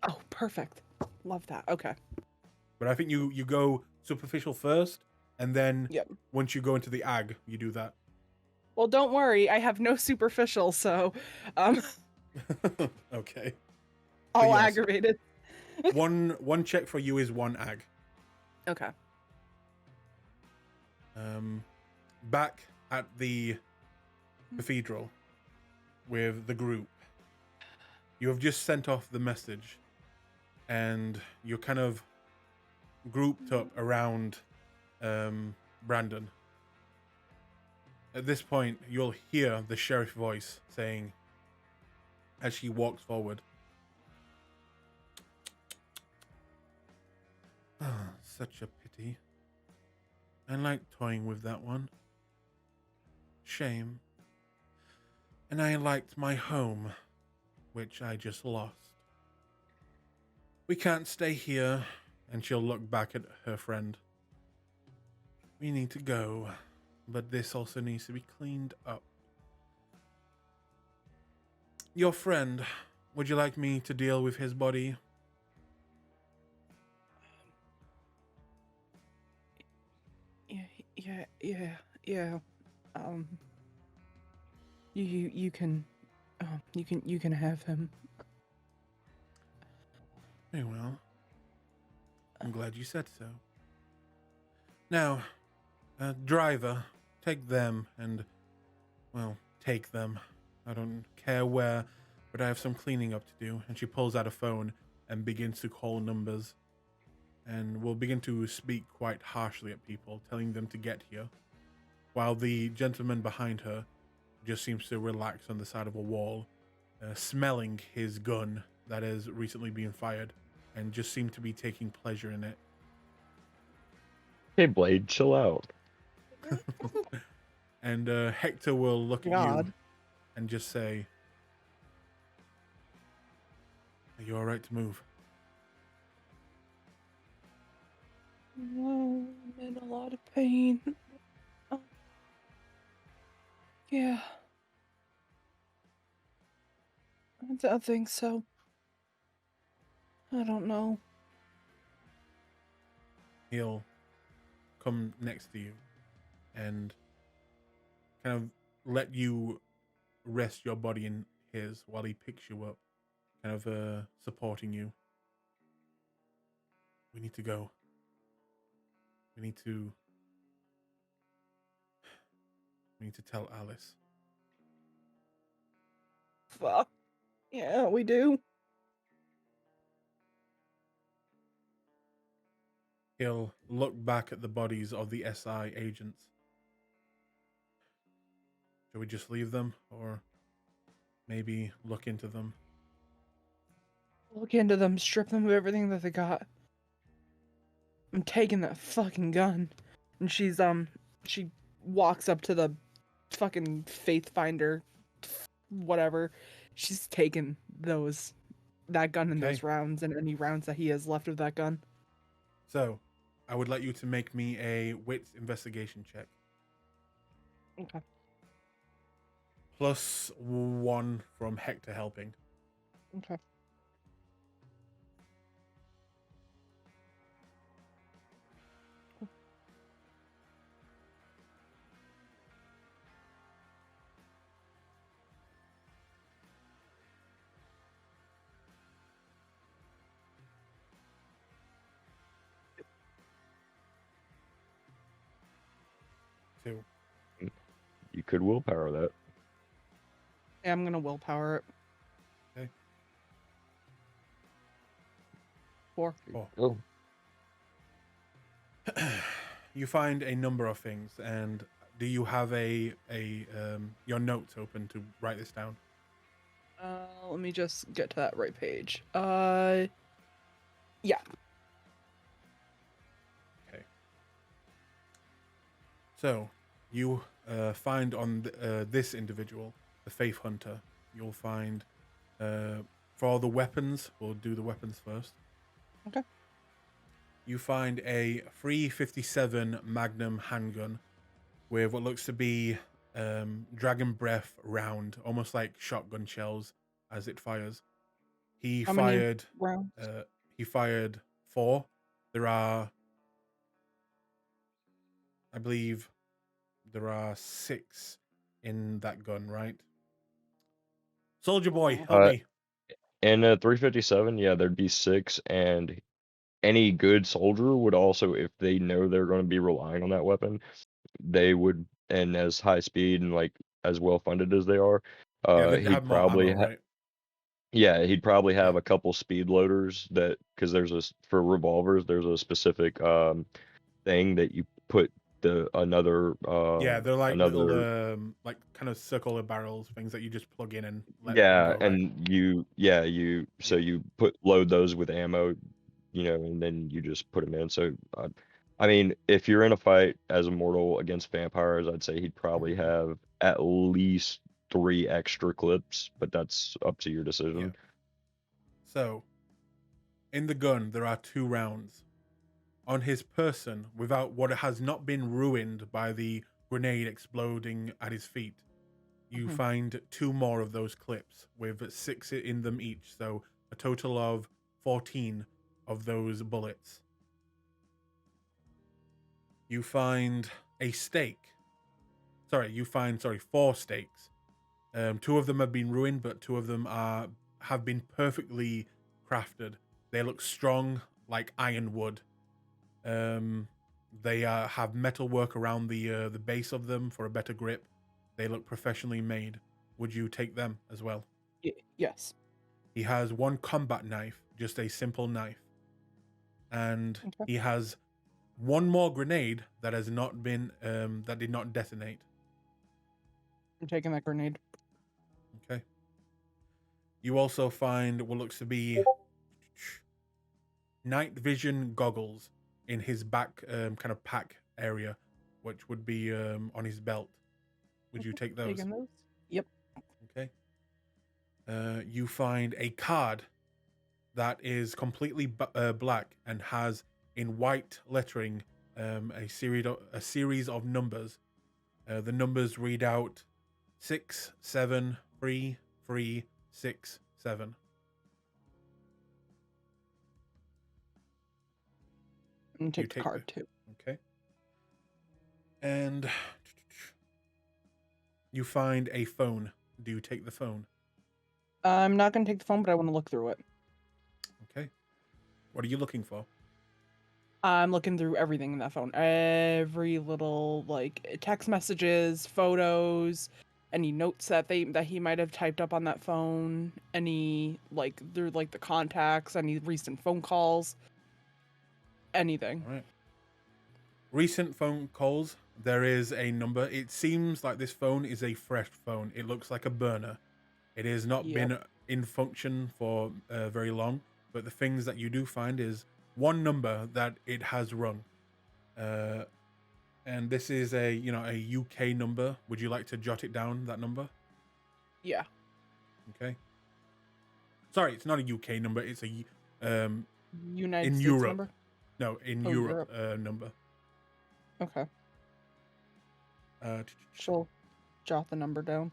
Oh, perfect. Love that. Okay. But I think you go superficial first, and then Yep. once you go into the ag, you do that. Well, don't worry. I have no superficial, so Okay. all yes. aggravated. One check for you is 1 ag. Okay. Back at the cathedral with the group, you have just sent off the message, and you're kind of grouped up around Brandon. At this point, you'll hear the sheriff's voice saying, as she walks forward, "Ah, such a pity. I liked toying with that one. Shame. And I liked my home, which I just lost. We can't stay here." And she'll look back at her friend. "We need to go, but this also needs to be cleaned up. Your friend, would you like me to deal with his body?" Yeah. You can, you can have him. Very well. I'm glad you said so. Now, driver, take them and, well, take them. I don't care where, but I have some cleaning up to do. And she pulls out a phone and begins to call numbers, and will begin to speak quite harshly at people, telling them to get here, while the gentleman behind her just seems to relax on the side of a wall, smelling his gun that has recently been fired, and just seemed to be taking pleasure in it. Hey, Blade, chill out. And Hector will look at you God. and just say, "Are you alright to move?" No, I'm in a lot of pain. Yeah. I think so. I don't know. He'll come next to you and kind of let you rest your body in his while he picks you up, kind of supporting you. We need to go. We need to tell Alice. Fuck. Yeah, we do. He'll look back at the bodies of the SI agents. Shall we just leave them, or maybe look into them. Look into them, strip them of everything that they got. I'm taking that fucking gun. And she walks up to the fucking Faith Finder, whatever. She's taking that gun and Okay. those rounds and any rounds that he has left of that gun. So, I would like you to make me a wits investigation check. Okay. +1 from Hector helping. Okay. Two. You could willpower that. Yeah, I'm gonna willpower it. Okay. 4. Oh, You find a number of things, and do you have your notes open to write this down? Let me just get to that right page. Yeah. Okay. So, you find on this individual, the Faith Hunter, you'll find, for all the weapons, we'll do the weapons first. Okay. You find a 357 Magnum handgun with what looks to be dragon breath round, almost like shotgun shells as it fires. He How many fired. rounds? He fired 4. There are, I believe, there are 6 in that gun, right? Soldier boy, help me. in a 357, yeah, there'd be 6, and any good soldier would also, if they know they're going to be relying on that weapon, they would, and as high speed and like as well funded as they are, Yeah, they'd he'd have more probably ammo, right? yeah, he'd probably have Yeah. a couple speed loaders that, because for revolvers, there's a specific thing that you put another Yeah, they're like little, another like kind of circular barrels, things that you just plug in and let them yeah, go, right? and so you load those with ammo, and then you just put them in. So I mean, if you're in a fight as a mortal against vampires, I'd say he'd probably have at least 3 extra clips, but that's up to your decision. Yeah. So, in the gun, there are 2 rounds. On his person, without what has not been ruined by the grenade exploding at his feet, you find 2 more of those clips with 6 in them each. So, a total of 14 of those bullets. You find a stake. You find 4 stakes. 2 of them have been ruined, but 2 of them have been perfectly crafted. They look strong like iron wood. They have metal work around the base of them for a better grip. They look professionally made. Would you take them as well? Yes. He has 1 combat knife, just a simple knife, and he has 1 more grenade that has not been that did not detonate. I'm taking that grenade. Okay. You also find what looks to be night vision goggles in his back kind of pack area, which would be on his belt. Would you take those? Taking those? Yep. Okay. You find a card that is completely black and has in white lettering a series of numbers. The numbers read out 6733367. I'm gonna You take the take card too. Okay. And you find a phone. Do you take the phone? I'm not gonna take the phone, but I want to look through it. Okay. What are you looking for? I'm looking through everything in that phone. Every little like text messages, photos, any notes that he might have typed up on that phone, any like through like the contacts, any recent phone calls, anything. All right. Recent phone calls. There is a number. It seems like this phone is a fresh phone. It looks like a burner. It has not Yep. been in function for very long, but the things that you do find is one number that it has rung. And this is a UK number. Would you like to jot it down, that number? Yeah. Okay. Sorry, it's not a UK number. It's a United in States Europe. number. No, in Oh, Europe number. Okay. Uh, She'll jot the number down.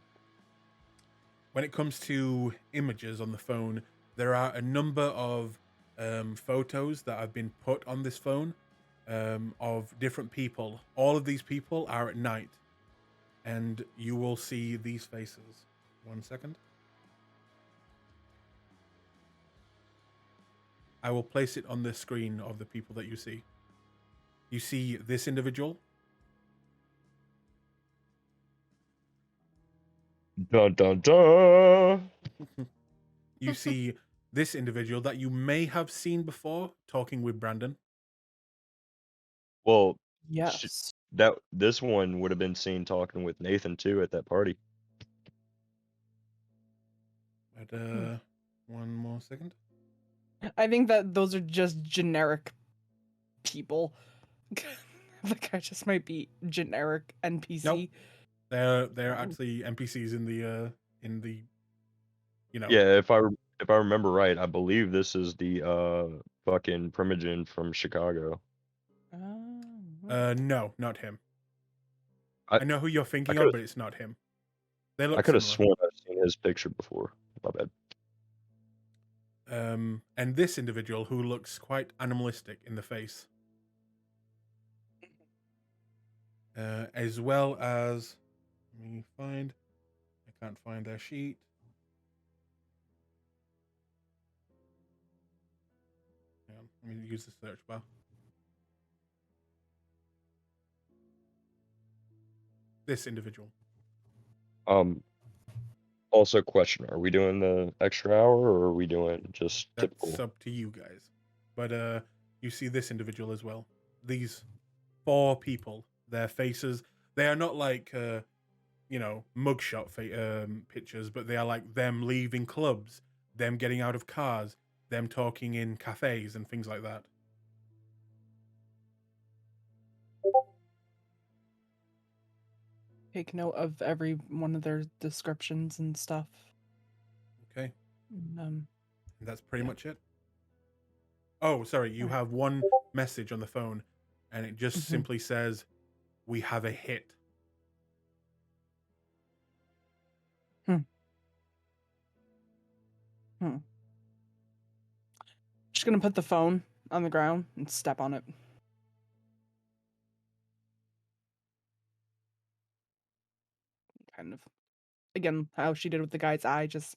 when it comes to images on the phone, there are a number of photos that have been put on this phone of different people. All of these people are at night, and you will see these faces. 1 second. I will place it on the screen of the people that you see. You see this individual. Dun dun dun. You see this individual that you may have seen before talking with Brandon. Well, Yes. this one would have been seen talking with Nathan too at that party. But one more second. I think that those are just generic people. The guy just might be generic NPC. Nope. They're actually NPCs in the Yeah, if I remember right, I believe this is the fucking Primogen from Chicago. No, not him. I- I know who you're thinking could've- of, but it's not him. They I look could have similar. sworn I've seen his picture before. My bad. And this individual who looks quite animalistic in the face. As well as, let me find, I can't find their sheet. Hang on, let me use the search bar. This individual. Also, question: are we doing the extra hour, or are we doing just That's typical? up to you guys. But you see this individual as well. These 4 people, their faces, they are not like mugshot pictures, but they are like them leaving clubs, them getting out of cars, them talking in cafes and things like that. Take note of every one of their descriptions and stuff. Okay, Um, and that's pretty much it. Oh, sorry, you have one message on the phone, and it just simply says, "We have a hit." Just gonna put the phone on the ground and step on it. Kind of, again, how she did with the guy's eye, just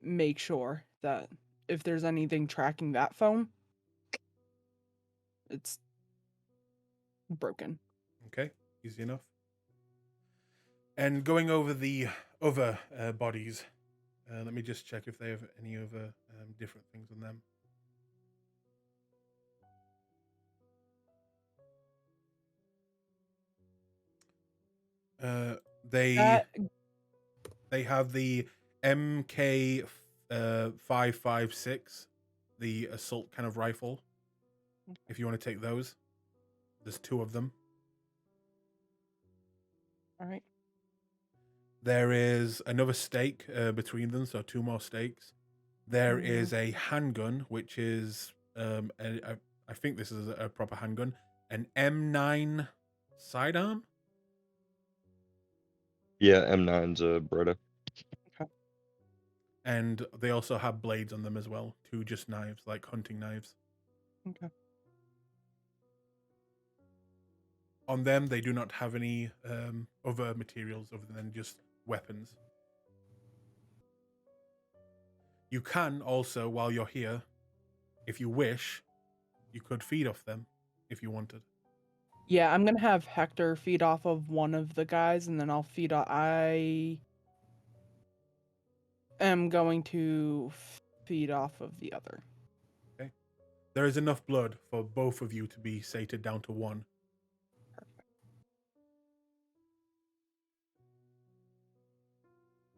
make sure that if there's anything tracking that phone, it's broken. Okay, easy enough. And going over the other bodies, let me just check if they have any other different things on them. They have the MK 556, the assault kind of rifle. If you want to take those, there's 2 of them. All right. There is another stake between them, so 2 more stakes. There is a handgun, which is I think this is a proper handgun, an M9 sidearm. Yeah, M9's a Brita. And they also have blades on them as well, 2 just knives, like hunting knives. Okay. On them, they do not have any other materials other than just weapons. You can also, while you're here, if you wish, you could feed off them if you wanted. Yeah, I'm gonna have Hector feed off of one of the guys, and then I'll feed off. I am going to feed off of the other. Okay. There is enough blood for both of you to be sated down to 1.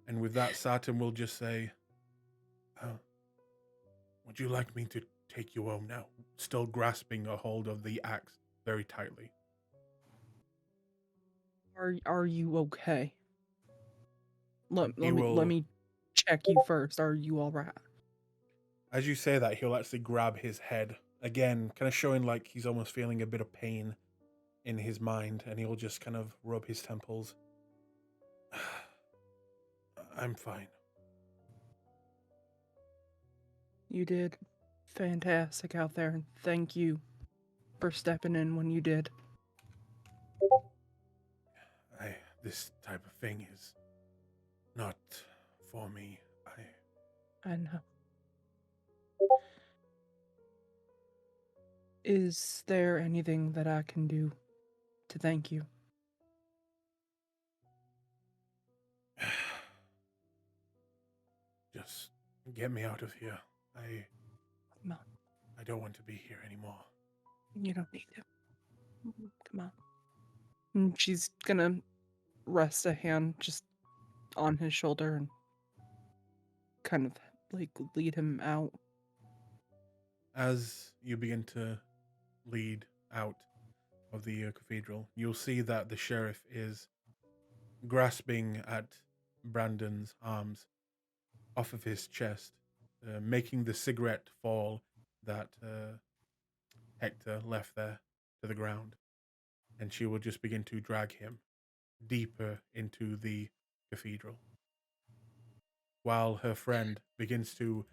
And with that, Saturn will just say, would you like me to take you home now? Still grasping a hold of the axe very tightly. Are you okay? Let He me will- check you first. Are you all right? As you say that, he'll actually grab his head. Again, kind of showing like he's almost feeling a bit of pain in his mind, and he'll just kind of rub his temples. I'm fine. You did fantastic out there, and thank you for stepping in when you did. This type of thing is not for me. I know. Is there anything that I can do to thank you? Just get me out of here. Come on. I don't want to be here anymore. You don't need to. Come on. And she's gonna rest a hand just on his shoulder and kind of like lead him out. As you begin to lead out of the cathedral, you'll see that the sheriff is grasping at Brandon's arms off of his chest, making the cigarette fall that Hector left there to the ground. And she will just begin to drag him deeper into the cathedral, while her friend begins to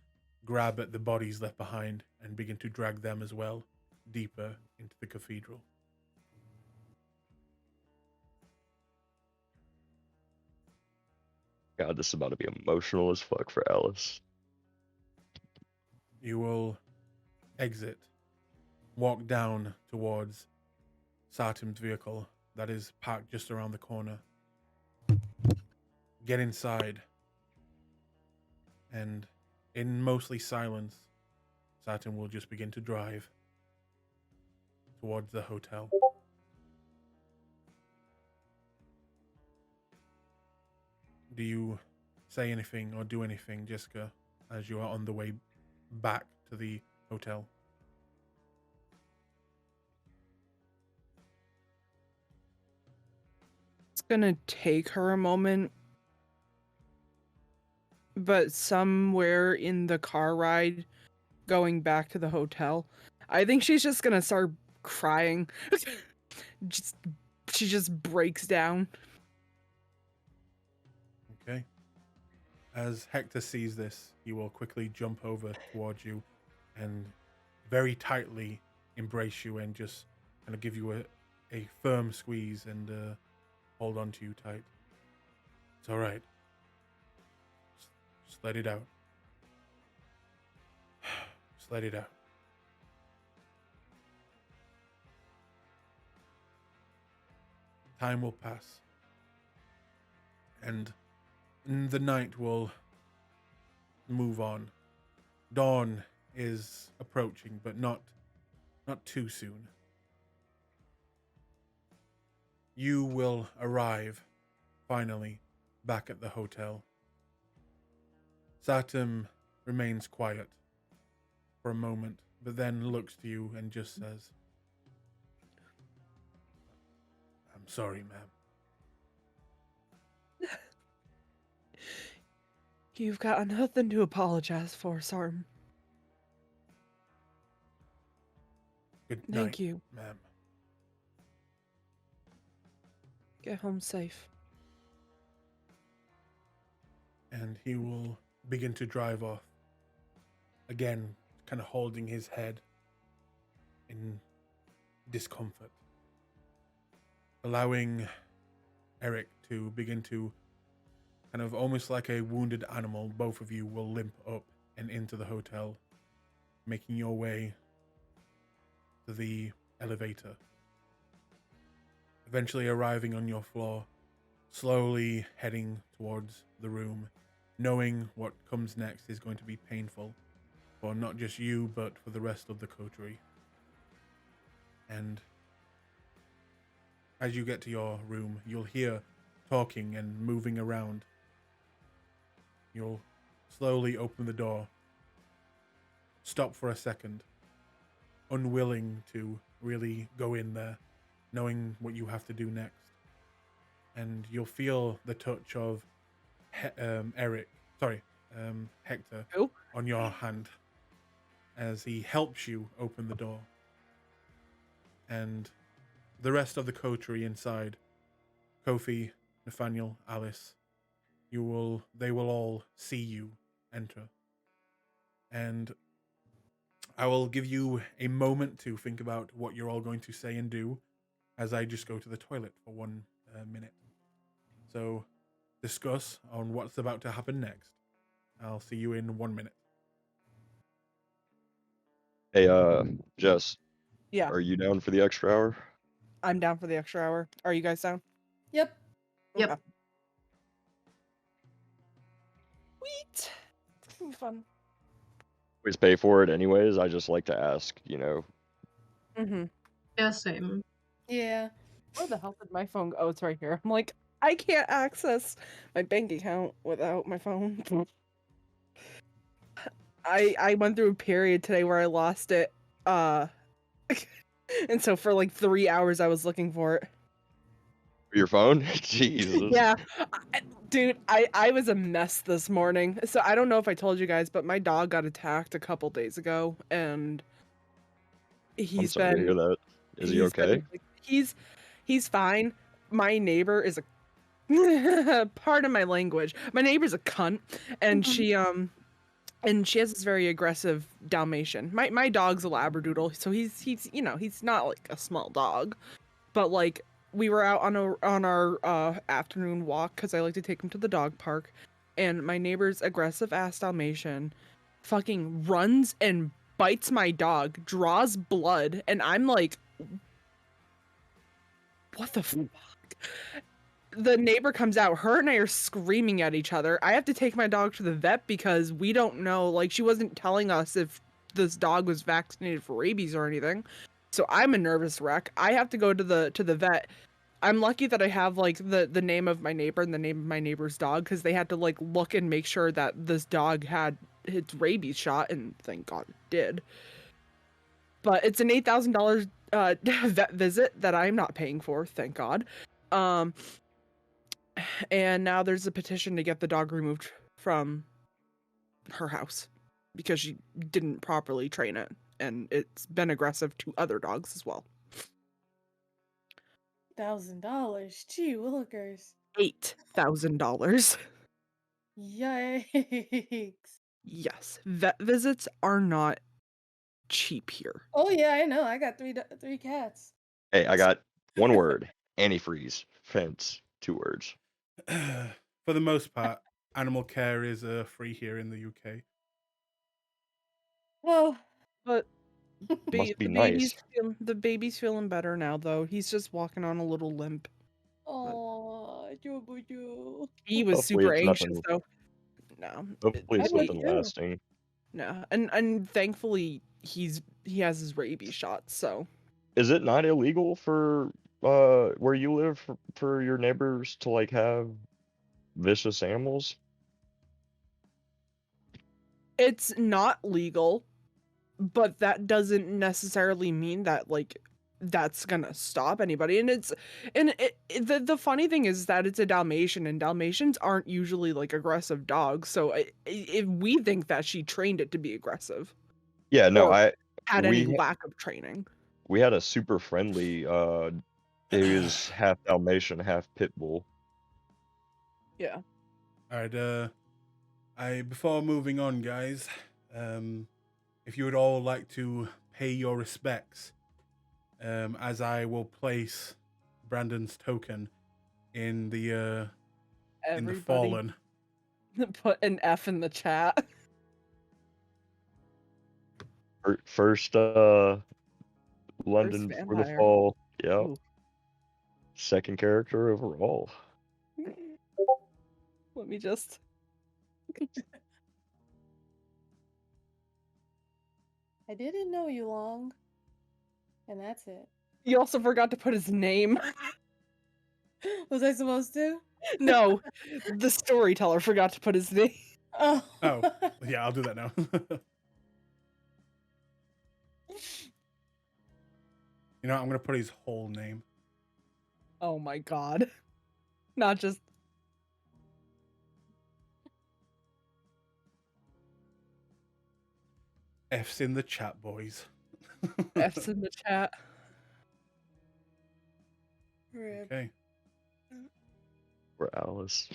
grab at the bodies left behind and begin to drag them as well deeper into the cathedral. God, this is about to be emotional as fuck for Alice. You will exit, walk down towards Sartim's vehicle that is parked just around the corner. Get inside, and in mostly silence, Sartim will just begin to drive towards the hotel. Do you say anything or do anything, Jessica, as you are on the way back to the hotel? It's gonna take her a moment, but somewhere in the car ride going back to the hotel, I think she's just gonna start crying. She just breaks down. Okay. As Hector sees this, he will quickly jump over towards you and very tightly embrace you and just kind of give you a firm squeeze and hold on to you tight. It's all right. Just let it out. Just let it out. Time will pass. And the night will move on. Dawn is approaching, but not too soon. You will arrive, finally, back at the hotel. Saturn remains quiet for a moment, but then looks to you and just says, I'm sorry, ma'am. You've got nothing to apologize for, Sarm. Good night, Thank you. ma'am. Get home safe. And he will begin to drive off. Again, kind of holding his head in discomfort. Allowing Eric to begin to kind of almost like a wounded animal, both of you will limp up and into the hotel, making your way to the elevator. Eventually arriving on your floor, slowly heading towards the room, knowing what comes next is going to be painful for not just you, but for the rest of the coterie. And as you get to your room, you'll hear talking and moving around You'll slowly open the door, stop for a second, unwilling to really go in there, knowing what you have to do next. And you'll feel the touch of Hector Who? on your hand as he helps you open the door. And the rest of the coterie inside, Kofi, Nathaniel, Alice, they will all see you enter. And I will give you a moment to think about what you're all going to say and do as I just go to the toilet for 1 minute. So discuss on what's about to happen next. I'll see you in 1 minute. Hey, Jess, Yeah, are you down for the extra hour? I'm down for the extra hour. Are you guys down? Yep. Yep. Okay. Sweet. It's gonna be fun. Always pay for it anyways. I just like to ask, you know. Mm-hmm. Yeah, same. Yeah. Where the hell did my phone go? Oh, it's right here. I'm like, I can't access my bank account without my phone. I went through a period today where I lost it. And so for like 3 hours I was looking for it. Your phone? Jesus. Yeah. Dude, I was a mess this morning. So I don't know if I told you guys, but my dog got attacked a couple days ago and I'm he's sorry to hear been that. Is he he's been okay? like, he's fine. My neighbor is a pardon my language. My neighbor's a cunt and she has this very aggressive Dalmatian. My dog's a Labradoodle, so he's he's not like a small dog, but like we were out on our afternoon walk because I like to take him to the dog park, and my neighbor's aggressive ass Dalmatian fucking runs and bites my dog, draws blood, and I'm like, what the fuck? The neighbor comes out, her and I are screaming at each other. I have to take my dog to the vet because we don't know, like she wasn't telling us if this dog was vaccinated for rabies or anything. So I'm a nervous wreck. I have to go to the vet. I'm lucky that I have like the name of my neighbor and the name of my neighbor's dog because they had to like look and make sure that this dog had its rabies shot, and thank God it did. But it's an $8,000 vet visit that I'm not paying for, thank God. And now there's a petition to get the dog removed from her house because she didn't properly train it, and it's been aggressive to other dogs as well. $1,000. Gee willikers. $8,000. Yikes. Yes, vet visits are not cheap here. Oh yeah, I know. I got three cats. Hey, I got one word. Antifreeze. Fence. 2 words. For the most part, animal care is free here in the UK. Well, But Must be nice. the baby's feeling better now, though. He's just walking on a little limp. oh, Joe. He was Hopefully super it's anxious, nothing. though. No, Hopefully it's I would nothing too. lasting. no, and thankfully he has his rabies shot, so. Is it not illegal for where you live for your neighbors to like have vicious animals? It's not legal, but that doesn't necessarily mean that like that's gonna stop anybody. And the funny thing is that it's a Dalmatian, and Dalmatians aren't usually like aggressive dogs. So if we think that she trained it to be aggressive, Yeah, no, or had any we lack of training. we had a super friendly he was half Dalmatian, half pit bull. Yeah. All right. Before moving on, guys, if you would all like to pay your respects, as I will place Brandon's token in the Everybody fallen. put an F in the chat. First London for the vampire. fall. Yep. Ooh. Second character overall. Let me just. I didn't know you long. And that's it. You also forgot to put his name. Was I supposed to? No, the storyteller forgot to put his name. Oh. Oh, yeah, I'll do that now. You know, I'm gonna put his whole name. Oh my god. Not just F's in the chat, boys. F's in the chat. Rip. Okay. For Alice.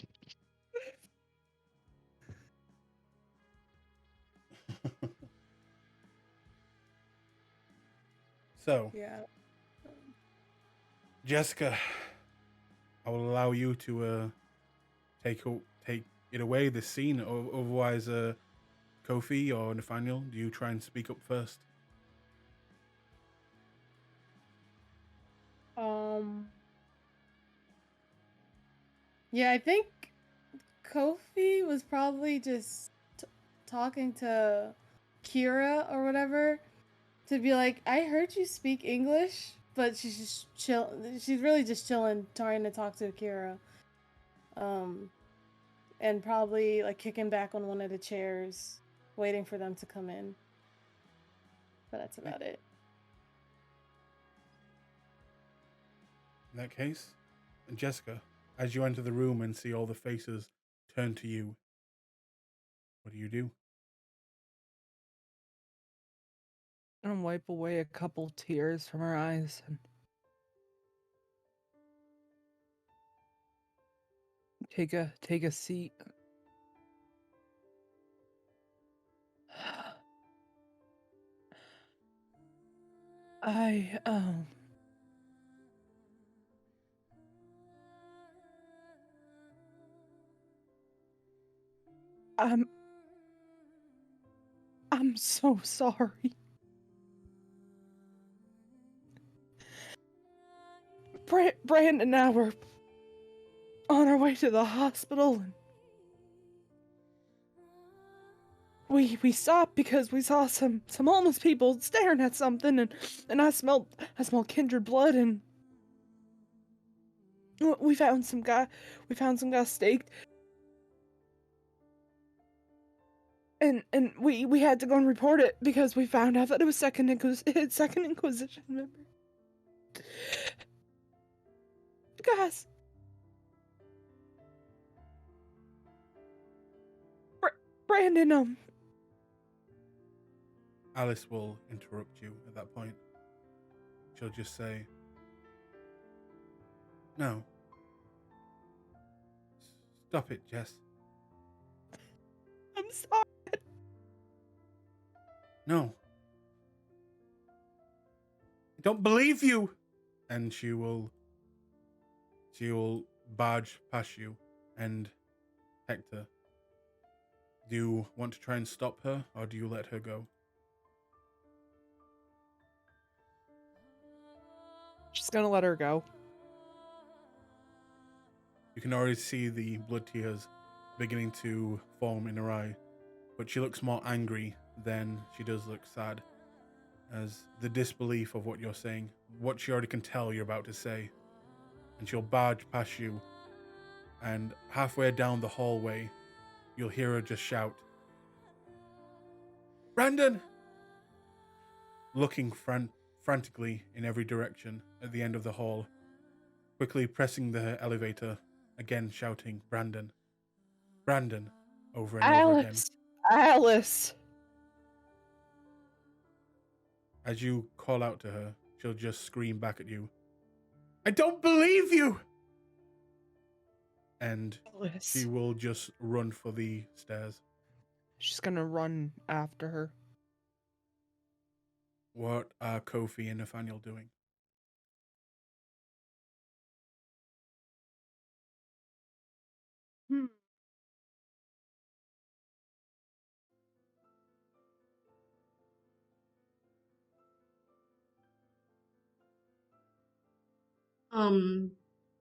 So, Yeah. Jessica, I will allow you to take it away, this scene. Otherwise, Kofi or Nathaniel, do you try and speak up first? Yeah, I think Kofi was probably just talking to Kira or whatever to be like, I heard you speak English, but she's just chill. She's really just chilling, trying to talk to Kira. And probably like kicking back on one of the chairs, waiting for them to come in. But that's about it. In that case, Jessica, as you enter the room and see all the faces turn to you, what do you do? I'm gonna wipe away a couple tears from her eyes and take a seat. I I'm so sorry. Brandon and I were on our way to the hospital and we stopped because we saw some homeless people staring at something and I smelled kindred blood and we found some guy staked and we had to go and report it because we found out that it was second inquisition member. Guys, Brandon, Alice will interrupt you at that point. She'll just say, "No. Stop it, Jess. I'm sorry. No. I don't believe you." And she will barge past you. And Hector, do you want to try and stop her, or do you let her go? Just gonna let her go. You can already see the blood tears beginning to form in her eye, but she looks more angry than she does look sad, as the disbelief of what you're saying, what she already can tell you're about to say. And she'll barge past you, and halfway down the hallway, you'll hear her just shout, "Brandon!" Looking frantically in every direction at the end of the hall, quickly pressing the elevator, again shouting, "Brandon! Brandon!" over and over again. Alice. As you call out to her, she'll just scream back at you, "I don't believe you!" And Alice. she will just run for the stairs. She's gonna run after her. What are Kofi and Nathaniel doing?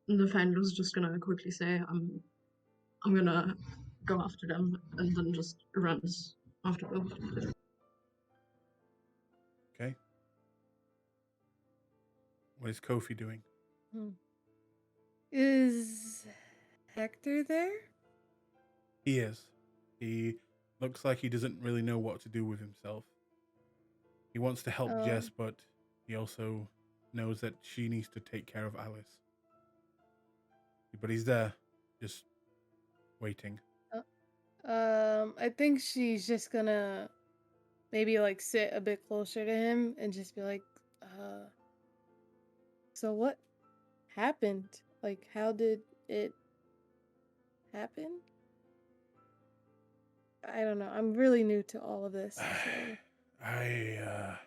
Nathaniel's just gonna quickly say, I'm gonna go after them, and then just runs after both. Okay. What is Kofi doing? Is Hector there? He is. He looks like he doesn't really know what to do with himself. He wants to help Jess, Um, but he also knows that she needs to take care of Alice. But he's there, just waiting. I think she's just gonna maybe like sit a bit closer to him and just be like, so what happened? Like, how did it happen? I don't know. I'm really new to all of this, so I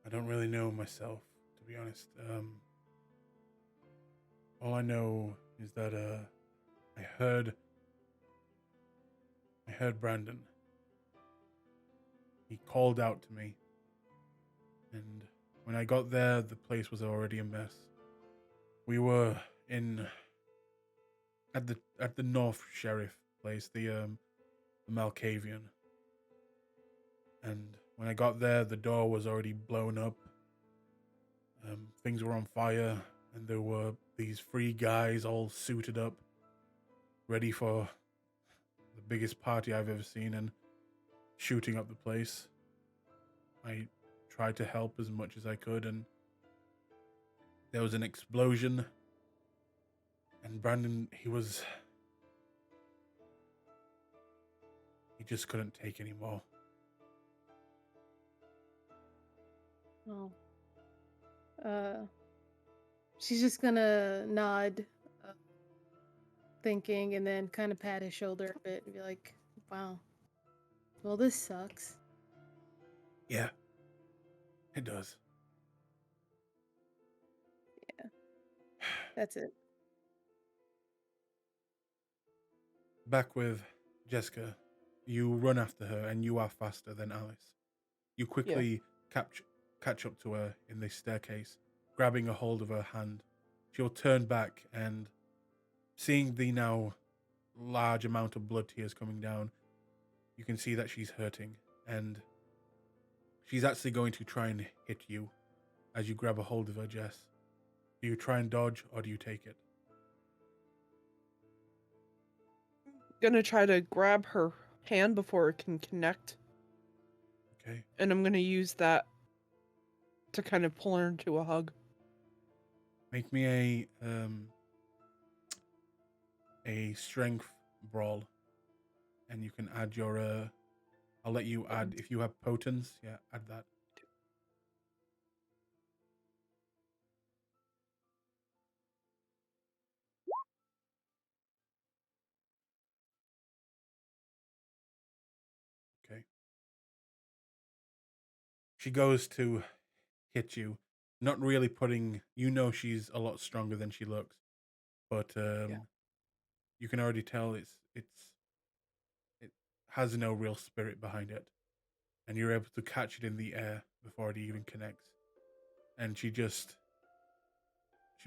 don't really know myself, to be honest. All I know is that I heard Brandon. He called out to me, and when I got there, the place was already a mess. We were in at the North Sheriff place, the Malkavian, and when I got there, the door was already blown up. Things were on fire, and there were these three guys all suited up, ready for the biggest party I've ever seen, and shooting up the place. I tried to help as much as I could, and there was an explosion, and Brandon, he just couldn't take anymore. well, uh, she's just gonna nod, uh, thinking, and then kind of pat his shoulder a bit and be like, "Wow, well, this sucks." Yeah, it does. That's it. Back with Jessica, you run after her, and you are faster than Alice. You quickly catch up to her in the staircase, grabbing a hold of her hand. She'll turn back, and seeing the now large amount of blood tears coming down, you can see that she's hurting, and she's actually going to try and hit you as you grab a hold of her, Jess. Do you try and dodge, or do you take it? Gonna try to grab her hand before it can connect, Okay. and I'm gonna use that to kind of pull her into a hug. Make me a strength brawl, and you can add your I'll let you add if you have potence. Yeah, add that. Okay. She goes to hit you, not really putting. You know she's a lot stronger than she looks, but you can already tell it has no real spirit behind it, and you're able to catch it in the air before it even connects. And she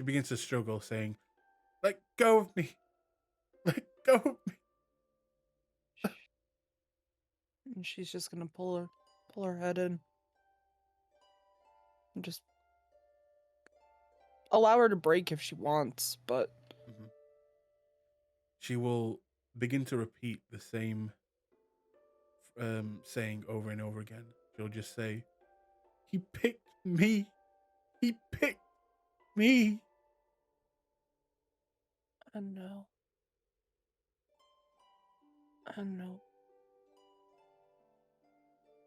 begins to struggle, saying, "Let go of me, let go of me." And she's just gonna pull her head in, and just allow her to break if she wants, but Mhm. She will begin to repeat the same saying over and over again. She'll just say, "He picked me. He picked me." I know. I know.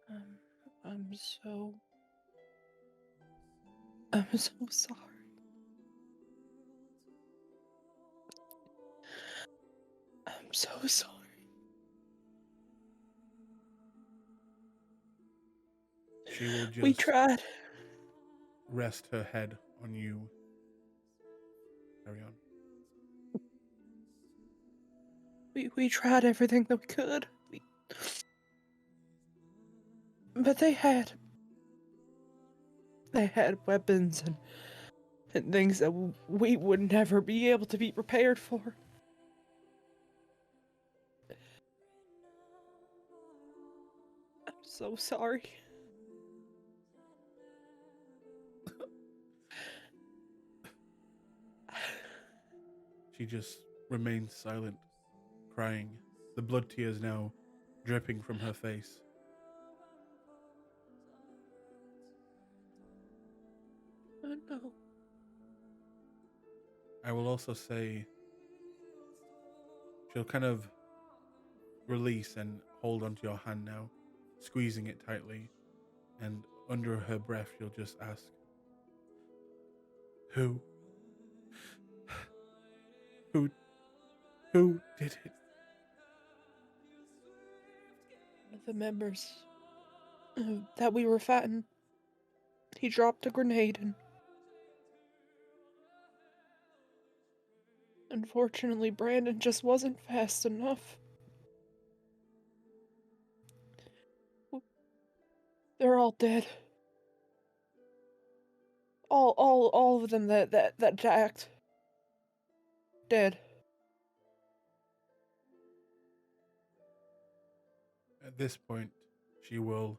Um, I'm so sorry. I'm so sorry. She will We just tried. rest her head on you. Carry on. We tried everything that we could. But they had weapons and things that we would never be able to be prepared for. I'm so sorry. She just remains silent, crying, the blood tears now dripping from her face. Oh no. I will also say she'll kind of release and hold onto your hand now, squeezing it tightly, and under her breath she'll just ask, Who? Who did it? One of the members that we were fighting, he dropped a grenade and unfortunately Brandon just wasn't fast enough. They're all dead. All of them that attacked. Dead. At this point, she will,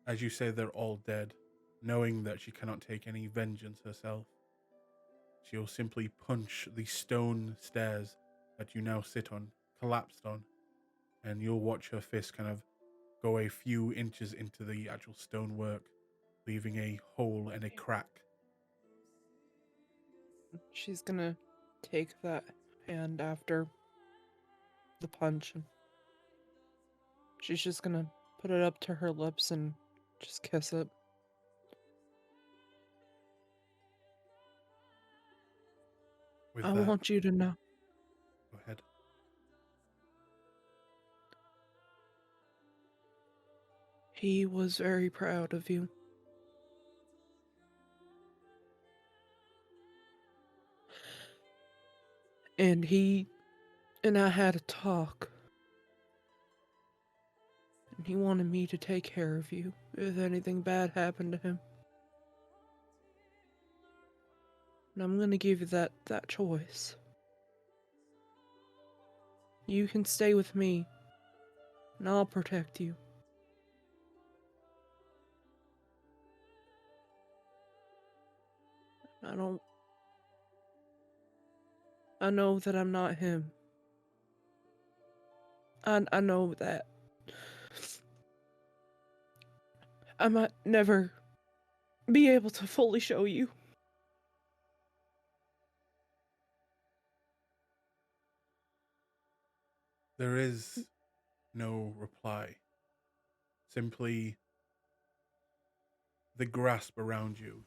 as you say, they're all dead, knowing that she cannot take any vengeance herself. She'll simply punch the stone stairs that you now sit on, collapsed on, and you'll watch her fist kind of go a few inches into the actual stonework, leaving a hole and a crack. She's gonna take that hand after the punch and she's just gonna put it up to her lips and just kiss it. With I that, want you to know. go ahead. He was very proud of you. And he and I had a talk. And he wanted me to take care of you if anything bad happened to him. And I'm gonna give you that choice. You can stay with me, and I'll protect you. I know that I'm not him. I know that I might never be able to fully show you. There is no reply. Simply the grasp around you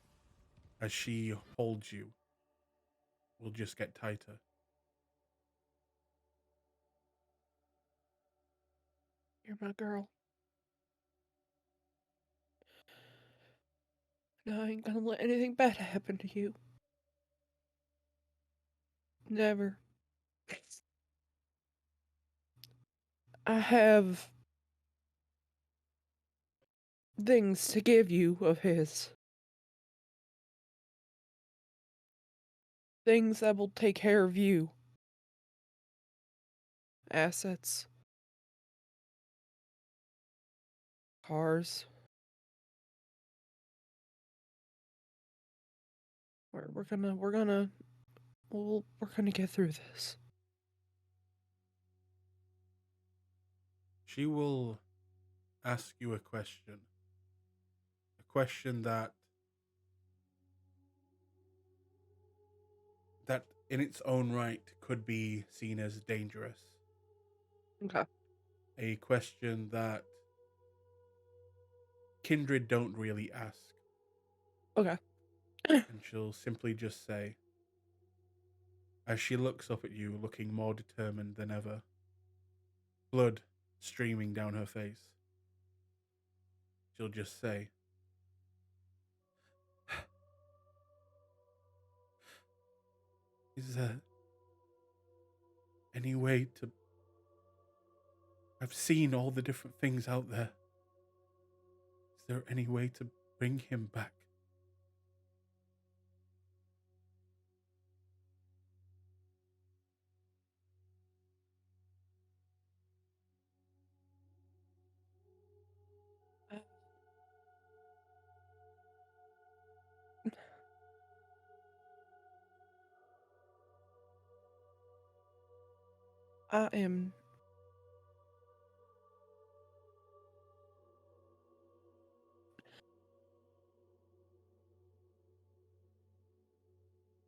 as she holds you will just get tighter. You're my girl. And I ain't gonna let anything bad happen to you. Never. I have things to give you of his. Things that will take care of you. Assets. Cars. We're gonna get through this. She will ask you a question. A question that in its own right could be seen as dangerous. Okay. A question that kindred don't really ask. Okay. And she'll simply just say, as she looks up at you, looking more determined than ever, blood streaming down her face, she'll just say, Is there any way to... I've seen all the different things out there. Is there any way to bring him back? I am.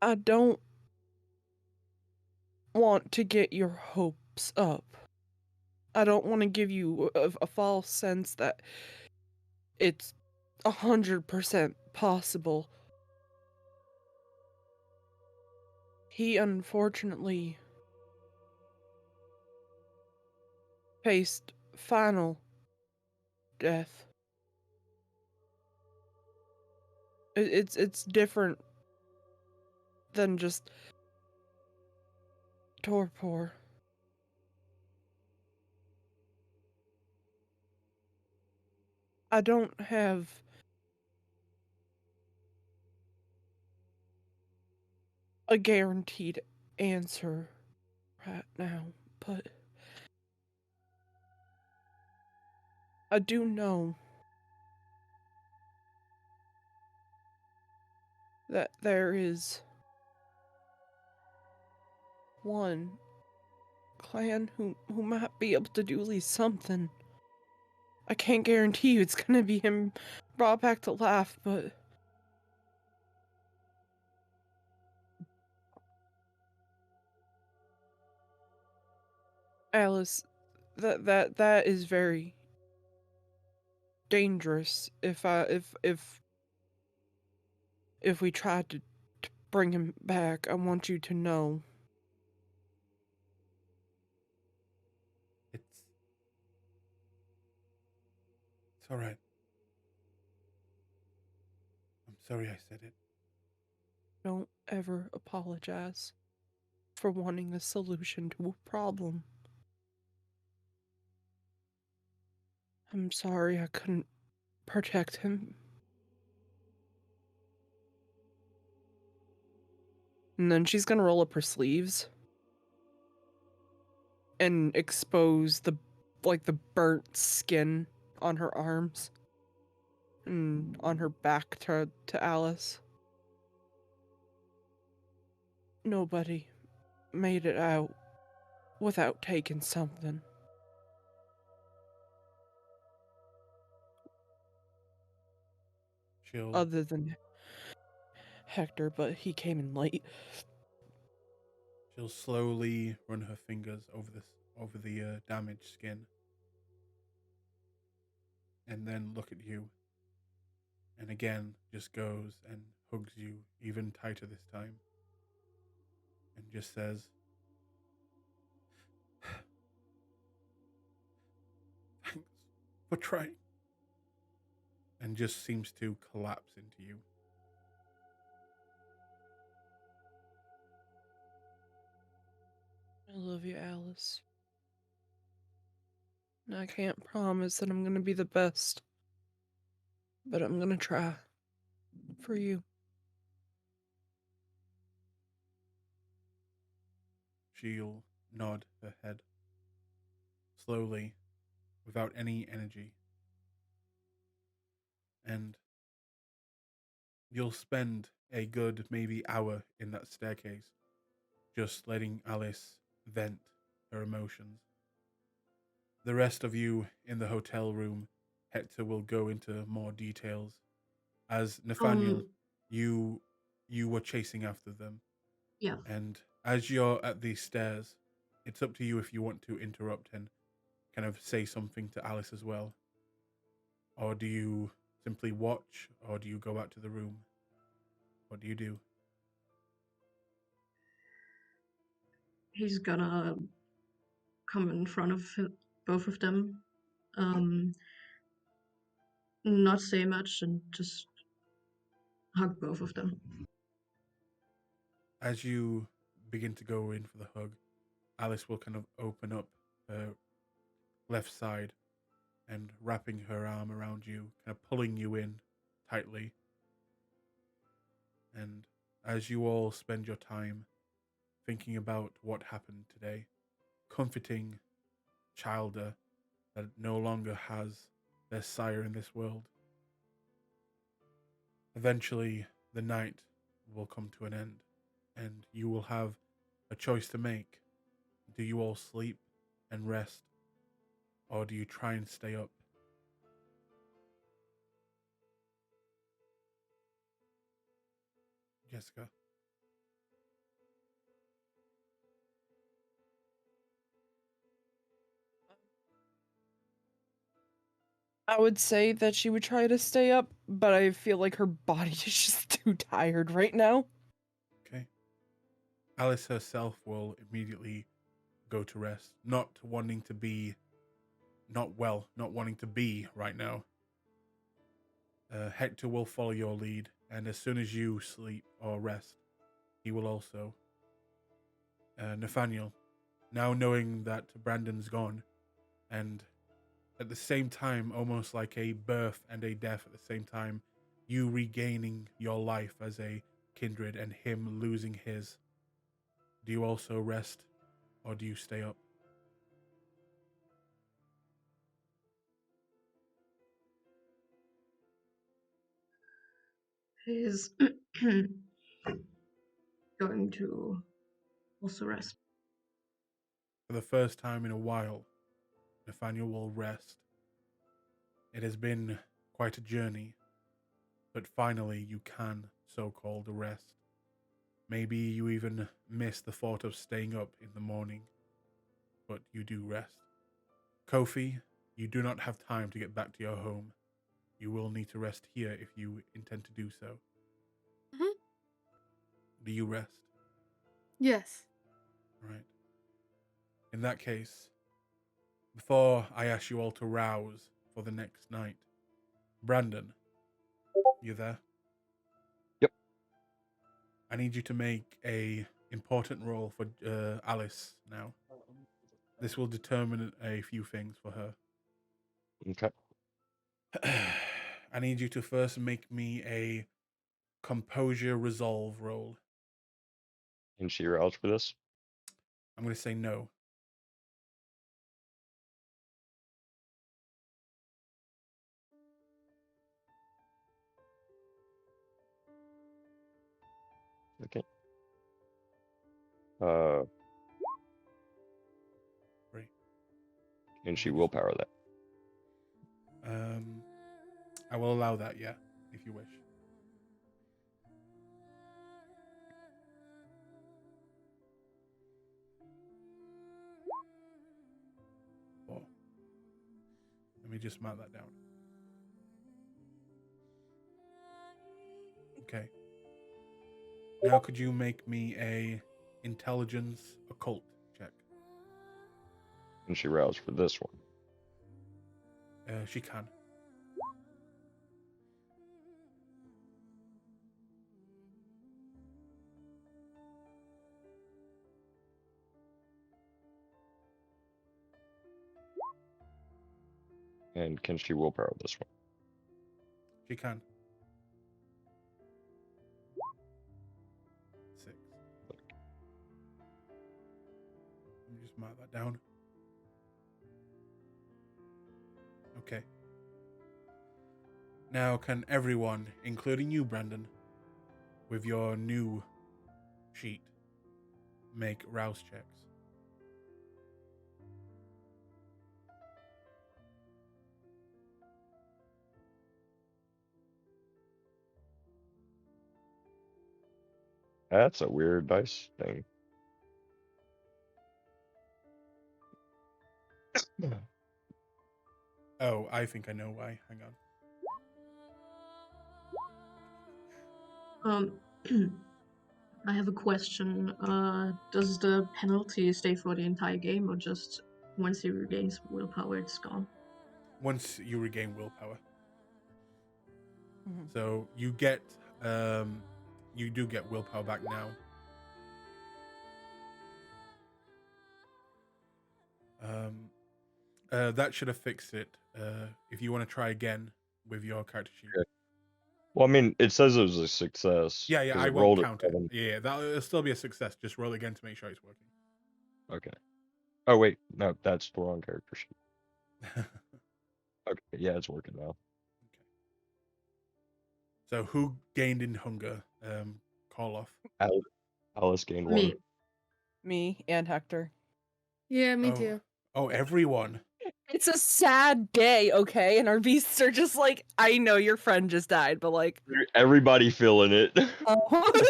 I don't want to get your hopes up. I don't want to give you a false sense that it's 100% possible. He unfortunately faced final death. It's different than just torpor. I don't have a guaranteed answer right now, but I do know that there is one clan who might be able to do at least something. I can't guarantee you it's gonna be him brought back to life, but Alice, that is very dangerous. If we tried to bring him back, I want you to know. It's all right. I'm sorry I said it. Don't ever apologize for wanting a solution to a problem. I'm sorry I couldn't protect him. And then she's gonna roll up her sleeves and expose the burnt skin on her arms and on her back to Alice. Nobody made it out without taking something. She'll Other than Hector, but he came in late. she'll slowly run her fingers over the damaged skin, and then look at you. And again, just goes and hugs you even tighter this time, and just says, "Thanks for trying," and just seems to collapse into you. I love you, Alice. And I can't promise that I'm gonna be the best, but I'm gonna try for you. She'll nod her head slowly, without any energy, and you'll spend a good maybe hour in that staircase, just letting Alice vent her emotions. The rest of you in the hotel room, Hector will go into more details. As Nathaniel, Um, you were chasing after them, yeah. and as you're at these stairs, it's up to you if you want to interrupt and kind of say something to Alice as well, or do you simply watch, or do you go out to the room? What do you do? He's gonna come in front of both of them. Not say much and just hug both of them. As you begin to go in for the hug, Alice will kind of open up her left side and wrapping her arm around you, kind of pulling you in tightly. And as you all spend your time thinking about what happened today, comforting Childer that no longer has their sire in this world, eventually the night will come to an end, and you will have a choice to make. do you all sleep and rest, or do you try and stay up? Jessica. I would say that she would try to stay up, but I feel like her body is just too tired right now. Okay. Alice herself will immediately go to rest, not wanting to be right now. Hector will follow your lead, and as soon as you sleep or rest, he will also. Nathaniel, now knowing that Brandon's gone, and at the same time, almost like a birth and a death at the same time, you regaining your life as a kindred and him losing his, do you also rest, or do you stay up? He's going to also rest. For the first time in a while, Nathaniel will rest. It has been quite a journey, but finally you can so-called rest. Maybe you even miss the thought of staying up in the morning, but you do rest. Kofi, you do not have time to get back to your home. You will need to rest here if you intend to do so. Mhm. Do you rest? Yes. Right. In that case, before I ask you all to rouse for the next night, Brandon, you there? Yep. I need you to make a important roll for Alice now. This will determine a few things for her. Okay. I need you to first make me a composure resolve roll. Can she rouse for this? I'm going to say no. Okay. Uh, Three. can she willpower that? I will allow that, yeah, if you wish. Four. Let me just mark that down. Okay. Now could you make me a intelligence occult check? Can she rouse for this one? She can. And can she willpower this one? She can. 6. Let me just mark that down. Okay. Now can everyone, including you, Brandon, with your new sheet, make rouse checks? That's a weird dice thing. Oh, I think I know why. Hang on. I have a question. Does the penalty stay for the entire game, or just once he regains willpower, it's gone? Once you regain willpower. Mhm. So you do get willpower back now. That should have fixed it. If you want to try again with your character sheet. Okay. Well, I mean, it says it was a success. Yeah, 'cause I it won't rolled a count it. 7. Yeah, that'll still be a success. Just roll again to make sure it's working. Okay. Oh, wait. No, that's the wrong character sheet. Okay, yeah, it's working now. So who gained in hunger? Call off. Alice gained 1. Me. Me and Hector. Yeah, me Oh, too. oh, everyone. It's a sad day, okay? And our beasts are just like, I know your friend just died, but like, Everybody feeling it. oh.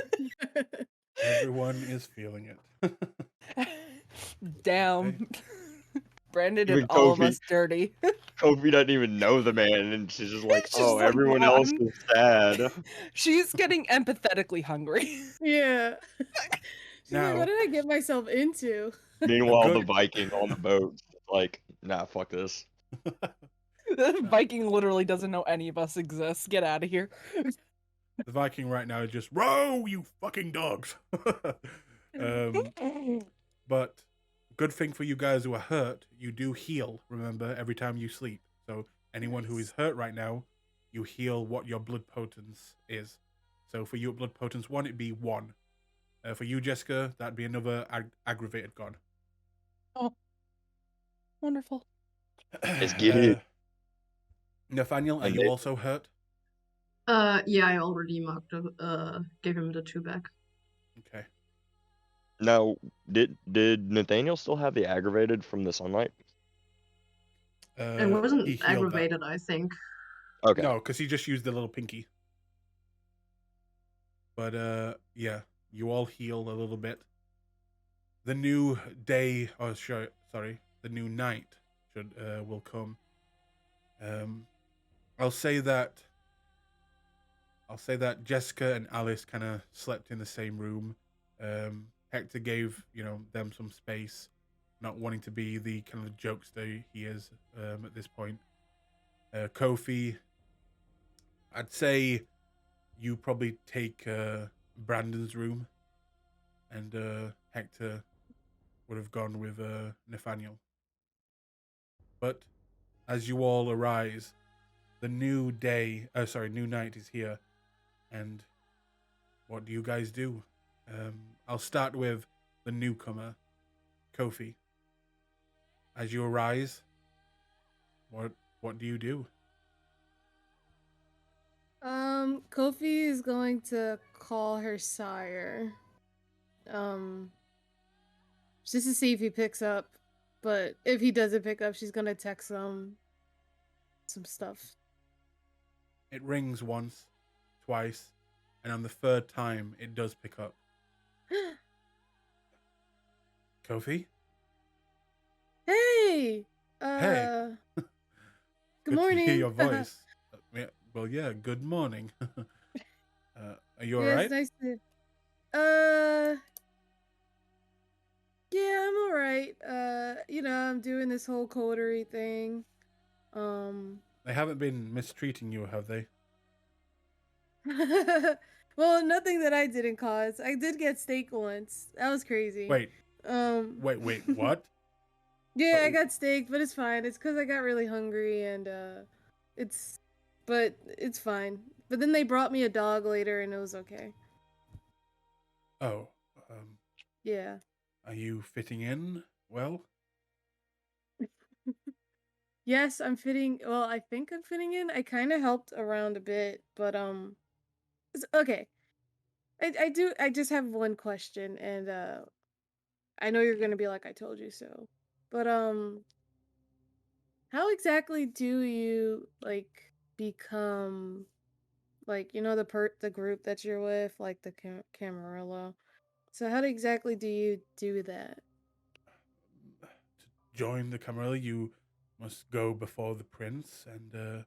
Everyone is feeling it. Damn. Brandon did Even all of Kofi. us dirty. Kofi doesn't even know the man, and she's just like, It's "Oh, just like, everyone yeah, else is sad." she's getting empathetically hungry. Yeah. She's like, what Now, did I get myself into? Meanwhile, the good- Viking on the boat, like, nah, fuck this. Viking literally doesn't know any of us exist. Get out of here. the Viking right now is just row, you fucking dogs. But good thing for you guys who are hurt, you do heal. Remember, every time you sleep. So anyone who is hurt right now, you heal what your blood potence is. So for you at blood potence 1, it'd be 1. For you, Jessica, that'd be another aggravated god. Oh, wonderful. Let's get it. Nathaniel, are And you it- also hurt? Yeah, I already gave him the 2 back. Okay. Now, did Nathaniel still have the aggravated from the sunlight? It He wasn't healed that. aggravated, I think. Okay. No, because he just used the little pinky. But yeah, you all heal a little bit. The new day, sorry, the new night will come. I'll say that Jessica and Alice kind of slept in the same room. Hector gave them some space, not wanting to be the kind of jokester he is at this point. Kofi, I'd say you probably take Brandon's room, and Hector would have gone with Nathaniel. But as you all arise, the new night is here, and what do you guys do? I'll start with the newcomer, Kofi. As you arise, what do you do? Kofi is going to call her sire. Just to see if he picks up. But if he doesn't pick up, she's gonna text him some stuff. It rings once, twice, and on the third time, it does pick up. Kofi? Hey! Hey. Good morning. To hear your voice. Well, yeah, good morning. Are you Yeah, alright? it's nice to... Yeah, I'm alright. I'm doing this whole coterie thing. They haven't been mistreating you, have they? Well, nothing that I didn't cause. I did get steak once. That was crazy. Wait, Wait, what? Yeah, I Oh. got steak, but it's fine. It's because I got really hungry and it's fine. But then they brought me a dog later and it was okay. Oh, Yeah. are you fitting in well? Yes, I'm fitting. Well, I think I'm fitting in. I kind of helped around a bit, but okay. I just have one question, and I know you're gonna be like, I told you so. But how exactly do you like become like the group that you're with, like the Camarilla? So how exactly do you do that? To join the Camarilla, you must go before the prince and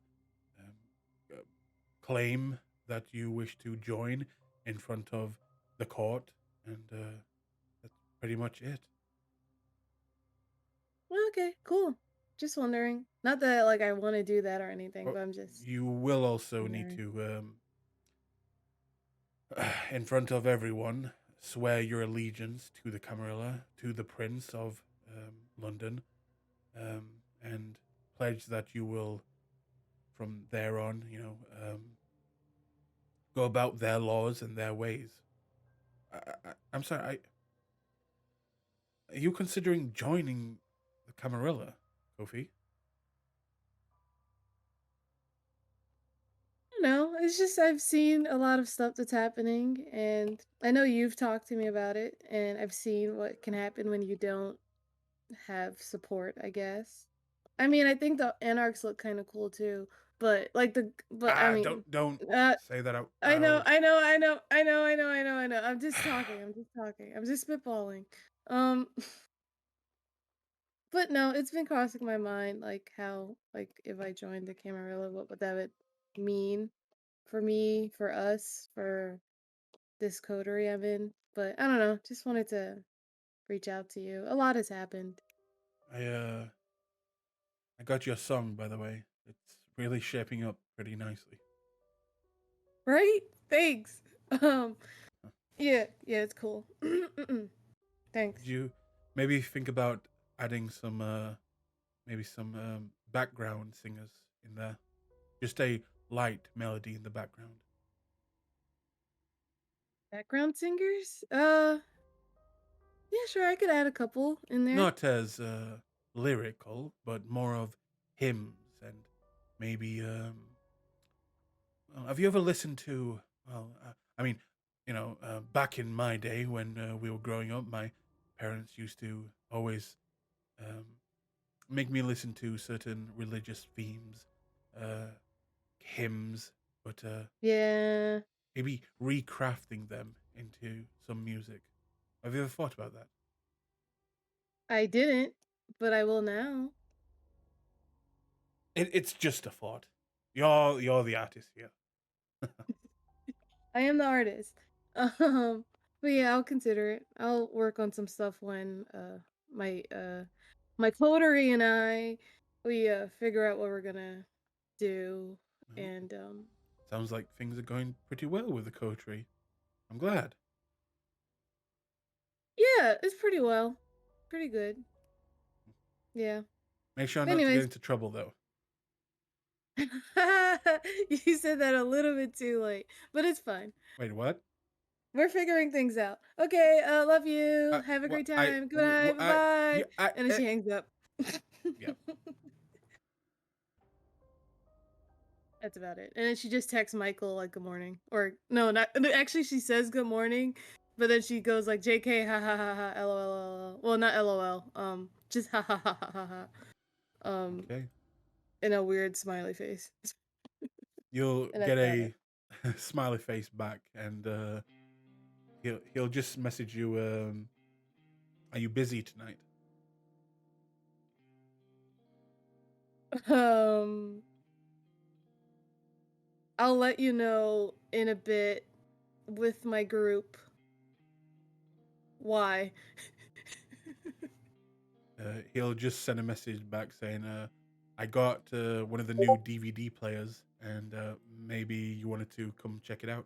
claim that you wish to join in front of the court, and that's pretty much it. Okay, cool. Just wondering. Not that like I want to do that or anything, Well, but I'm just you will also need wondering. to, in front of everyone, swear your allegiance to the Camarilla, to the Prince of London, and pledge that you will, from there on, go about their laws and their ways. I'm sorry, are you considering joining the Camarilla, Kofi? No, it's just I've seen a lot of stuff that's happening, and I know you've talked to me about it, and I've seen what can happen when you don't have support, I guess. I mean, I think the anarchs look kind of cool too, but I mean, don't uh, say that out I know, loud. I know, I know, I know, I know, I know, I know. I'm just talking. I'm just talking. I'm just spitballing. Um, but no, it's been crossing my mind, like how, like if I joined the Camarilla, what would that would mean for me, for us, for this coterie I'm in. But I don't know. Just wanted to reach out to you. A lot has happened. I got your song, by the way. It's really shaping up pretty nicely. Right? Thanks. Um, yeah, it's cool. Thanks. Did you maybe think about adding some maybe some background singers in there? Just a light melody in the background. Background singers? Yeah, sure. I could add a couple in there. Not as lyrical, but more of hymns and maybe have you ever listened to I mean, back in my day when we were growing up, my parents used to always um, make me listen to certain religious themes, uh, hymns, but Yeah, maybe recrafting them into some music. Have you ever thought about that? I didn't, but I will now. It's just a thought. You're the artist here. I am the artist. Um, but yeah, I'll consider it. I'll work on some stuff when my my coterie and we figure out what we're gonna do Mhm. and Sounds like things are going pretty well with the coterie. I'm glad. yeah, it's pretty well. Pretty good. Yeah. Make sure not to get Anyways, into trouble though. you said that a little bit too late, but it's fine. Wait, what? We're figuring things out. Okay, love you. Have a What? great time. Good night. Bye. And then she hangs up. Yeah. That's about it. And then she just texts Michael like good morning. Or no, not actually she says good morning, but then she goes like JK ha ha ha ha LOL. Well, not LOL. Just ha ha ha ha ha ha. Okay. In a weird smiley face. You'll And that's get about a it. smiley face back, and he'll just message you. Are you busy tonight? I'll let you know in a bit with my group. Why? He'll just send a message back saying, "I got one of the new DVD players, and maybe you wanted to come check it out."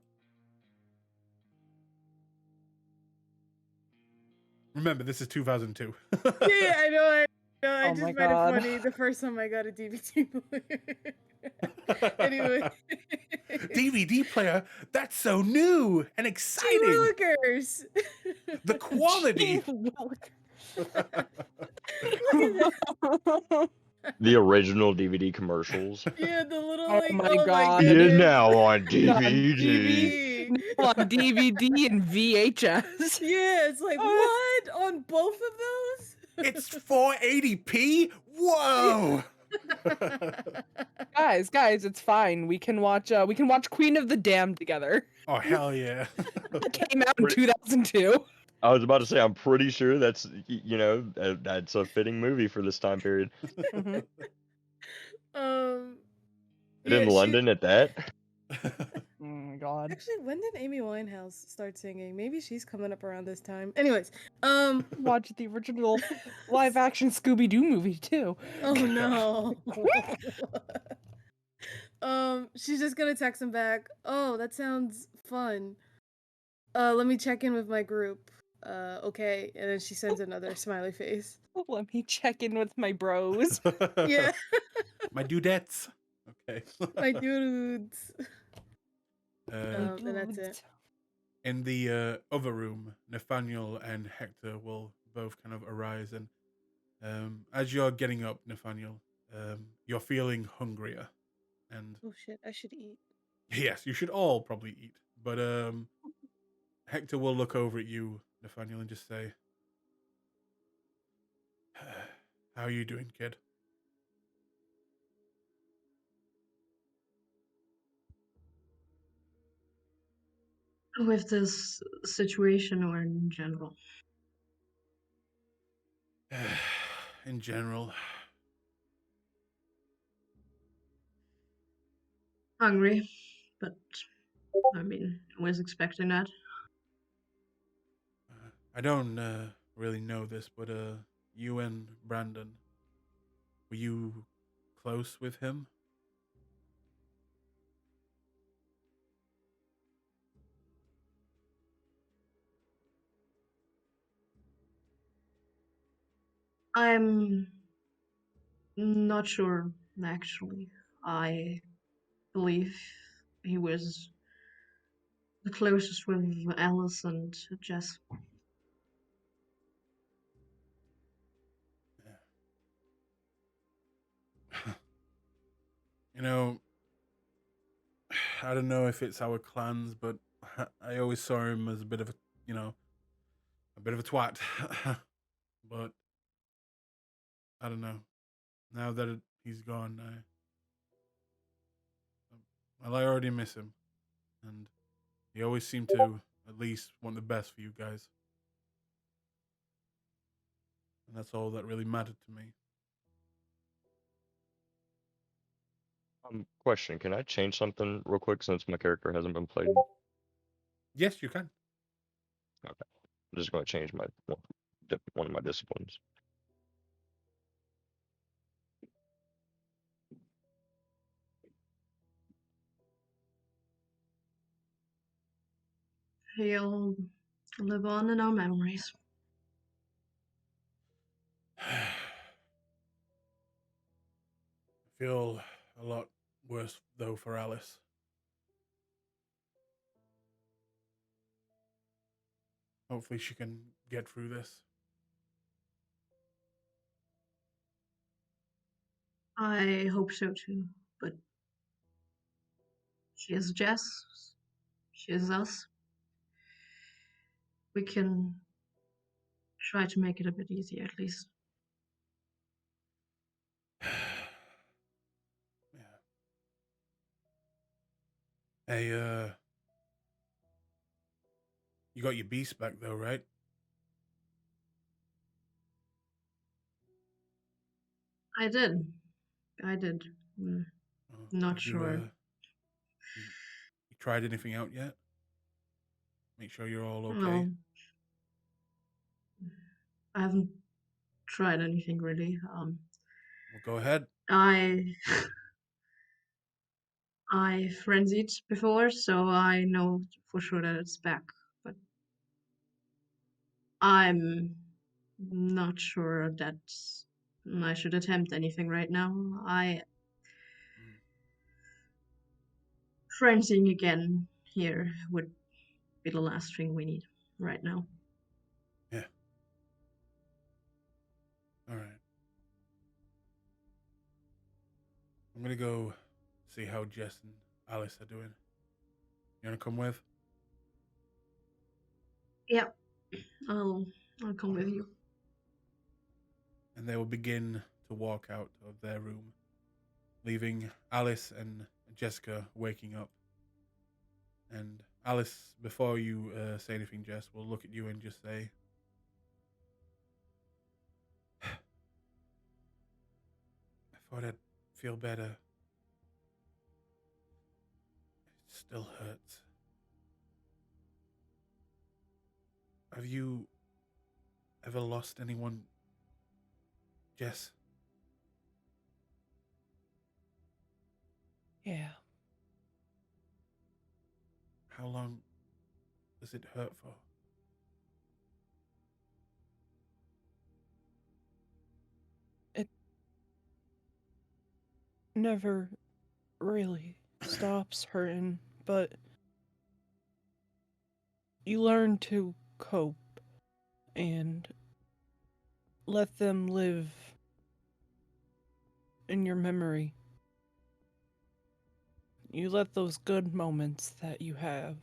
Remember, this is 2002. Yeah, I know. I Oh just my find it God. funny the first time I got a DVD player. Anyway. DVD player? That's so new and Gee exciting. Willikers! The quality. Look at that. The original DVD commercials. Yeah, the little Oh like, my oh my God. Yeah, goodness. now on On DVD. DVD. on DVD and VHS. Yeah, it's like, what? On both of those? It's 480p. Whoa. Guys, it's fine. We can watch Queen of the Damned together. Oh hell yeah. It came out in Pretty- 2002. I was about to say, I'm pretty sure that's that's a fitting movie for this time period. Mhm. And Yeah, in London at that. Oh my God. Actually, when did Amy Winehouse start singing? Maybe she's coming up around this time. Anyways, Watch the original live action Scooby Doo movie too. oh no. She's just gonna text him back. Oh, that sounds fun. Let me check in with my group. Okay. And then she sends another smiley face. Let me check in with my bros. Yeah, My dudettes. Okay. my dudes. Uh, And that's it. in the other room, Nathaniel and Hector will both kind of arise, and as you're getting up, Nathaniel, you're feeling hungrier, and Oh shit, I should eat. yes, you should all probably eat. But Hector will look over at you, Nathaniel, and just say, How are you doing, kid? With this situation or in general? In general. Hungry, but I mean, I was expecting that. I don't really know this, but you and Brandon, were you close with him? I'm not sure, actually. I believe he was the closest with Alice and Jess. You know, I don't know if it's our clans, but I always saw him as a bit of a, a bit of a twat. But I don't know. Now that he's gone, well, I already miss him, and he always seemed to at least want the best for you guys, and that's all that really mattered to me. Question: can I change something real quick since my character hasn't been played? Yes, you can. Okay, I'm just going to change my one of my disciplines. He'll live on in our memories. I feel a lot worse though for Alice. Hopefully, she can get through this. I hope so too, but she is Jess. She is us. We can try to make it a bit easier, at least. Yeah. Hey, you got your beast back though, right? I did. I did. Not Have sure. you tried anything out yet? Make sure you're all okay. Well, I haven't tried anything really. Well, go ahead. I frenzied before, so I know for sure that it's back. But I'm not sure that I should attempt anything right now. Frenzying again here would be the last thing we need right now. Yeah. All right. I'm gonna go see how Jess and Alice are doing. You wanna come with? Yeah, I'll come with you. And they will begin to walk out of their room, leaving Alice and Jessica waking up. And Alice, before you say anything, Jess, will look at you and just say, I thought I'd feel better. It still hurts. Have you ever lost anyone, Jess? Yeah. How long does it hurt for? It never really stops hurting, but you learn to cope and let them live in your memory. You let those good moments that you have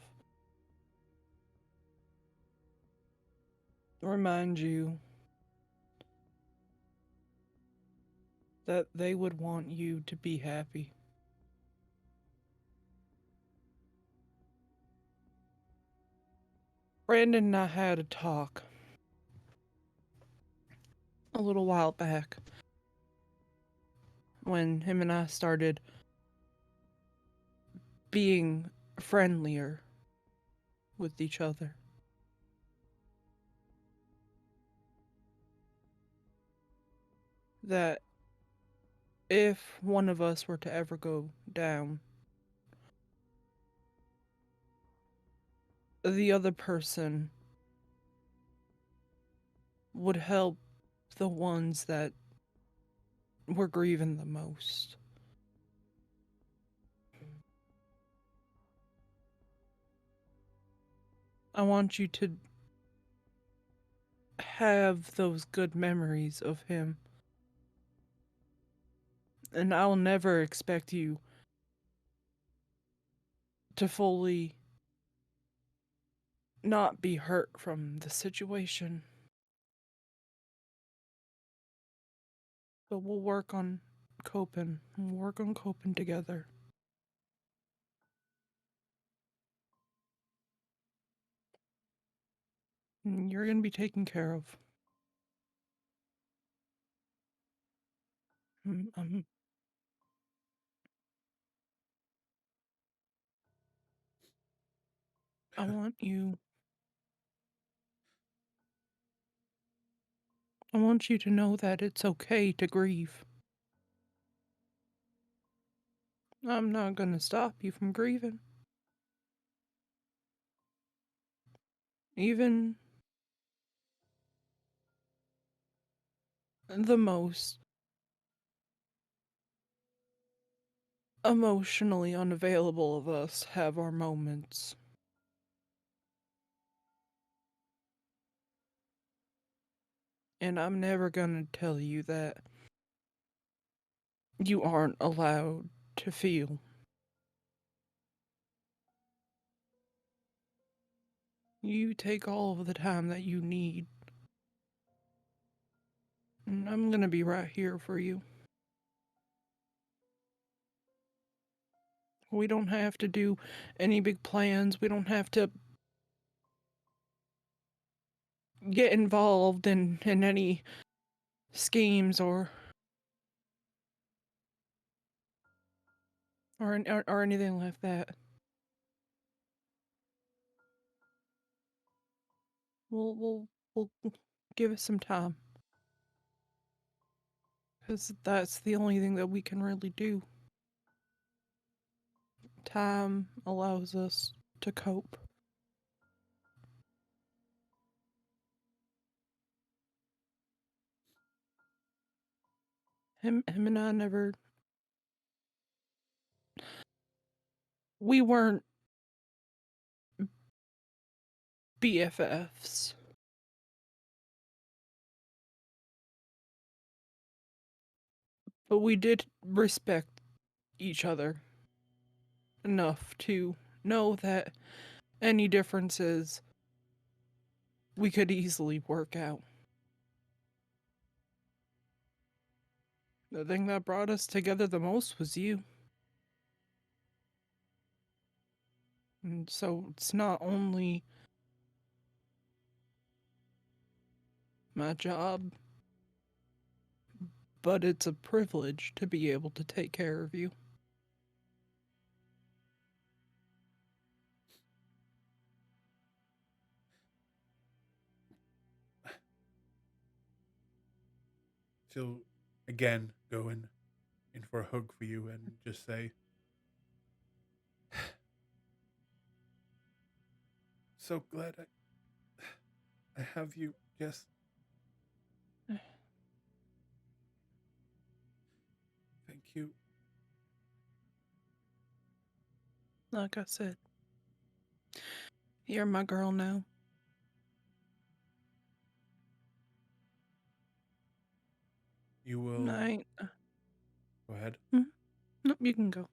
remind you that they would want you to be happy. Brandon and I had a talk a little while back when him and I started being friendlier with each other. That if one of us were to ever go down, the other person would help the ones that were grieving the most. I want you to have those good memories of him. And I'll never expect you to fully not be hurt from the situation. But we'll work on coping. We'll work on coping together. And you're gonna be taken care of. Um, I want you to know that it's okay to grieve. I'm not gonna stop you from grieving. Even the most emotionally unavailable of us have our moments. And I'm never gonna tell you that you aren't allowed to feel. You take all of the time that you need. And I'm gonna be right here for you. We don't have to do any big plans. We don't have to get involved in any schemes or anything like that. We'll give us some time. Because that's the only thing that we can really do. Time allows us to cope. Him and I never... We weren't BFFs. But we did respect each other enough to know that any differences we could easily work out. The thing that brought us together the most was you. And so it's not only my job, but it's a privilege to be able to take care of you. She'll again go in for a hug for you and just say, "So glad I have you, Jess. Thank you." Like I said, you're my girl now. You will I ain't... go ahead. Nope, you can go.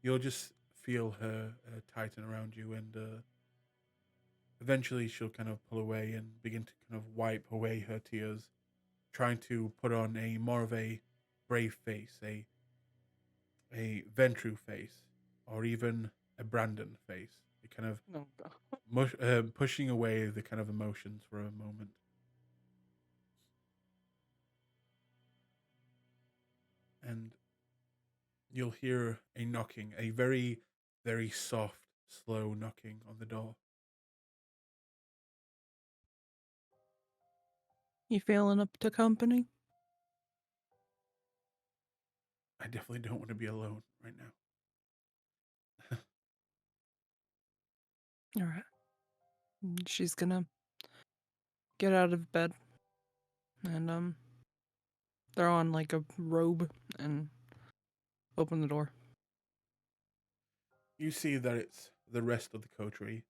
You'll just feel her tighten around you, and eventually she'll kind of pull away and begin to kind of wipe away her tears, trying to put on a more of a brave face, a Ventru face, or even a Brandon face. It kind of No, God. pushing away the kind of emotions for a moment. And you'll hear a knocking, a very, very soft, slow knocking on the door. You feeling up to company? I definitely don't want to be alone right now. All right. She's gonna get out of bed and throw on like a robe and open the door. You see that it's the rest of the coterie.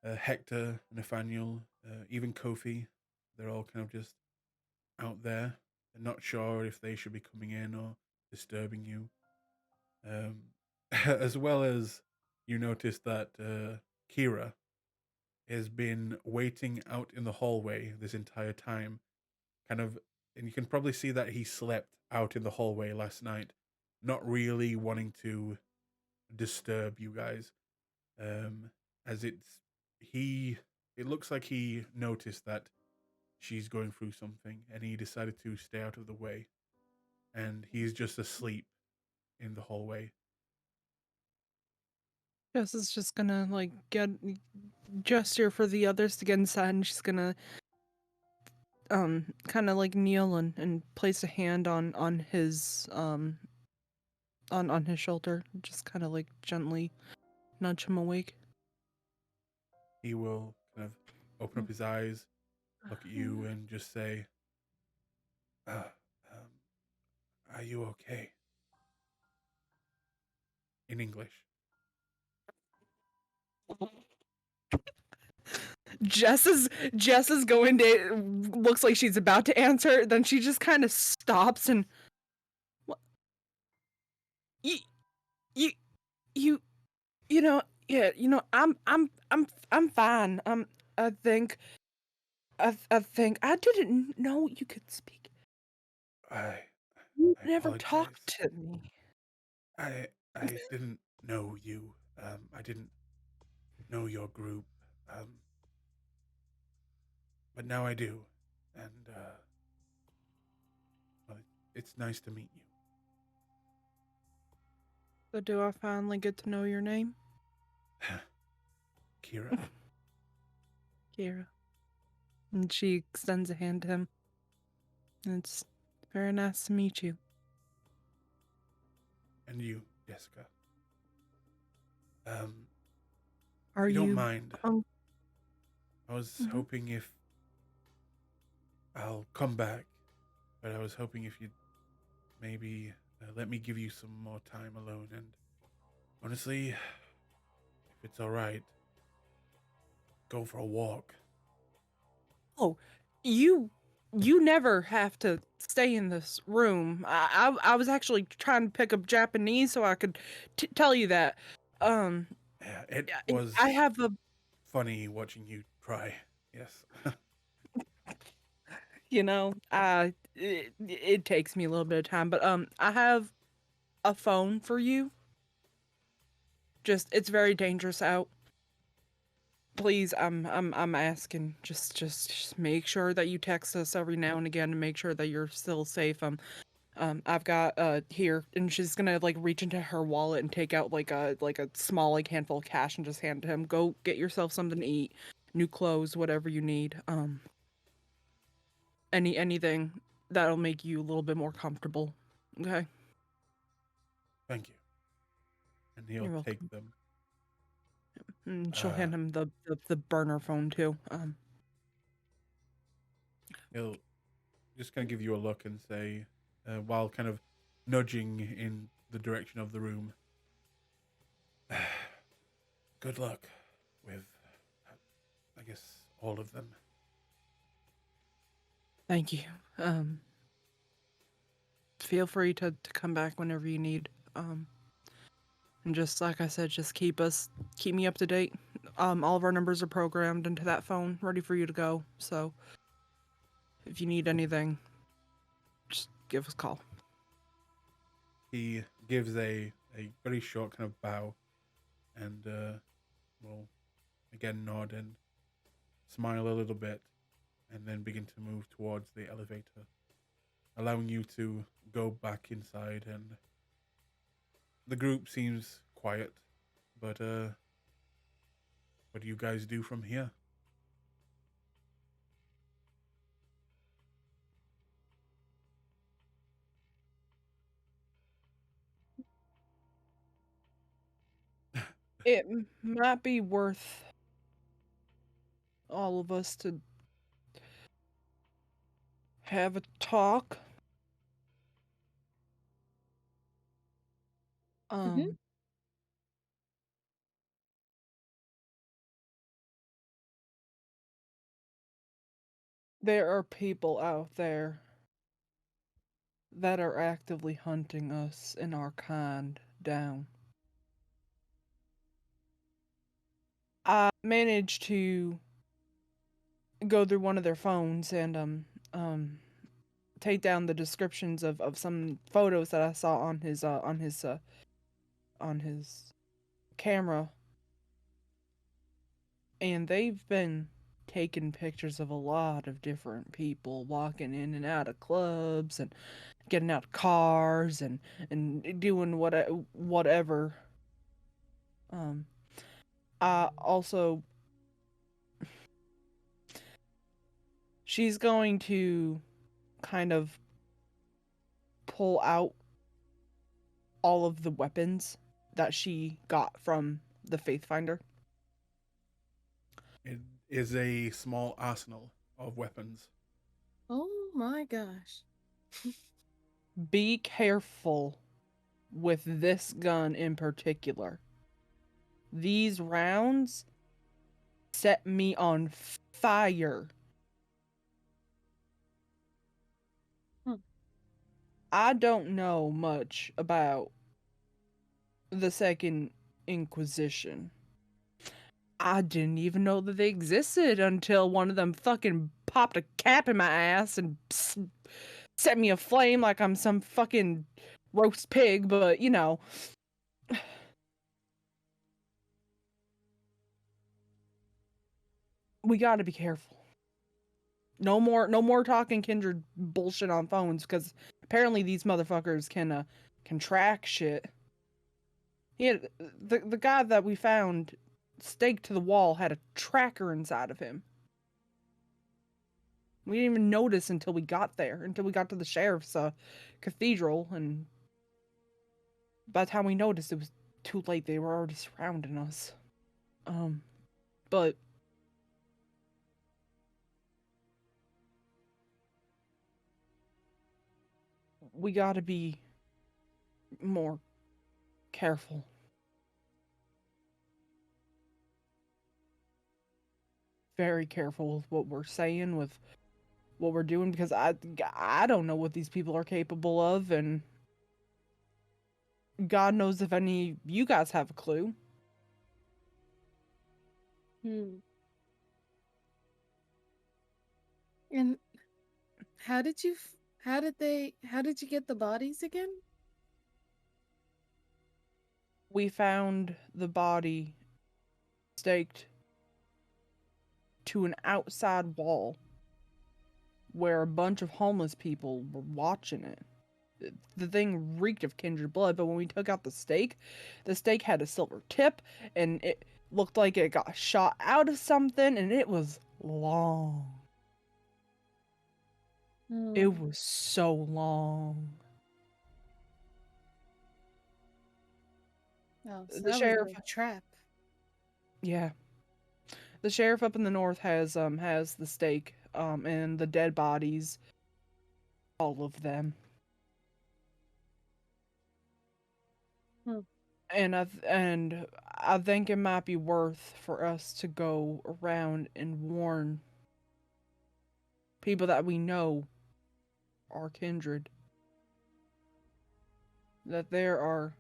Hector, Nathaniel, even Kofi. They're all kind of just out there. They're not sure if they should be coming in or disturbing you. As well as you notice that Kira has been waiting out in the hallway this entire time, kind of, and you can probably see that he slept out in the hallway last night, not really wanting to disturb you guys. As it looks like he noticed that she's going through something, and he decided to stay out of the way, and he's just asleep in the hallway. Jess is just gonna like gesture for the others to get inside, and she's gonna kind of like kneel and place a hand on his on his shoulder, just kind of like gently nudge him awake. He will kind of open up his eyes, look at you, and just say, "Are you okay?" In English. Jess is going to, looks like she's about to answer, then she just kind of stops and what, you you you you know, yeah, I'm fine. I think I didn't know you could speak. I You I never apologize. talked to me. I didn't know you. I didn't know your group. But now I do, and well, it's nice to meet you. So do I finally get to know your name? Kira. Kira. And she extends a hand to him. It's very nice to meet you. And you, Jessica. Are if you you don't mind, I was Mhm. hoping if I'll come back, but I was hoping if you'd maybe let me give you some more time alone. And honestly, if it's all right, go for a walk. Oh, you never have to stay in this room. I was actually trying to pick up Japanese so I could tell you that. Yeah, it was I have a funny watching you try. Yes. it takes me a little bit of time, but I have a phone for you. Just it's very dangerous out. Please, I'm asking. Just make sure that you text us every now and again to make sure that you're still safe. I've got here, and she's gonna like reach into her wallet and take out like a small like handful of cash and just hand it to him. Go get yourself something to eat, new clothes, whatever you need. Anything that'll make you a little bit more comfortable. Okay. Thank you. And You're he'll welcome. take them. And she'll hand him the burner phone too. He'll just kind of give you a look and say, while kind of nudging in the direction of the room, good luck with, I guess, all of them. Thank you. Feel free to come back whenever you need. And just like I said, just keep me up to date. All of our numbers are programmed into that phone, ready for you to go. So if you need anything, just give us a call. He gives a very short kind of bow and will again nod and smile a little bit and then begin to move towards the elevator, allowing you to go back inside. And the group seems quiet, but what do you guys do from here? It might be worth all of us to have a talk. Mhm. There are people out there that are actively hunting us and our kind down. I managed to go through one of their phones and take down the descriptions of some photos that I saw on his camera, and they've been taking pictures of a lot of different people walking in and out of clubs and getting out of cars and doing whatever. I also she's going to kind of pull out all of the weapons that she got from the Faith Finder. It is a small arsenal of weapons. Oh my gosh. Be careful with this gun in particular. These rounds set me on fire. I don't know much about the Second Inquisition. I didn't even know that they existed until one of them fucking popped a cap in my ass and set me aflame like I'm some fucking roast pig, but you know. We gotta be careful. No more talking kindred bullshit on phones, because apparently these motherfuckers can track shit. He had the guy that we found staked to the wall had a tracker inside of him. We didn't even notice until we got there, until we got to the sheriff's cathedral, and by the time we noticed, it was too late. They were already surrounding us. But we gotta be more careful. Very careful with what we're saying, with what we're doing, because I don't know what these people are capable of, and God knows if any of you guys have a clue. Hmm. And how did you how did you get the bodies again? We found the body staked to an outside wall where a bunch of homeless people were watching it. The thing reeked of kindred blood, but when we took out the stake had a silver tip, and it looked like it got shot out of something, and it was long. It Hmm. was so long. Oh, so The that was sheriff, a trap. yeah, the sheriff up in the north has the stake, and the dead bodies, all of them. Hmm. And I think it might be worth for us to go around and warn people that we know are kindred that there are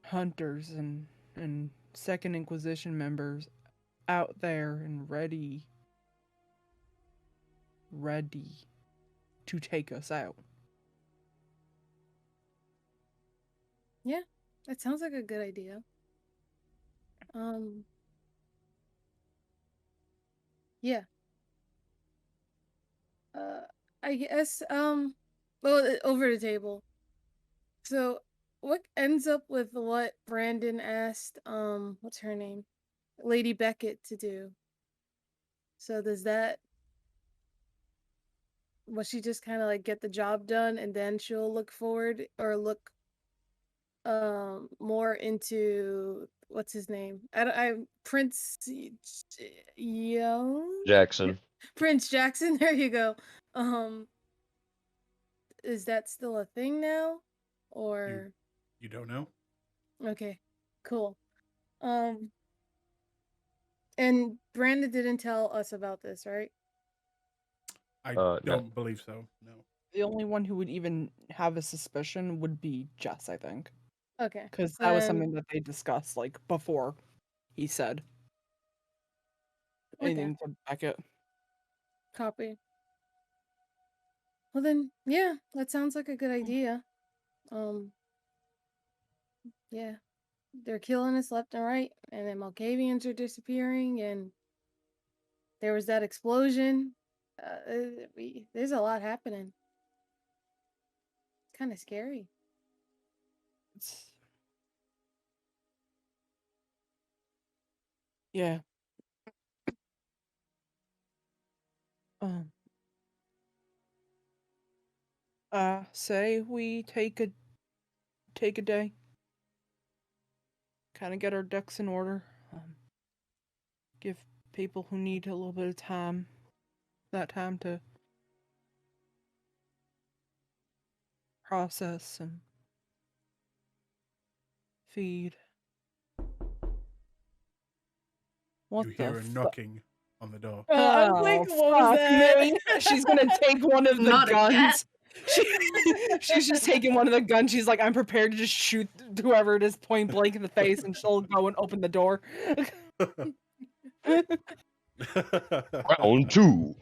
hunters and Second Inquisition members out there and ready to take us out. That sounds like a good idea. Yeah. I guess well, over the table. So, what ends up with what Brandon asked what's her name? Lady Beckett to do? So does that will she just kind of like get the job done and then she'll look forward or look more into what's his name? I Prince Young Jackson. Prince Jackson. There you go. Um, is that still a thing now, or You don't know? okay, cool. And Brandon didn't tell us about this, right? I No. don't believe so. No. The only one who would even have a suspicion would be Jess, I think. Okay, Because that was then- something that they discussed, like, before he said Okay. anything to Beckett. Copy. Well then, yeah, that sounds like a good idea. Yeah, they're killing us left and right, and then Malkavians are disappearing, and there was that explosion. There's a lot happening. It's kind of scary. It's... Yeah. Um. Say we take a day. Kind of get our ducks in order. Give people who need a little bit of time that time to process and feed. What You the hear a knocking on the door. I was like, what was fuck that? me. She's gonna take one of the Not again. guns. She's just taking one of the guns. She's like, I'm prepared to just shoot whoever it is point blank in the face, and she'll go and open the door. Round 2.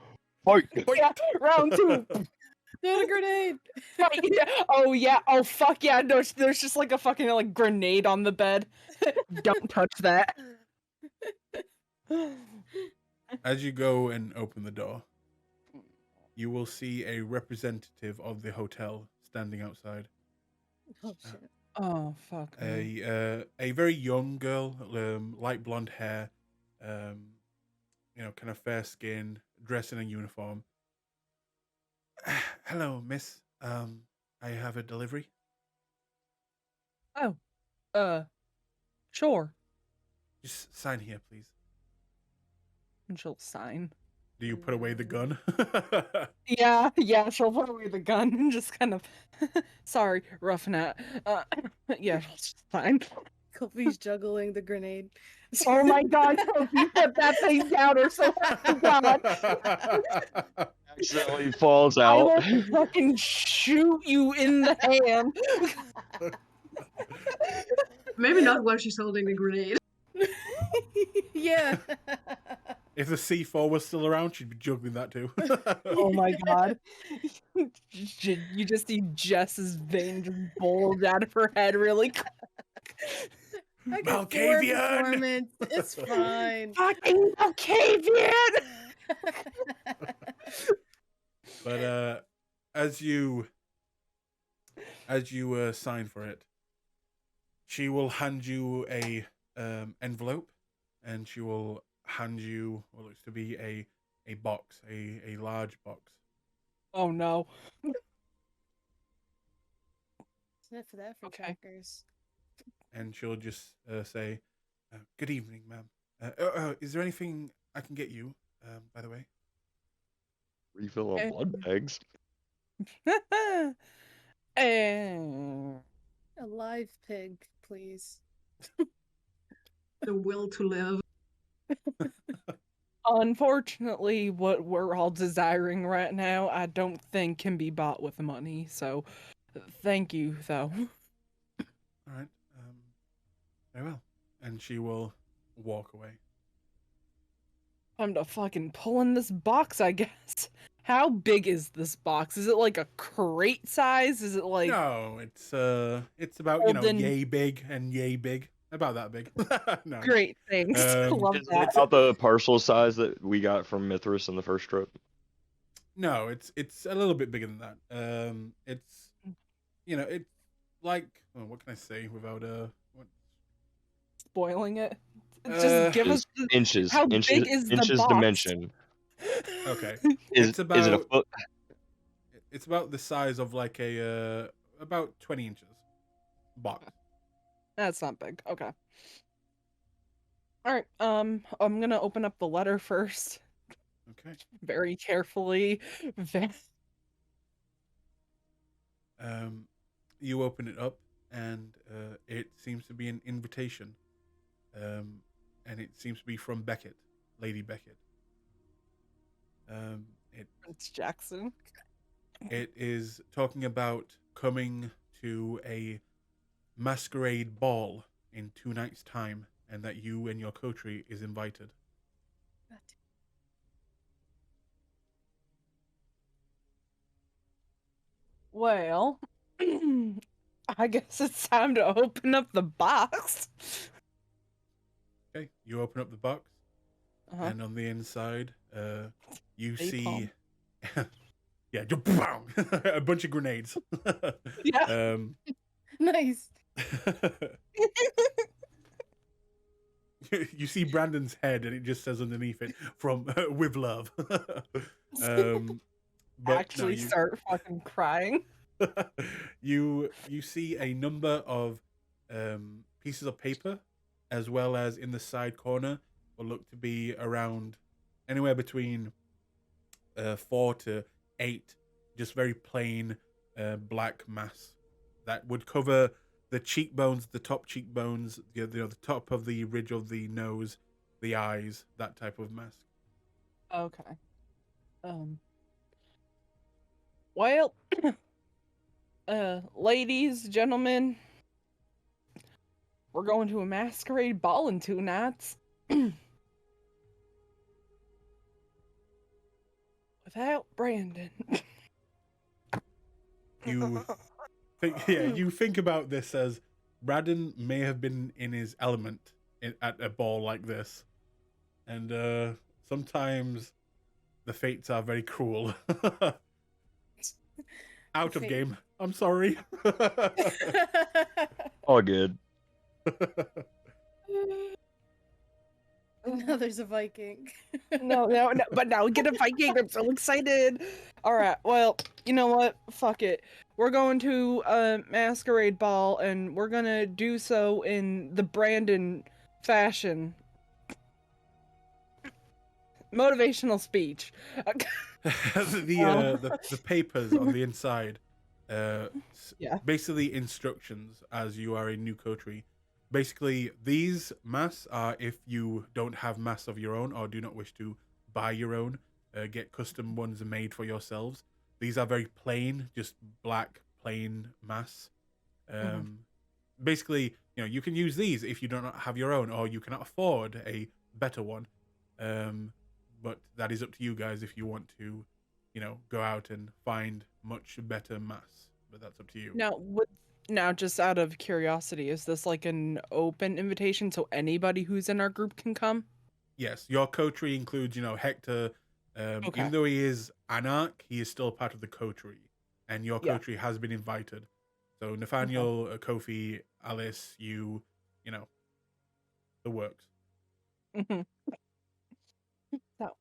Fight. Yeah, round 2. Throw the grenade. Fight. Yeah. Oh yeah. Oh fuck yeah. No, there's just like a fucking like grenade on the bed. Don't touch that. As you go and open the door, you will see a representative of the hotel standing outside. Oh shit. Oh fuck me. A very young girl, light blonde hair, kind of fair skin, dressed in a uniform. Hello, miss. I have a delivery. Oh, sure. Just sign here, please. And she'll sign. Do you put away the gun? Yeah, she'll put away the gun and just kind of, sorry, roughing it. Yeah, she'll just sign. Kofi's juggling the grenade. Oh my god, Sophie, put that thing down or so. Oh god. Accidentally falls I out. will fucking shoot you in the hand. Maybe not while she's holding the grenade. Yeah. If the C4 was still around, she'd be juggling that too. Oh my god. You just see Jess's vein just bulge out of her head really quick. I got 4 Malkavian! performance. It's fine. Fucking Malkavian! But as you sign for it, she will hand you a envelope, and she will hand you what looks to be a box, a large box. Oh no. Sniff that for Okay. trackers. And she'll just say, "Good evening, ma'am. Is there anything I can get you? By the way." Refill on blood bags. And A live pig, please. The will to live. unfortunately, what we're all desiring right now, I don't think can be bought with money. So, thank you, though. All right. Very well. And she will walk away. I'm to fucking pull in this box, I guess. How big is this box? Is it like a crate size? Is it like No, it's about Holden? yay big and yay big, about that big. No, Great, thanks. Love Is that. it about the partial size that we got from Mithras in the first trip? no, it's a little bit bigger than that. It's it's like what can I say without what, Spoiling it. Just give us Inches. how Inches. big is the Inches box? dimension. okay. Is it a foot? It's about the size of like a about 20 inches box. That's not big. Okay. All right. I'm gonna open up the letter first, Okay. very carefully. You open it up, and it seems to be an invitation, and it seems to be from Beckett, Lady Beckett. It's Jackson. It is talking about coming to a masquerade ball in 2 nights' time, and that you and your coterie is invited. Well, I guess it's time to open up the box. Okay, you open up the box, Uh-huh. and on the inside, you see, Napalm. yeah, a bunch of grenades. Yeah. Nice. You see Brandon's head, and it just says underneath it, "From with love." But Actually start fucking crying. you see a number of pieces of paper, as well as in the side corner will look to be around anywhere between 4 to 8 just very plain black mass that would cover the cheekbones, the top cheekbones, the top of the ridge of the nose, the eyes, that type of mask. Okay. Well, ladies, gentlemen, we're going to a masquerade ball in 2 nights. Without Brandon. You think about this as Brandon may have been in his element at a ball like this, and sometimes the fates are very cruel. Out of game. I'm sorry. All good. Now there's a Viking. No, but now we get a Viking. I'm so excited. All right, well, you know what? Fuck it. We're going to a masquerade ball, and we're gonna do so in the Brandon fashion. Motivational speech. The papers on the inside, Yeah. basically instructions as you are a new coterie. Basically, these masks are if you don't have masks of your own or do not wish to buy your own, get custom ones made for yourselves. These are very plain, just black plain masks. Basically, you can use these if you do not have your own, or you cannot afford a better one. But that is up to you guys if you want to, go out and find much better masks. But that's up to you. Now, just out of curiosity, is this like an open invitation so anybody who's in our group can come? Yes, your coterie includes, Hector. Okay. Even though he is Anarch, he is still part of the coterie, and your Yeah. coterie has been invited. So Nathaniel, Kofi, Alice, you, the works. Mhm. So,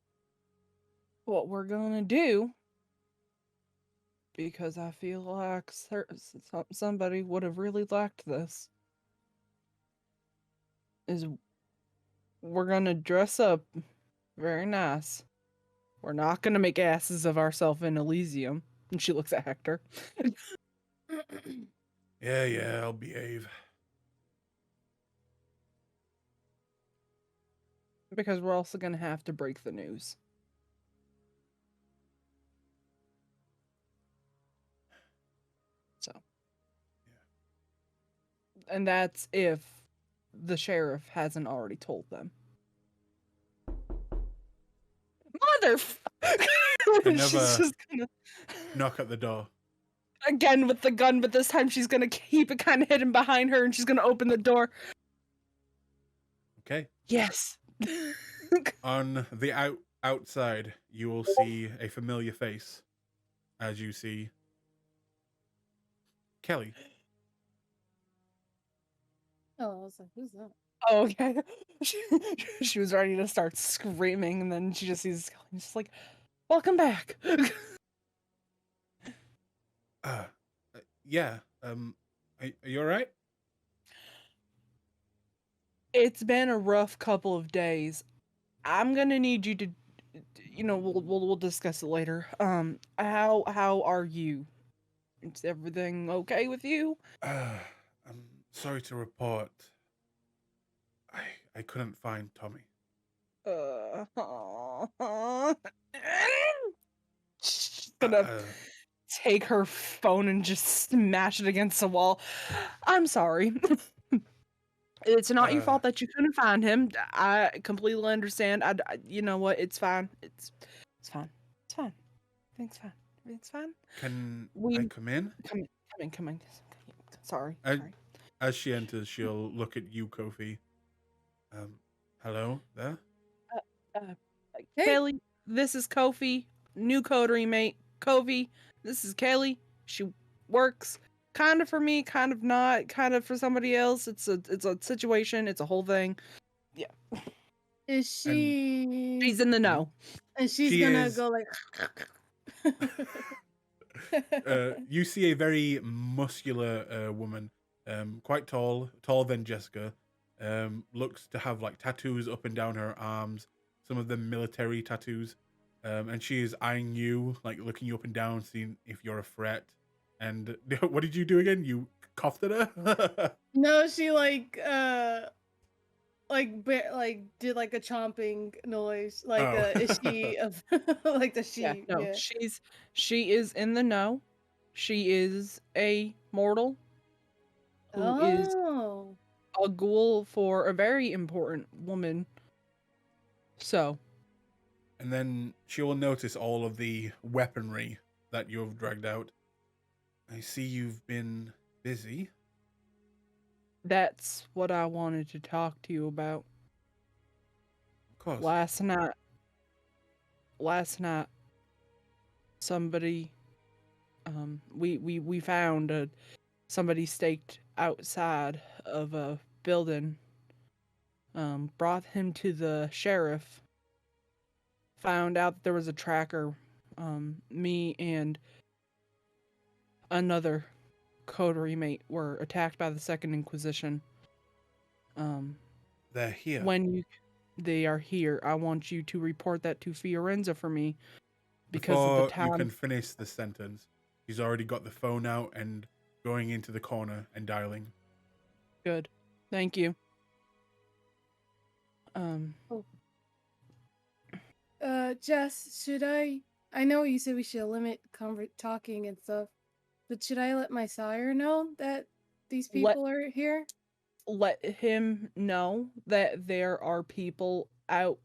what we're gonna do, because I feel like somebody would have really liked this, is we're gonna dress up very nice. We're not gonna make asses of ourselves in Elysium. And she looks at Hector. Yeah, I'll behave. Because we're also gonna have to break the news. So. Yeah. And that's if the sheriff hasn't already told them. She's Another just gonna knock at the door. again with the gun, but this time she's gonna keep it kind of hidden behind her, and she's gonna open the door. Okay. Yes. On the outside, you will see a familiar face as you see Kelly. Oh, I was like, who's that? Oh, okay. She was ready to start screaming, and then she just sees Skelly, and she's like, "Welcome back." Uh, yeah. Are you all right? It's been a rough couple of days. I'm gonna need you to, we'll discuss it later. How are you? Is everything okay with you? I'm sorry to report. I couldn't find Tommy. She's Uh, gonna uh, take her phone and just smash it against the wall. I'm sorry. It's not your Uh, fault that you couldn't find him. I completely understand. You know what? It's fine. It's fine. It's fine. Everything's fine. Everything's fine. can We I come in? come in. Sorry. I- Sorry. As she enters, she'll look at you, Kofi. Hello there? Hey. Kelly, this is Kofi, new coterie mate. Kofi, this is Kelly. She works kind of for me, kind of not, kind of for somebody else. It's a situation. It's a whole thing. Is she? She's in the know. And she's She gonna is- go like. You see a very muscular woman, quite taller than Jessica. Looks to have like tattoos up and down her arms, some of them military tattoos. And she is eyeing you, like looking you up and down, seeing if you're a threat. And what did you do again? You coughed at her? No, she like did like a chomping noise. Like Oh. is she of like the she? Yeah, no, she is in the know. She is a mortal who is Oh. a ghoul for a very important woman. So, And then she will notice all of the weaponry that you have dragged out. I see you've been busy. that's what I wanted to talk to you about. Of course. Last night somebody we found somebody staked outside of a building, brought him to the sheriff, found out that there was a tracker. Me and another coterie mate were attacked by the Second Inquisition. They're here. When they are here, I want you to report that to Fiorenza for me, because Before of the time. you can finish the sentence, he's already got the phone out and going into the corner and dialing. Good, thank you. Jess, should I? I know you said we should limit talking and stuff, but should I let my sire know that these people are here? Let him know that there are people out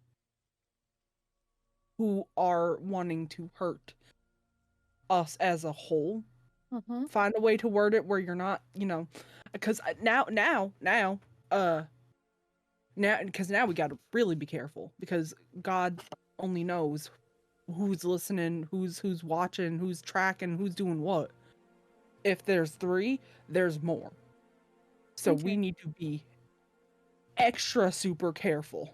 who are wanting to hurt us as a whole. Mm-hmm. Find a way to word it where you're not, because now we got to really be careful, because God only knows who's listening, who's watching, who's tracking, who's doing what. If there's 3, there's more. So we Okay. need to be extra super careful.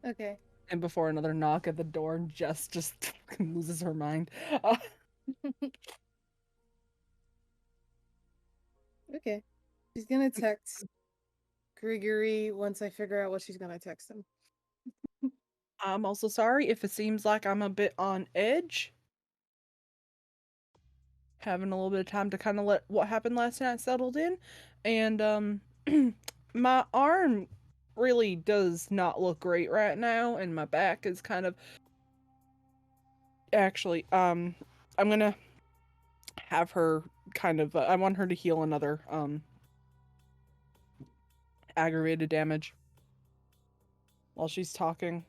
Okay. And before another knock at the door, Jess just loses her mind. Okay. She's gonna text Grigory once I figure out what she's gonna text him. I'm also sorry if it seems like I'm a bit on edge. Having a little bit of time to kind of let what happened last night settled in. And my arm really does not look great right now, and my back is kind of... Actually, I'm gonna have her kind of I want her to heal another aggravated damage while she's talking.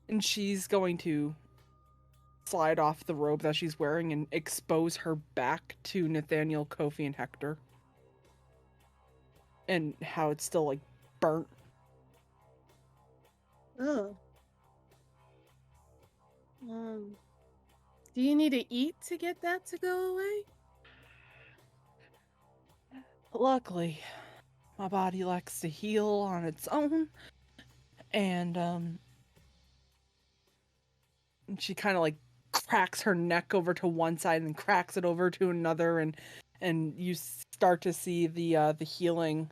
And she's going to slide off the robe that she's wearing and expose her back to Nathaniel, Kofi, and Hector. And how it's still, like, burnt. Oh. Do you need to eat to get that to go away? Luckily, my body likes to heal on its own. And, she kind of, like, cracks her neck over to one side and cracks it over to another, and you start to see the healing.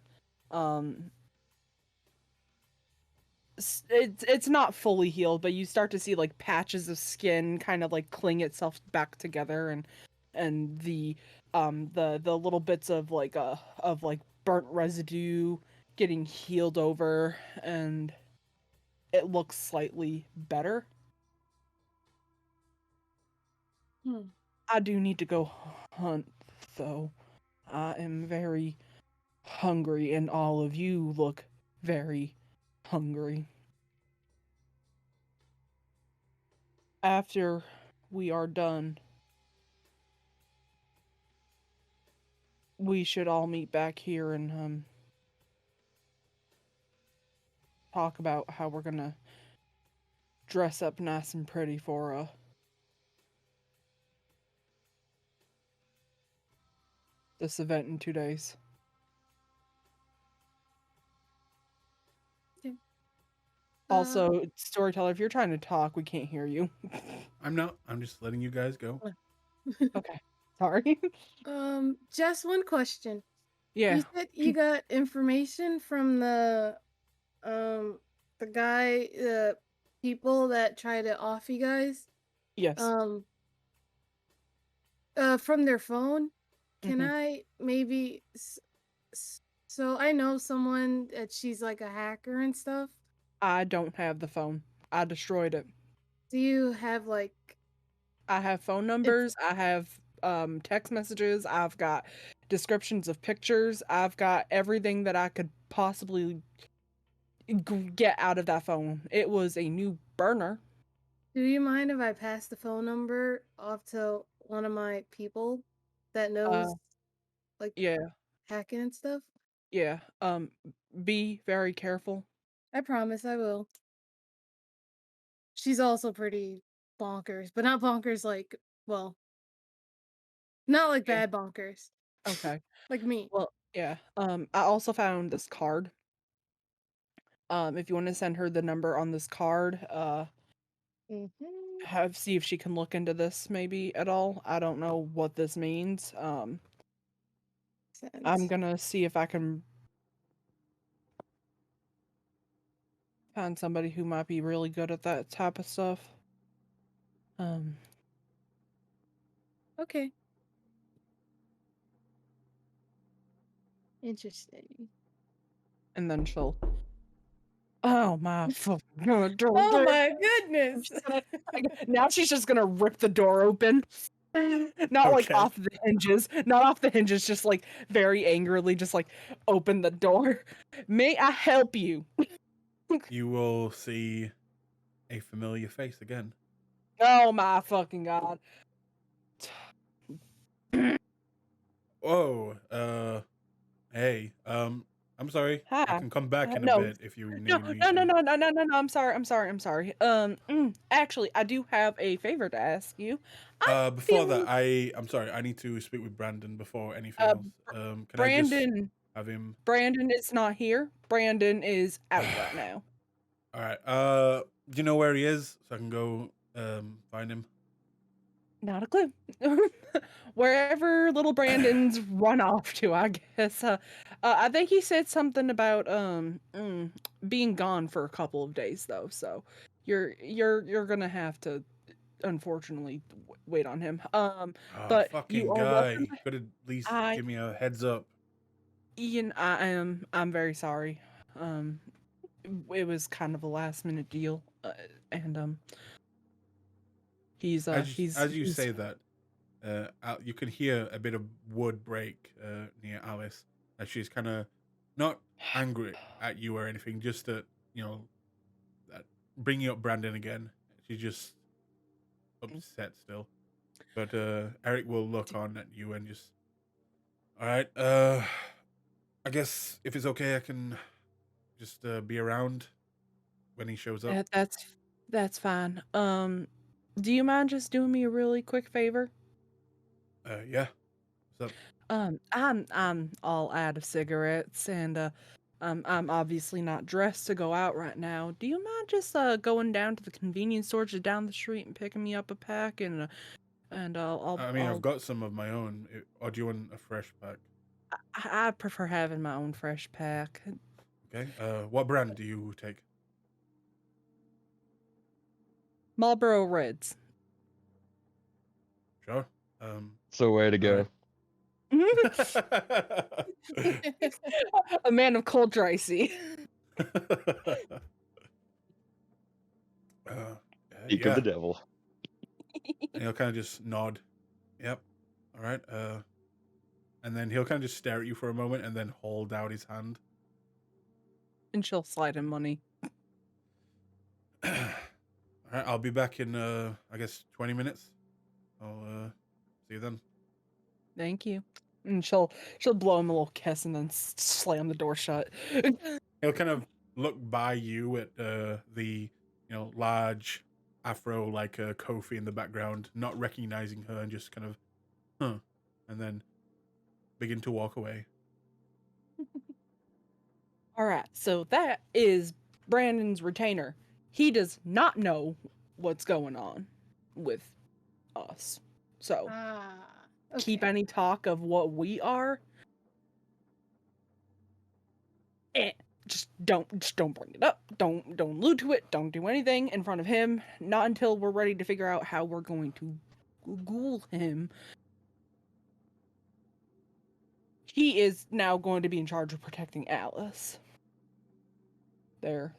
It's not fully healed, but you start to see like patches of skin kind of like cling itself back together, and the little bits of like burnt residue getting healed over, and it looks slightly better. I do need to go hunt, though. I am very hungry, and all of you look very hungry. After we are done, we should all meet back here and talk about how we're gonna dress up nice and pretty for this event in 2 days. Okay. Also, storyteller, if you're trying to talk, we can't hear you. I'm not. I'm just letting you guys go. Okay, sorry. Just one question. Yeah, You said you got information from the guy, people that try to off you guys, yes. from their phone. Can Mhm. I maybe? So I know someone that she's like a hacker and stuff. I don't have the phone. I destroyed it. Do you have like? I have phone numbers. I have text messages. I've got descriptions of pictures. I've got everything that I could possibly get out of that phone. It was a new burner. Do you mind if I pass the phone number off to one of my people that knows, like, Yeah, hacking and stuff? yeah. Be very careful. I promise I will. She's also pretty bonkers, but not bonkers like, well, not like Yeah. bad bonkers, Okay. like me. Well, yeah. I also found this card. If you want to send her the number on this card, Mm-hmm. see if she can look into this maybe at all. I don't know what this means. I'm gonna see if I can find somebody who might be really good at that type of stuff. Okay. Interesting. And then she'll. Oh my fucking god! Oh my goodness! Now she's just gonna rip the door open. Not like Okay. off the hinges, not off the hinges, just like very angrily, just like open the door. May I help you? You will see a familiar face again. Oh my fucking god. Oh, hey, I'm sorry. I Hi. can come back in a No, bit if you no, need me no, no, to. no, no, no, no, no. I'm sorry. Actually, I do have a favor to ask you. Before that, feeling- I'm sorry. I need to speak with Brandon before anything Uh, else. Can I just Brandon, have him? Brandon is not here. Brandon is out right now. All right. Do you know where he is so I can go find him? Not a clue. Wherever little Brandon's run off to, I guess. I think he said something about being gone for a couple of days though. So you're gonna have to unfortunately wait on him. Oh, But you fucking are welcome. guy. Could at least I give me a heads up. Ian, I'm very sorry. It was kind of a last minute deal, and he's As you say that, you can hear a bit of wood break near Alice as she's kind of not angry at you or anything, just that, that bringing up Brandon again. She's just upset still. But Eric will look on at you and just, all right, I guess if it's okay, I can just be around when he shows up. That's fine. Do you mind just doing me a really quick favor? Yeah. What's up? I'm all out of cigarettes, and I'm obviously not dressed to go out right now. Do you mind just going down to the convenience store just down the street and picking me up a pack, and I mean, I've got some of my own. Or do you want a fresh pack? I prefer having my own fresh pack. Okay. What brand do you take? Marlboro Reds. Sure. It's the way to go. A man of culture, I see. Speak of the devil. And he'll kind of just nod. Yep. All right. And then he'll kind of just stare at you for a moment and then hold out his hand. And she'll slide him money. All right. I'll be back in, I guess, 20 minutes. I'll see you then. Thank you. And she'll blow him a little kiss and then slam the door shut. He'll kind of look by you at the large afro like Kofi in the background, not recognizing her, and just kind of, and then begin to walk away. All right, so that is Brandon's retainer. He does not know what's going on with us. So keep Okay. any talk of what we are. Just don't bring it up. Don't allude to it. Don't do anything in front of him. Not until we're ready to figure out how we're going to ghoul him. He is now going to be in charge of protecting Alice. There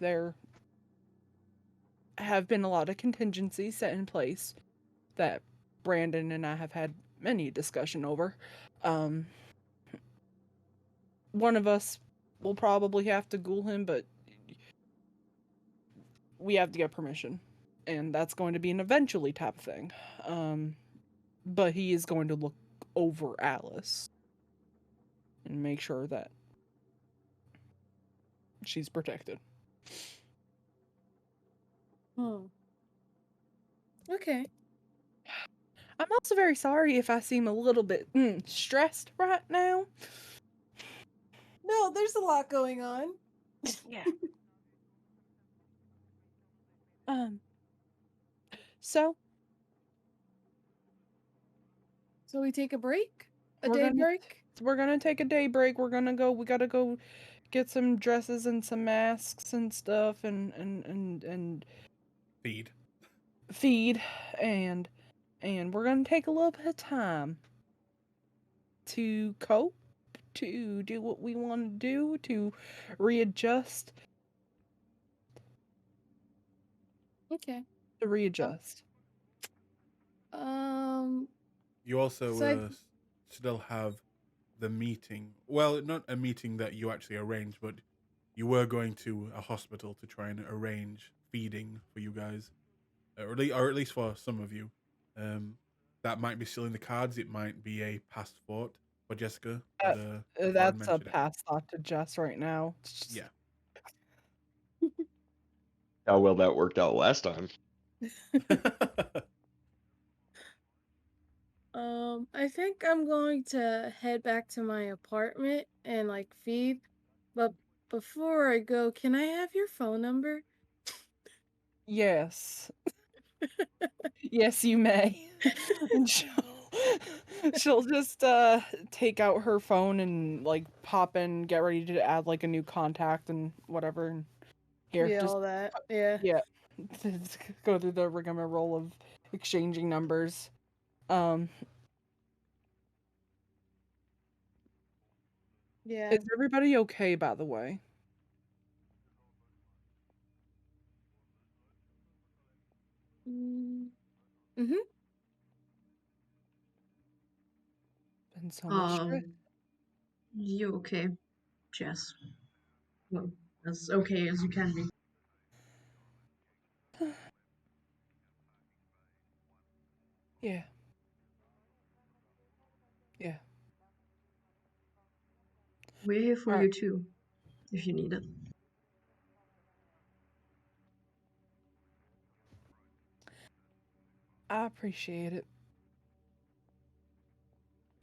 have been a lot of contingencies set in place that Brandon and I have had many discussion over. One of us will probably have to ghoul him, but we have to get permission. And that's going to be an eventually type of thing. But he is going to look over Alice and make sure that she's protected. Okay. I'm also very sorry if I seem a little bit stressed right now. No, there's a lot going on. Yeah. So we take a break? A We're day gonna- break? we're gonna take a day break. We gotta go get some dresses and some masks and stuff and feed and we're gonna take a little bit of time to cope, to do what we want to do, to readjust. Okay. To readjust. You also So still have the meeting. Well, not a meeting that you actually arranged, but you were going to a hospital to try and arrange feeding for you guys, or at least for some of you. That might be still in the cards. It might be a past thought for Jessica. But, before I That's a mention it. past thought to Jess right now. Yeah. How well that worked out last time. I think I'm going to head back to my apartment and feed. But before I go, can I have your phone number? Yes. Yes, you may. And she'll just take out her phone and pop in, get ready to add a new contact and whatever. And here, Yeah, just all that. Yeah. yeah, go through the rigmarole of exchanging numbers. Yeah. Is everybody okay, by the way? Mm-hmm. Been so much stress. You okay? Jess. Well, as okay as you can be. Yeah. Yeah. We're here for you Alright. too, if you need it. I appreciate it.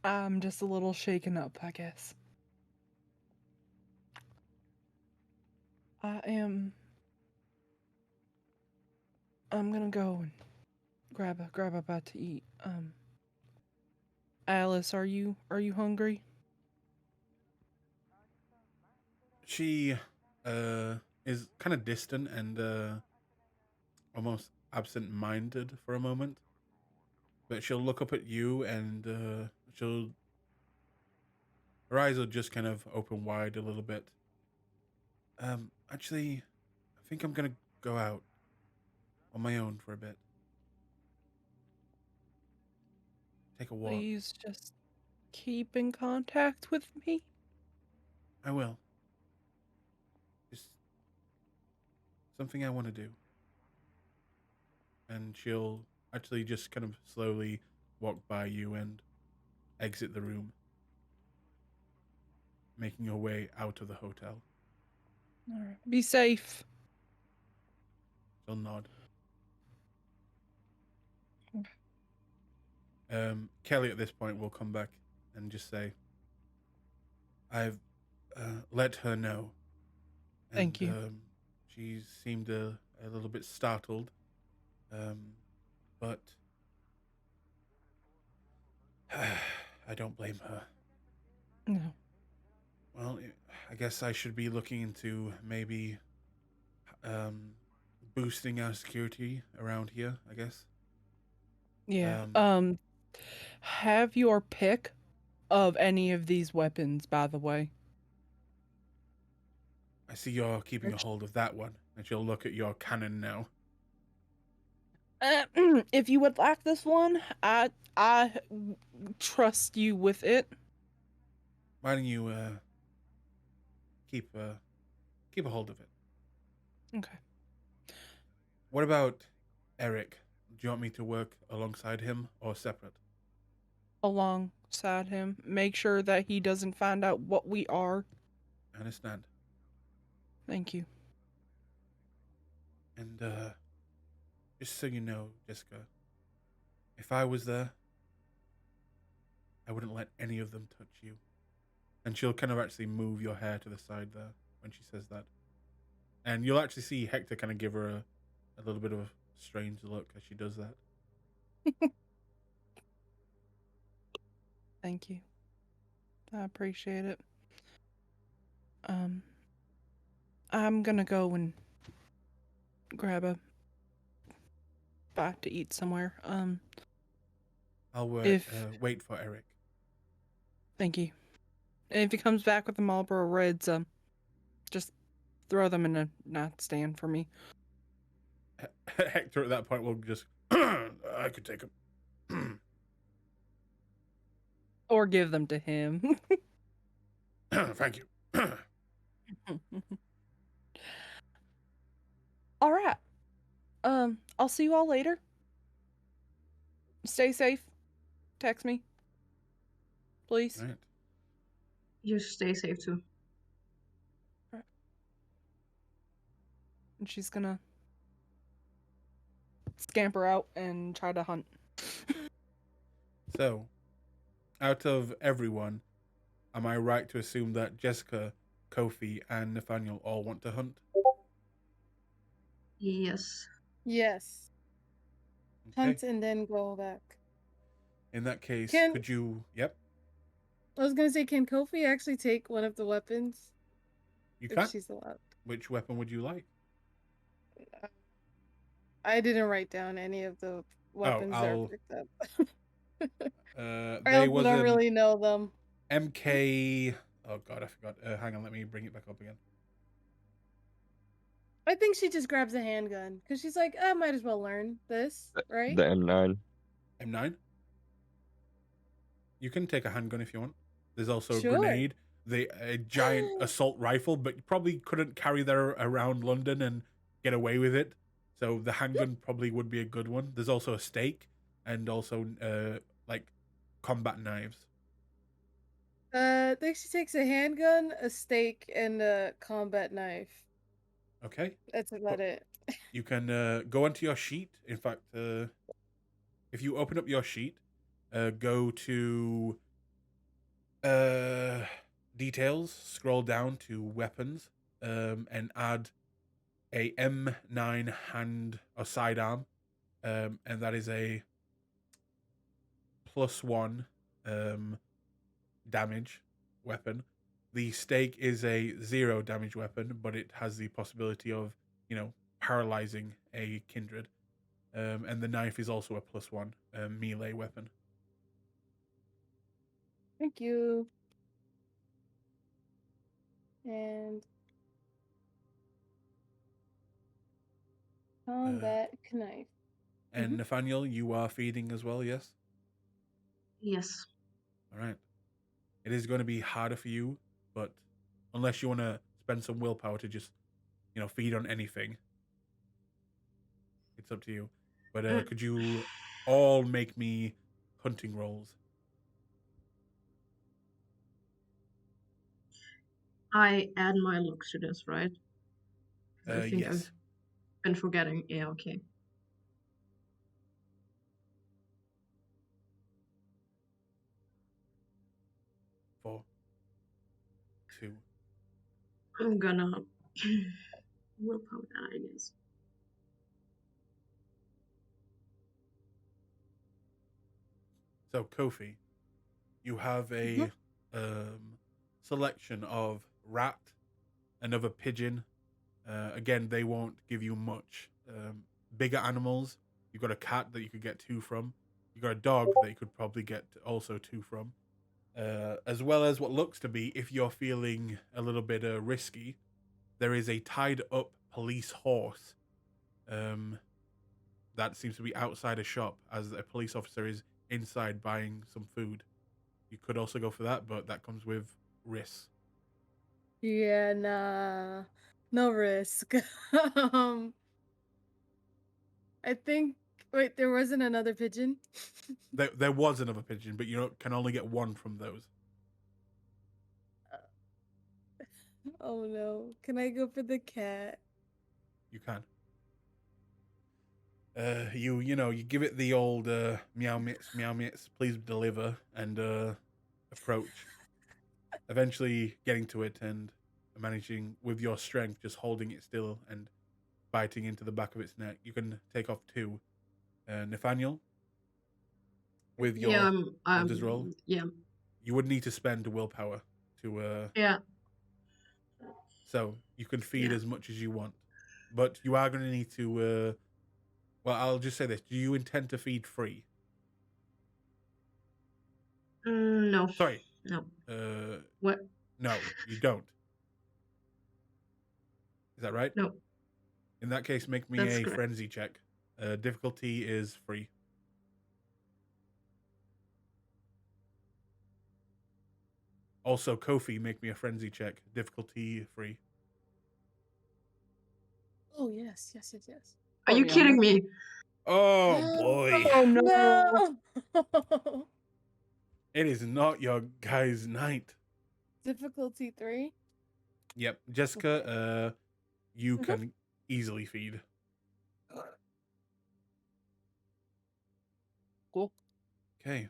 I'm just a little shaken up, I guess. I'm gonna go and grab a bite to eat. Alice, are you hungry? She is kind of distant and almost absent-minded for a moment, but she'll look up at you and her eyes will just kind of open wide a little bit. Actually, I think I'm gonna go out on my own for a bit. Take a walk. Please just keep in contact with me. I will. Just something I want to do. And she'll actually just kind of slowly walk by you and exit the room, making her way out of the hotel. All right. Be safe. She'll nod. Kelly at this point will come back and just say, I've let her know. And, Thank you. She seemed a little bit startled, but I don't blame her. No. Well, I guess I should be looking into maybe boosting our security around here, I guess. Yeah. Have your pick of any of these weapons, by the way. I see you're keeping a hold of that one, and she'll look at your cannon now. If you would like this one, I trust you with it. Why don't you keep a hold of it? Okay. What about Eric? Do you want me to work alongside him or separate? Alongside him, make sure that he doesn't find out what we are. I understand. Thank you. And just so you know, Jessica, if I was there, I wouldn't let any of them touch you. And she'll kind of actually move your hair to the side there when she says that. And you'll actually see Hector kind of give her a little bit of a strange look as she does that. Thank you. I appreciate it. I'm gonna go and grab a bite to eat somewhere. I'll wait for Eric. Thank you. And if he comes back with the Marlboro Reds, just throw them in a nightstand for me. Hector at that point will just, I could take him. Or give them to him. Thank you. All right. I'll see you all later. Stay safe. Text me. Please. All right. You stay safe too. And she's gonna scamper out and try to hunt. So, out of everyone, am I right to assume that Jessica, Kofi, and Nathaniel all want to hunt? Yes. Yes. Okay. Hunt and then go back. In that case, Can- could you... Yep, I was gonna say, can Kofi actually take one of the weapons you if can. she's allowed? Which weapon would you like? I didn't write down any of the weapons that I'll- are picked up. I They also was don't an really know them. MK... Oh god, I forgot. Hang on, let me bring it back up again. I think she just grabs a handgun because she's like, I might as well learn this, right? The M9. M9? You can take a handgun if you want. There's also a Sure. grenade. a giant assault rifle, but you probably couldn't carry that around London and get away with it. So the handgun probably would be a good one. There's also a stake and also like combat knives. I think she takes a handgun, a stake, and a combat knife. Okay. That's about it. You can go onto your sheet. In fact, if you open up your sheet, go to details, scroll down to weapons, and add a M9 hand or sidearm, and that is a +1 damage weapon. The stake is a 0 damage weapon, but it has the possibility of, paralyzing a kindred. And the knife is also a +1 melee weapon. Thank you. And combat knife. And Nathaniel, you are feeding as well, yes? Yes. All right. It is going to be harder for you, but unless you want to spend some willpower to just, feed on anything, it's up to you. But could you all make me hunting rolls? I add my looks to this, right? I think Yes. I've been forgetting. Yeah, okay. Four, 2. I'm gonna willpower that, I guess. So, Kofi, you have a selection of rat, another pigeon. Again, they won't give you much. Bigger animals, you've got a cat that you could get 2 from. You've got a dog that you could probably get also 2 from. As well as what looks to be, if you're feeling a little bit risky, there is a tied up police horse that seems to be outside a shop as a police officer is inside buying some food. You could also go for that, but that comes with risks. Yeah, nah. No risk. I think. Wait, there wasn't another pigeon? There was another pigeon, but you can only get 1 from those. Oh no. Can I go for the cat? You can. You give it the old meow mitts, please deliver, and approach. Eventually getting to it and managing with your strength, just holding it still and biting into the back of its neck. You can take off 2. Nathaniel, with your hunter's roll, Yeah. you would need to spend willpower to. Yeah. So you can feed as much as you want, but you are going to need to. Well, I'll just say this: do you intend to feed free? No. Sorry. No. What? No, you don't. Is that right? No. In that case, make me That's a correct. frenzy check. Difficulty is free. Also, Kofi, make me a frenzy check. Difficulty free. Oh yes. Are you kidding me? Oh boy. Oh no. No. It is not your guy's night. Difficulty 3. Yep. Jessica, you can easily feed. Cool. Okay.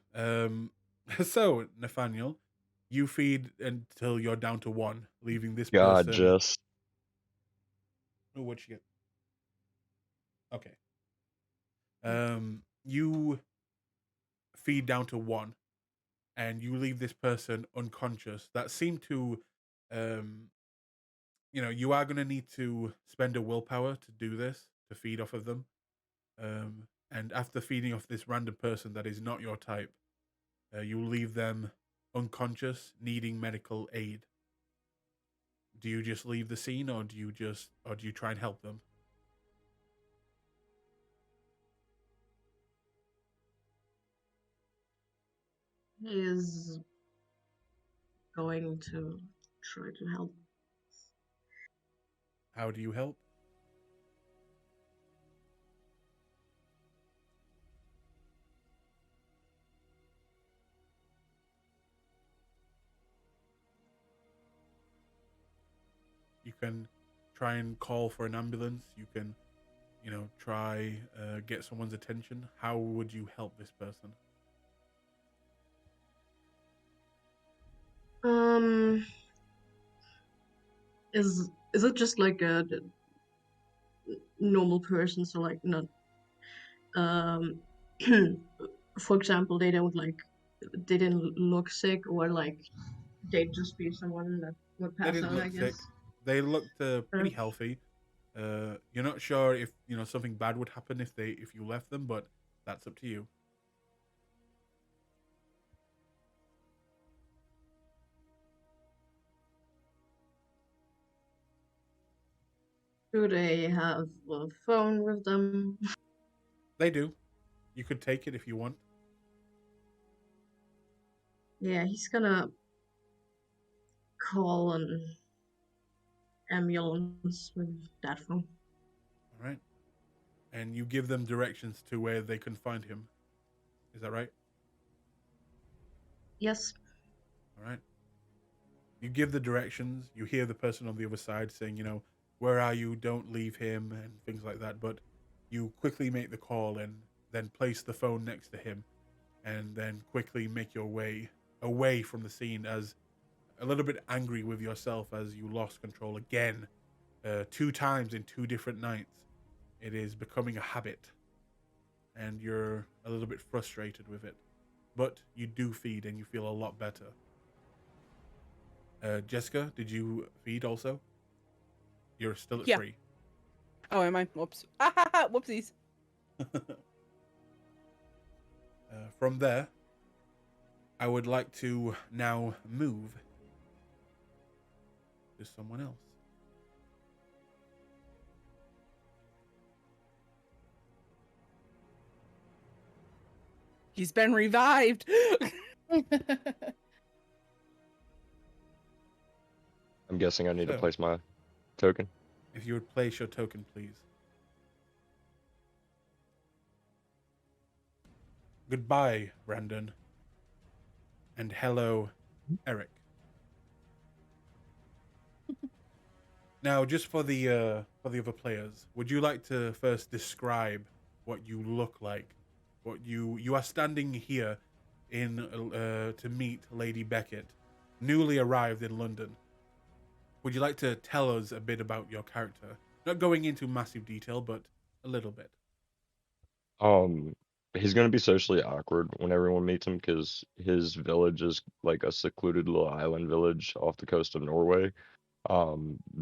So, Nathaniel, you feed until you're down to 1, leaving this God, person. Jess. Oh, what'd you get? Okay. You feed down to 1, and you leave this person unconscious. That seemed to, you are going to need to spend a willpower to do this, to feed off of them. And after feeding off this random person that is not your type, you leave them unconscious, needing medical aid. Do you just leave the scene, or do you try and help them? Is going to try to help. How do you help? You can try and call for an ambulance. You can, try get someone's attention. How would you help this person? Is it just like a normal person? So like not for example, they didn't look sick, or like they'd just be someone that would They pass didn't out, I look sick. guess. They looked pretty Uh, healthy. You're not sure if something bad would happen if you left them, but that's up to you. do they have a phone with them? They do. You could take it if you want. Yeah, he's gonna call an ambulance with that phone. All right. And you give them directions to where they can find him. Is that right? Yes. All right. You give the directions. You hear the person on the other side saying, where are you? Don't leave him, and things like that. But you quickly make the call and then place the phone next to him, and then quickly make your way away from the scene as a little bit angry with yourself as you lost control again, 2 times in 2 different nights. It is becoming a habit, and you're a little bit frustrated with it. But you do feed, and you feel a lot better. Jessica, did you feed also? You're still at Yeah. 3. Oh, am I? Whoops. Whoopsies. From there, I would like to now move to someone else. He's been revived. I'm guessing I need to So- place my token. If you would place your token, please. Goodbye, Brandon. And hello, Eric. Now, just for the other players, would you like to first describe what you look like? What you are standing here in to meet Lady Beckett, newly arrived in London. Would you like to tell us a bit about your character? Not going into massive detail, but a little bit. He's gonna be socially awkward when everyone meets him because his village is like a secluded little island village off the coast of Norway.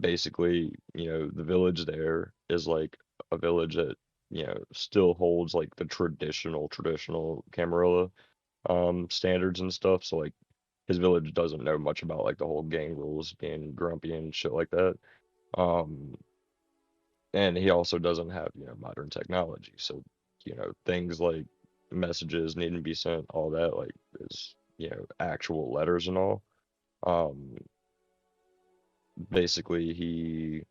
Basically, the village there is like a village that, still holds like the traditional Camarilla standards and stuff. So like his village doesn't know much about like the whole gang rules, being grumpy and shit like that. Um, and he also doesn't have, modern technology. So, things like messages needing to be sent, all that like is, actual letters and all. Um, Basically he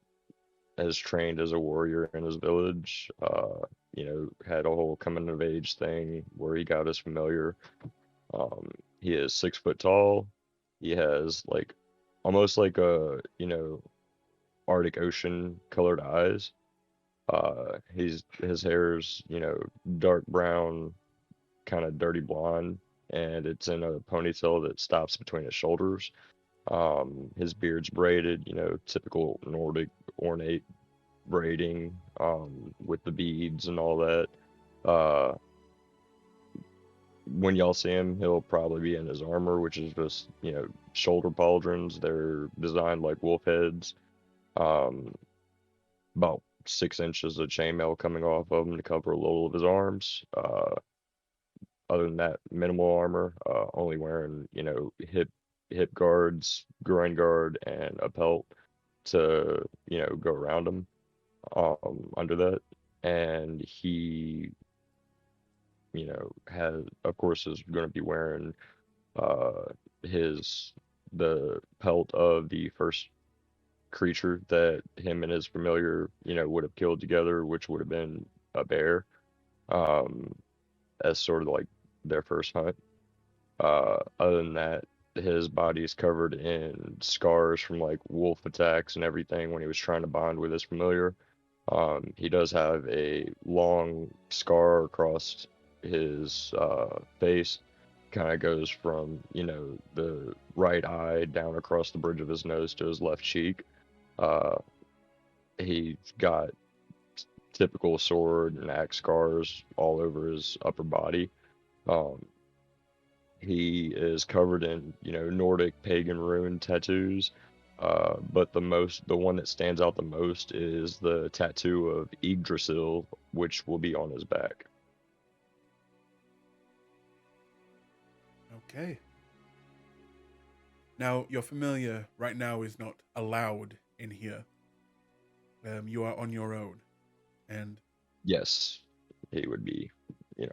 has trained as a warrior in his village. Had a whole coming of age thing where he got his familiar. He is 6 foot tall. He has like almost like a, Arctic Ocean colored eyes. His hair's, dark brown, kind of dirty blonde, and it's in a ponytail that stops between his shoulders. His beard's braided, typical Nordic ornate braiding, with the beads and all that. Uh, when y'all see him, he'll probably be in his armor, which is just, shoulder pauldrons. They're designed like wolf heads. Um, about 6 inches of chainmail coming off of him to cover a little of his arms. Other than that, minimal armor. Only wearing, hip guards, groin guard, and a pelt to, go around him. Under that, and he, has, of course, is going to be wearing his the pelt of the first creature that him and his familiar, would have killed together, which would have been a bear, um, as sort of like their first hunt. Other than that, his body is covered in scars from like wolf attacks and everything when he was trying to bond with his familiar. He does have a long scar across his face. Kind of goes from, the right eye down across the bridge of his nose to his left cheek. Uh, he's got typical sword and axe scars all over his upper body. Um, he is covered in, Nordic pagan rune tattoos. But the one that stands out the most is the tattoo of Yggdrasil, which will be on his back. Okay. Now, your familiar right now is not allowed in here. You are on your own, and Yes, he would be, you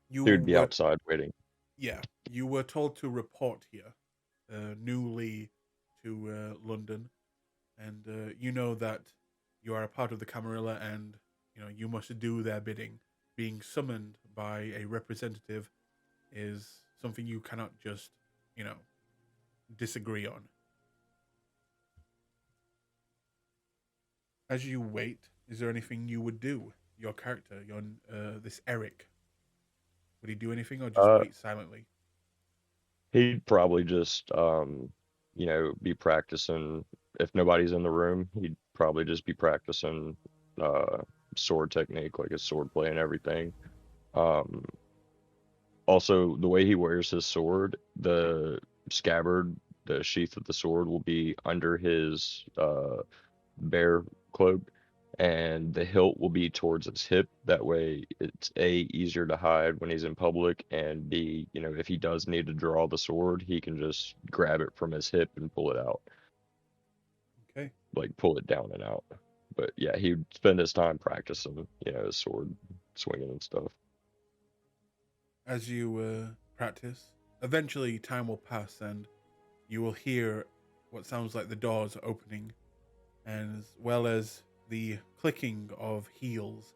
he would be were, outside waiting. yeah, you were told to report here, newly to London, and you know that you are a part of the Camarilla, and you must do their bidding. Being summoned by a representative is something you cannot just, you know, disagree on. As you wait, is there anything you would do? Your character, this Eric, would he do anything or just Uh, wait silently? he'd probably just, be practicing. If nobody's in the room, he'd probably just be practicing uh, sword technique, like his sword play and everything. Um, Also, the way he wears his sword, the scabbard, the sheath of the sword will be under his bear cloak, and the hilt will be towards his hip. That way, it's A, easier to hide when he's in public, and B, if he does need to draw the sword, he can just grab it from his hip and pull it out, Okay. like pull it down and out. But yeah, he'd spend his time practicing, his sword swinging and stuff. As you practice, eventually time will pass and you will hear what sounds like the doors opening, and as well as the clicking of heels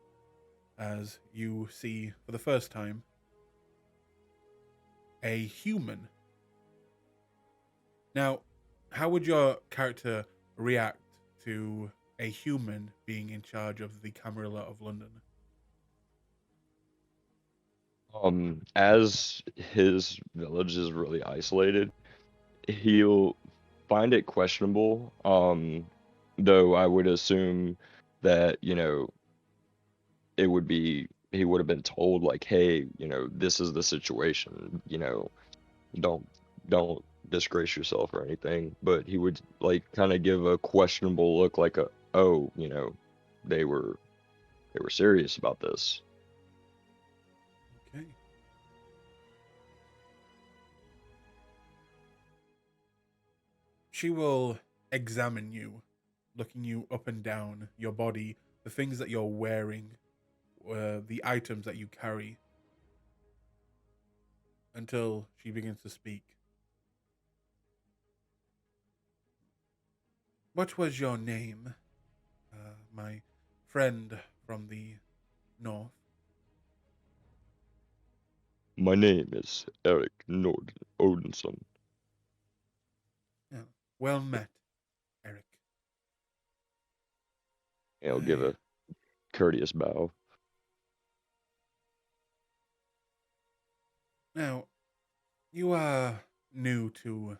as you see for the first time a human. Now, how would your character react to a human being in charge of the Camarilla of London? As his village is really isolated, he'll find it questionable. Though I would assume that, it would be he would have been told like, hey, this is the situation, don't don't disgrace yourself or anything. But he would like kind of give a questionable look, like oh, they were serious about this. Okay. She will examine you, looking you up and down, your body, the things that you're wearing, the items that you carry, until she begins to speak. What was your name, my friend from the north? My name is Eric Odinson. Yeah. Well met, Eric. I'll give I, a courteous bow. now, you are new to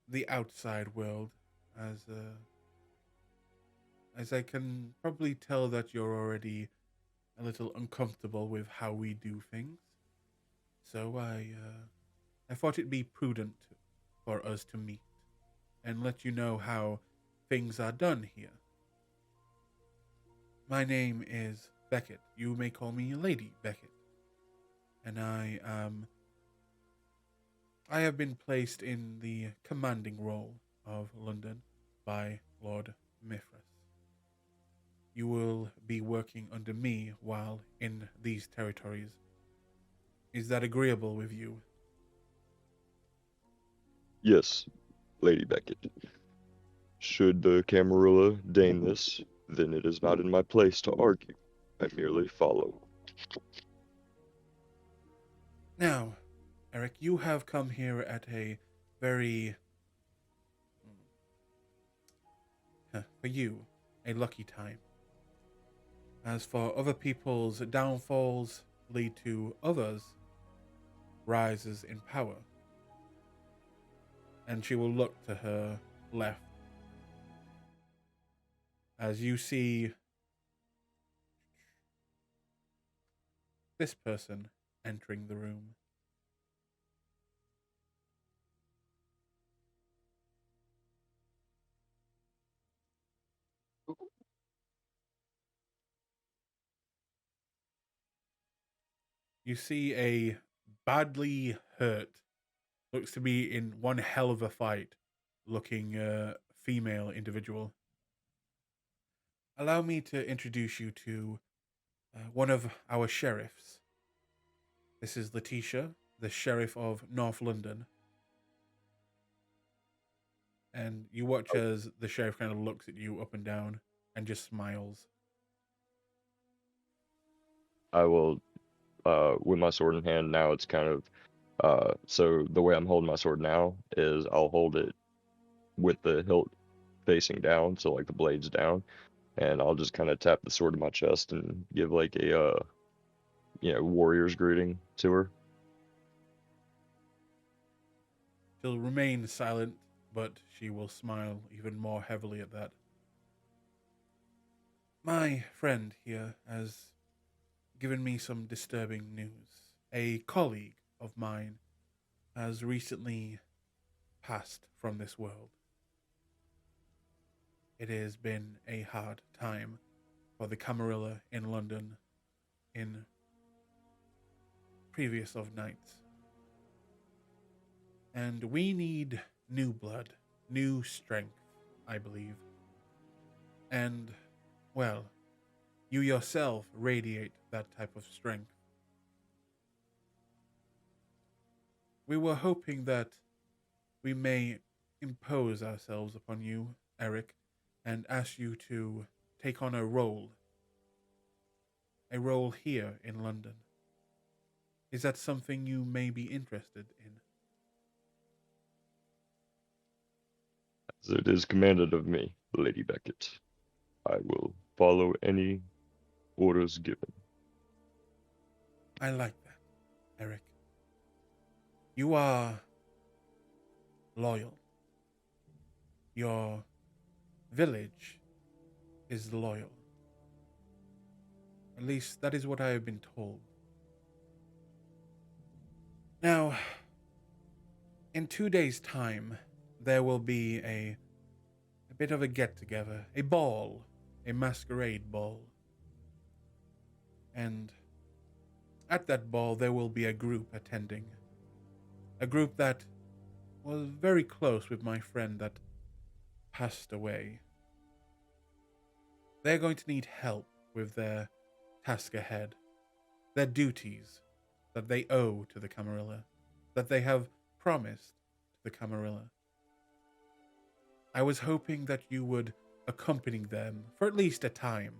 the outside world, as I can probably tell that you're already a little uncomfortable with how we do things. So I thought it'd be prudent for us to meet and let you know how things are done here. My name is Beckett. You may call me Lady Beckett. And I have been placed in the commanding role of London by Lord Mithras. You will be working under me while in these territories. Is that agreeable with you? Yes, Lady Beckett. Should the Camarilla deign this, then it is not in my place to argue. I merely follow. Now, Eric, you have come here at a very, for you, a lucky time. As for other people's downfalls lead to others' rises in power. And she will look to her left as you see this person entering the room. You see a badly hurt, looks to be in one hell of a fight, looking female individual. Allow me to introduce you to one of our sheriffs. This is Letitia, the sheriff of North London. And you watch as the sheriff kind of looks at you up and down and just smiles. I will, with my sword in hand, now it's kind of, so the way I'm holding my sword now is I'll hold it with the hilt facing down, so like the blade's down, and I'll just kind of tap the sword to my chest and give like a, warrior's greeting to her. She'll remain silent, but she will smile even more heavily at that. My friend here has given me some disturbing news. A colleague of mine has recently passed from this world. It has been a hard time for the Camarilla in London in previous of nights. And we need new blood, new strength, I believe. And, well, you yourself radiate that type of strength. We were hoping that we may impose ourselves upon you, Eric, and ask you to take on a role here in London. Is that something you may be interested in? As it is commanded of me, Lady Beckett, I will follow any orders given. I like that, Eric. You are loyal. Your village is loyal. At least that is what I have been told. Now, in 2 days' time, there will be a bit of a get-together, a ball, a masquerade ball. And at that ball, there will be a group attending. A group that was very close with my friend that passed away. They're going to need help with their task ahead, their duties that they owe to the Camarilla, that they have promised to the Camarilla. I was hoping that you would accompany them for at least a time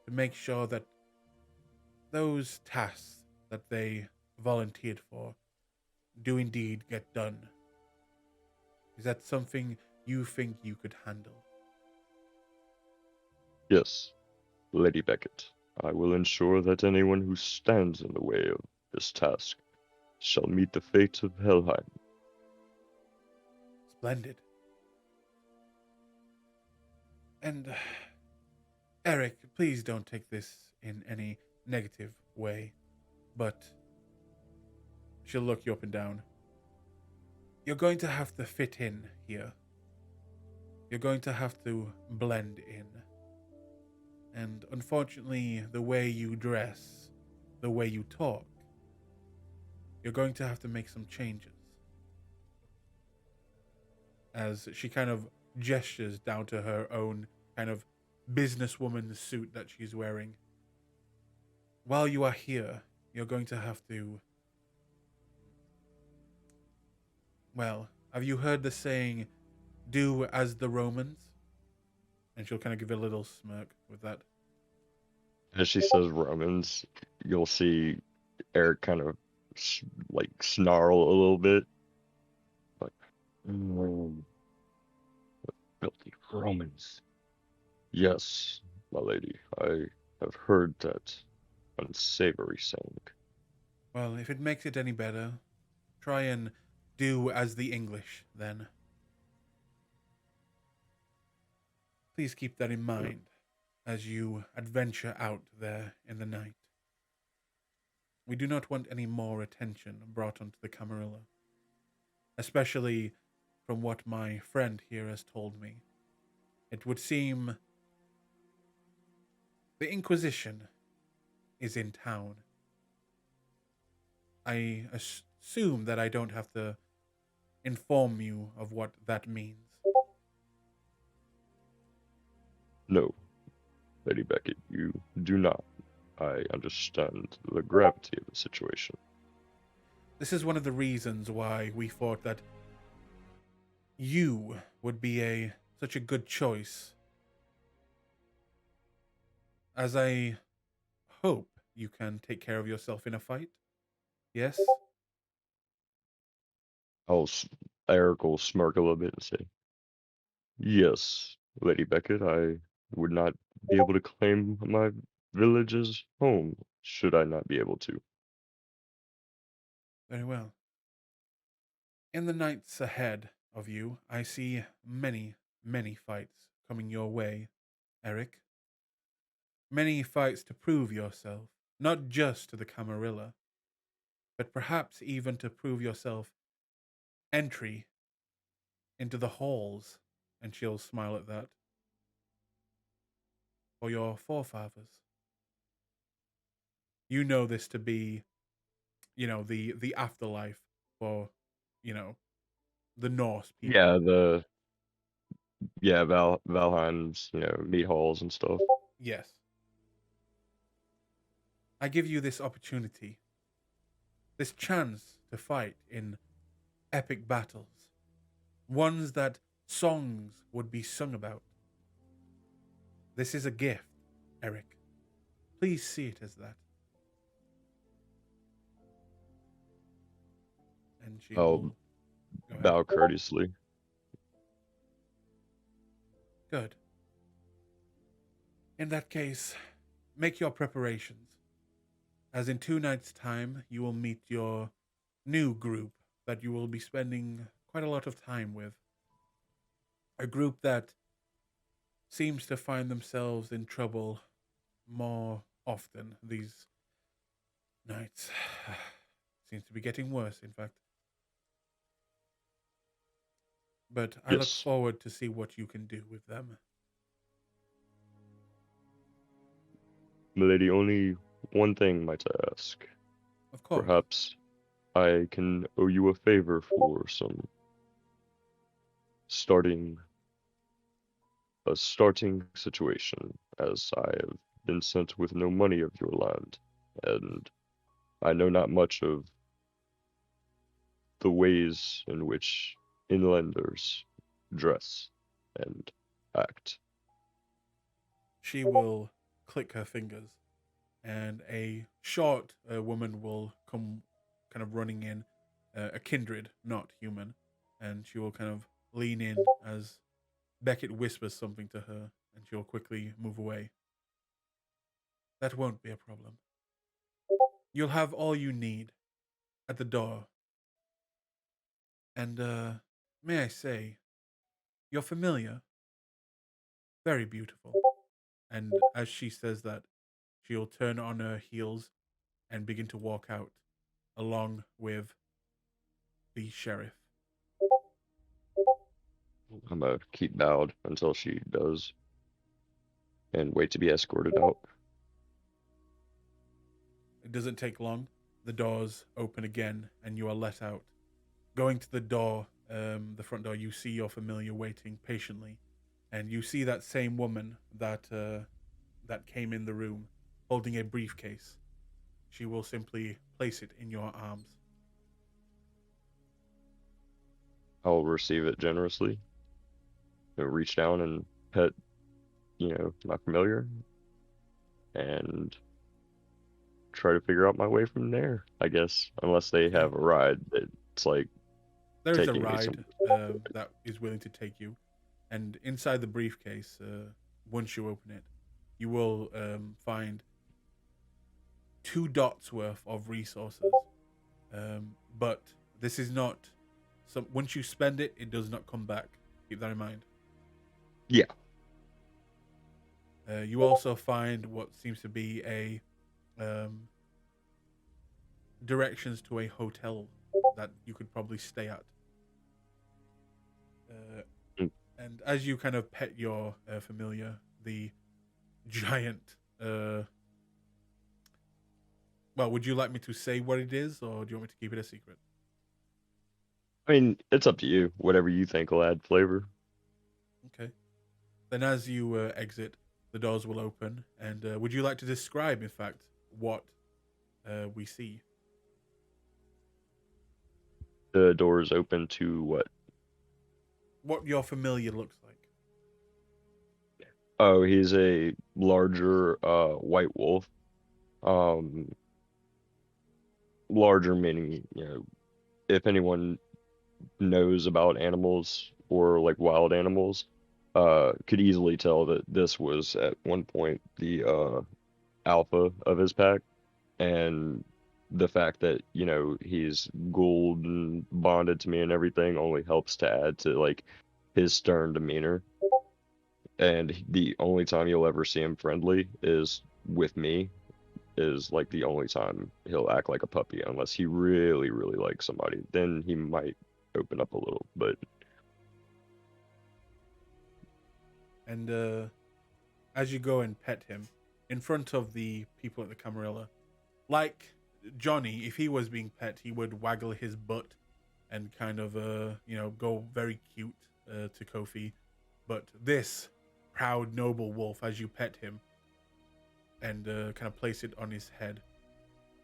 to make sure that those tasks that they volunteered for do indeed get done. Is that something you think you could handle? Yes, Lady Beckett, I will ensure that anyone who stands in the way of this task shall meet the fate of Helheim. Splendid. And, Eric, please don't take this in any negative way, but she'll look you up and down. You're going to have to fit in here. You're going to have to blend in. And unfortunately, the way you dress, the way you talk, you're going to have to make some changes. As she kind of gestures down to her own kind of businesswoman suit that she's wearing. While you are here, you're going to have to, well, have you heard the saying, do as the Romans? And she'll kind of give a little smirk with that. As she says Romans, you'll see Eric kind of snarl a little bit. Like, filthy Romans. Yes, my lady, I have heard that unsavory saying. Well, if it makes it any better, try and do as the English, then. Please keep that in mind as you adventure out there in the night. We do not want any more attention brought onto the Camarilla, especially from what my friend here has told me. It would seem the Inquisition is in town. I assume that I don't have to inform you of what that means. No, Lady Beckett, you do not. I understand the gravity of the situation. This is one of the reasons why we thought that you would be such a good choice, as I hope you can take care of yourself in a fight. Yes? Eric will smirk a little bit and say, yes, Lady Beckett, I would not be able to claim my village as home, should I not be able to. Very well. In the nights ahead of you, I see many, many fights coming your way, Eric. Many fights to prove yourself, not just to the Camarilla, but perhaps even to prove yourself entry into the halls, and she'll smile at that, for your forefathers. You know this to be, the afterlife for, the Norse people. Valheim's, meat halls and stuff. Yes. I give you this opportunity, this chance to fight in epic battles, ones that songs would be sung about. This is a gift, Eric. Please see it as that. And she I'll will go ahead. bow courteously. Good. In that case, make your preparations, as in 2 nights' time you will meet your new group that you will be spending quite a lot of time with. A group that seems to find themselves in trouble more often these nights. Seems to be getting worse, in fact. But I look Yes. forward to see what you can do with them. Milady, only one thing might I ask. Of course. Perhaps I can owe you a favor for some starting situation, as I have been sent with no money of your land, and I know not much of the ways in which inlanders dress and act. She will click her fingers, and a short woman will come kind of running in, a kindred, not human, and she will kind of lean in as Beckett whispers something to her, and she'll quickly move away. That won't be a problem. You'll have all you need at the door. And, may I say, you're familiar. Very beautiful. And as she says that, she'll turn on her heels and begin to walk out, along with the sheriff. I'm gonna keep bowed until she does, and wait to be escorted out. It doesn't take long. The doors open again, and you are let out. Going to the door, the front door, you see your familiar waiting patiently, and you see that same woman that came in the room, holding a briefcase. She will simply place it in your arms. I'll receive it generously. Reach down and pet, my familiar, and try to figure out my way from there. I guess, unless they Okay. have a ride that's like There is a taking me ride that is willing to take you, and inside the briefcase, once you open it, you will find 2 dots worth of resources. But this is not. So once you spend it, it does not come back. Keep that in mind. Yeah. You also find what seems to be a directions to a hotel that you could probably stay at. And as you kind of pet your familiar, the giant. Well, would you like me to say what it is, or do you want me to keep it a secret? I mean, it's up to you. Whatever you think will add flavor. Okay. Then, as you exit, the doors will open, and would you like to describe, in fact, what we see? The doors open to what? What your familiar looks like? Oh, he's a larger white wolf. Larger meaning, if anyone knows about animals or like wild animals, could easily tell that this was at one point the alpha of his pack, and the fact that he's ghouled and bonded to me and everything only helps to add to like his stern demeanor. And the only time you'll ever see him friendly is with me, is like the only time he'll act like a puppy, unless he really, really likes somebody. Then he might open up a little, but And as you go and pet him in front of the people at the Camarilla, like Johnny, if he was being pet, he would waggle his butt and kind of go very cute to Kofi. But this proud noble wolf, as you pet him and kind of place it on his head,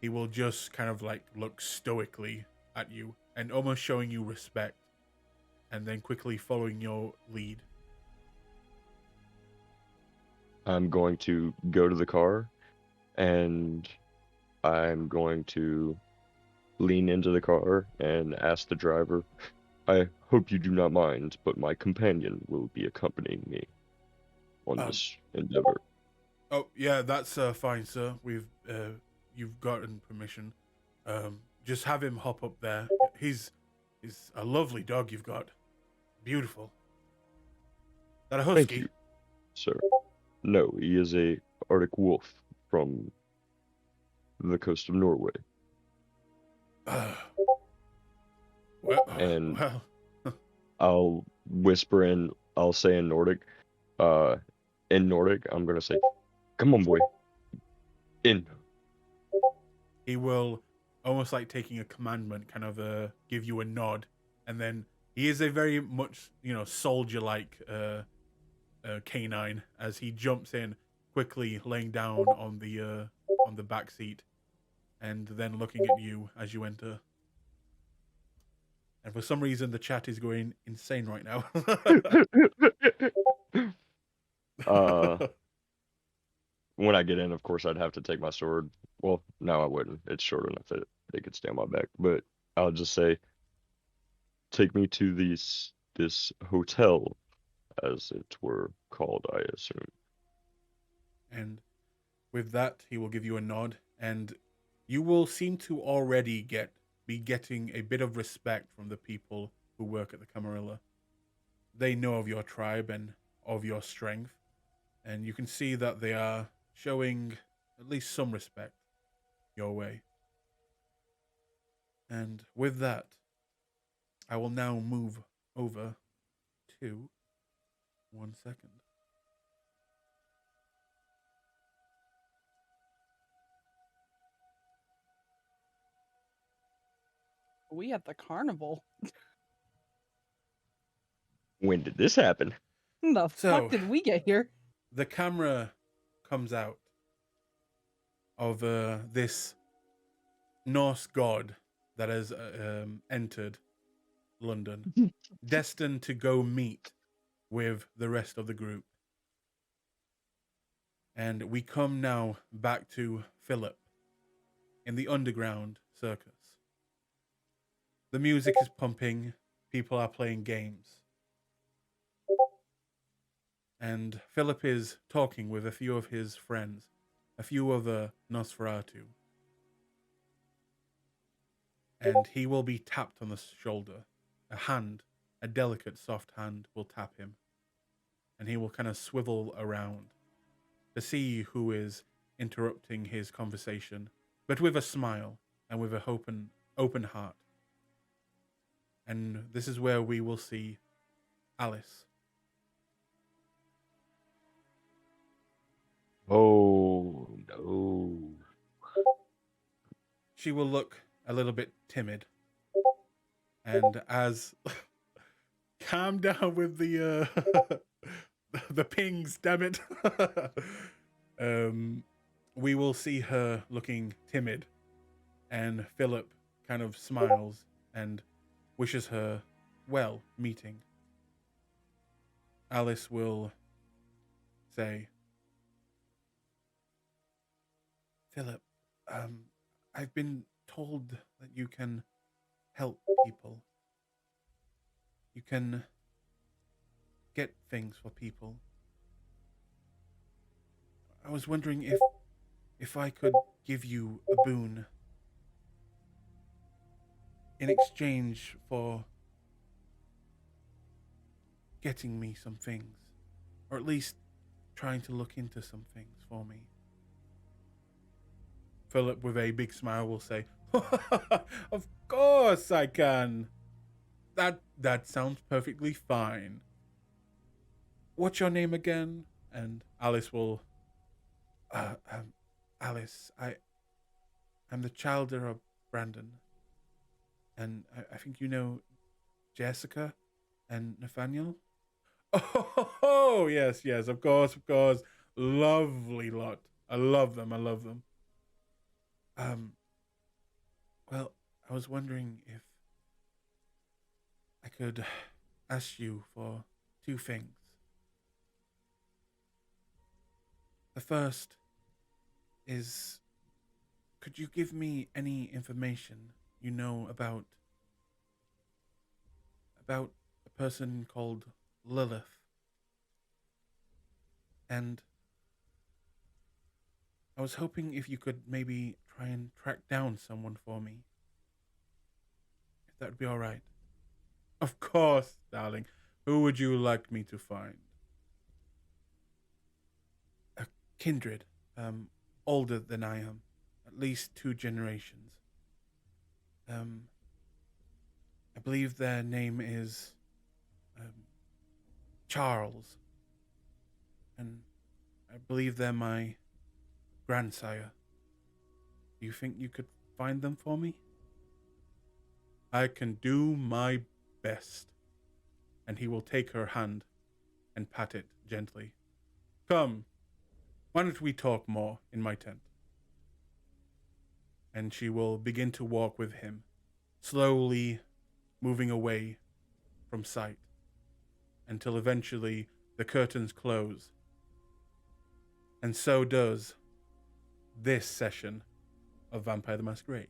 he will just kind of like look stoically at you and almost showing you respect, and then quickly following your lead. I'm going to go to the car and I'm going to lean into the car and ask the driver, I hope you do not mind, but my companion will be accompanying me on this endeavor. Oh yeah, that's fine, sir. You've gotten permission. Just have him hop up there. He's a lovely dog you've got. Beautiful. That a husky? Thank you, sir. No, he is a Arctic wolf from the coast of Norway. And well. I'll whisper in, I'll say in Nordic, I'm gonna say, come on, boy, in. He will, almost like taking a commandment, kind of give you a nod, and then he is a very much soldier-like canine as he jumps in quickly, laying down on the back seat, and then looking at you as you enter. And for some reason, the chat is going insane right now. When I get in, of course, I'd have to take my sword. Well, no, I wouldn't. It's short enough that they could stay on my back. But I'll just say, take me to this hotel, as it were called, I assume. And with that, he will give you a nod, and you will seem to already be getting a bit of respect from the people who work at the Camarilla. They know of your tribe and of your strength, and you can see that they are showing at least some respect your way. And with that, I will now move over to 1 second. We at the carnival. When did this happen? The So- fuck did we get here? The camera comes out of this Norse god that has entered London, destined to go meet with the rest of the group. And we come now back to Philip in the underground circus. The music is pumping, people are playing games. And Philip is talking with a few of his friends, a few other Nosferatu. And he will be tapped on the shoulder. A hand, a delicate, soft hand, will tap him. And he will kind of swivel around to see who is interrupting his conversation, but with a smile and with an open heart. And this is where we will see Alice. Oh, no. She will look a little bit timid. And as... Calm down with the the pings, damn it. We will see her looking timid, and Philip kind of smiles and wishes her well meeting. Alice will say, Philip, I've been told that you can help people. You can get things for people. I was wondering if I could give you a boon in exchange for getting me some things, or at least trying to look into some things for me. Philip, with a big smile, will say, Of course I can. That sounds perfectly fine. What's your name again? And Alice will... Alice, I'm the childer of Brandon. And I think you know Jessica and Nathaniel? Oh, yes, of course. Lovely lot. I love them. Well, I was wondering if I could ask you for two things. The first is, could you give me any information you know about a person called Lilith? And I was hoping if you could maybe try and track down someone for me. If that would be all right. Of course, darling. Who would you like me to find? A kindred, older than I am, at least 2 generations. I believe their name is Charles, and I believe they're my grandsire. Do you think you could find them for me? I can do my best. And he will take her hand and pat it gently. Come, why don't we talk more in my tent? And she will begin to walk with him, slowly moving away from sight, until eventually the curtains close. And so does this session of Vampire the Masquerade.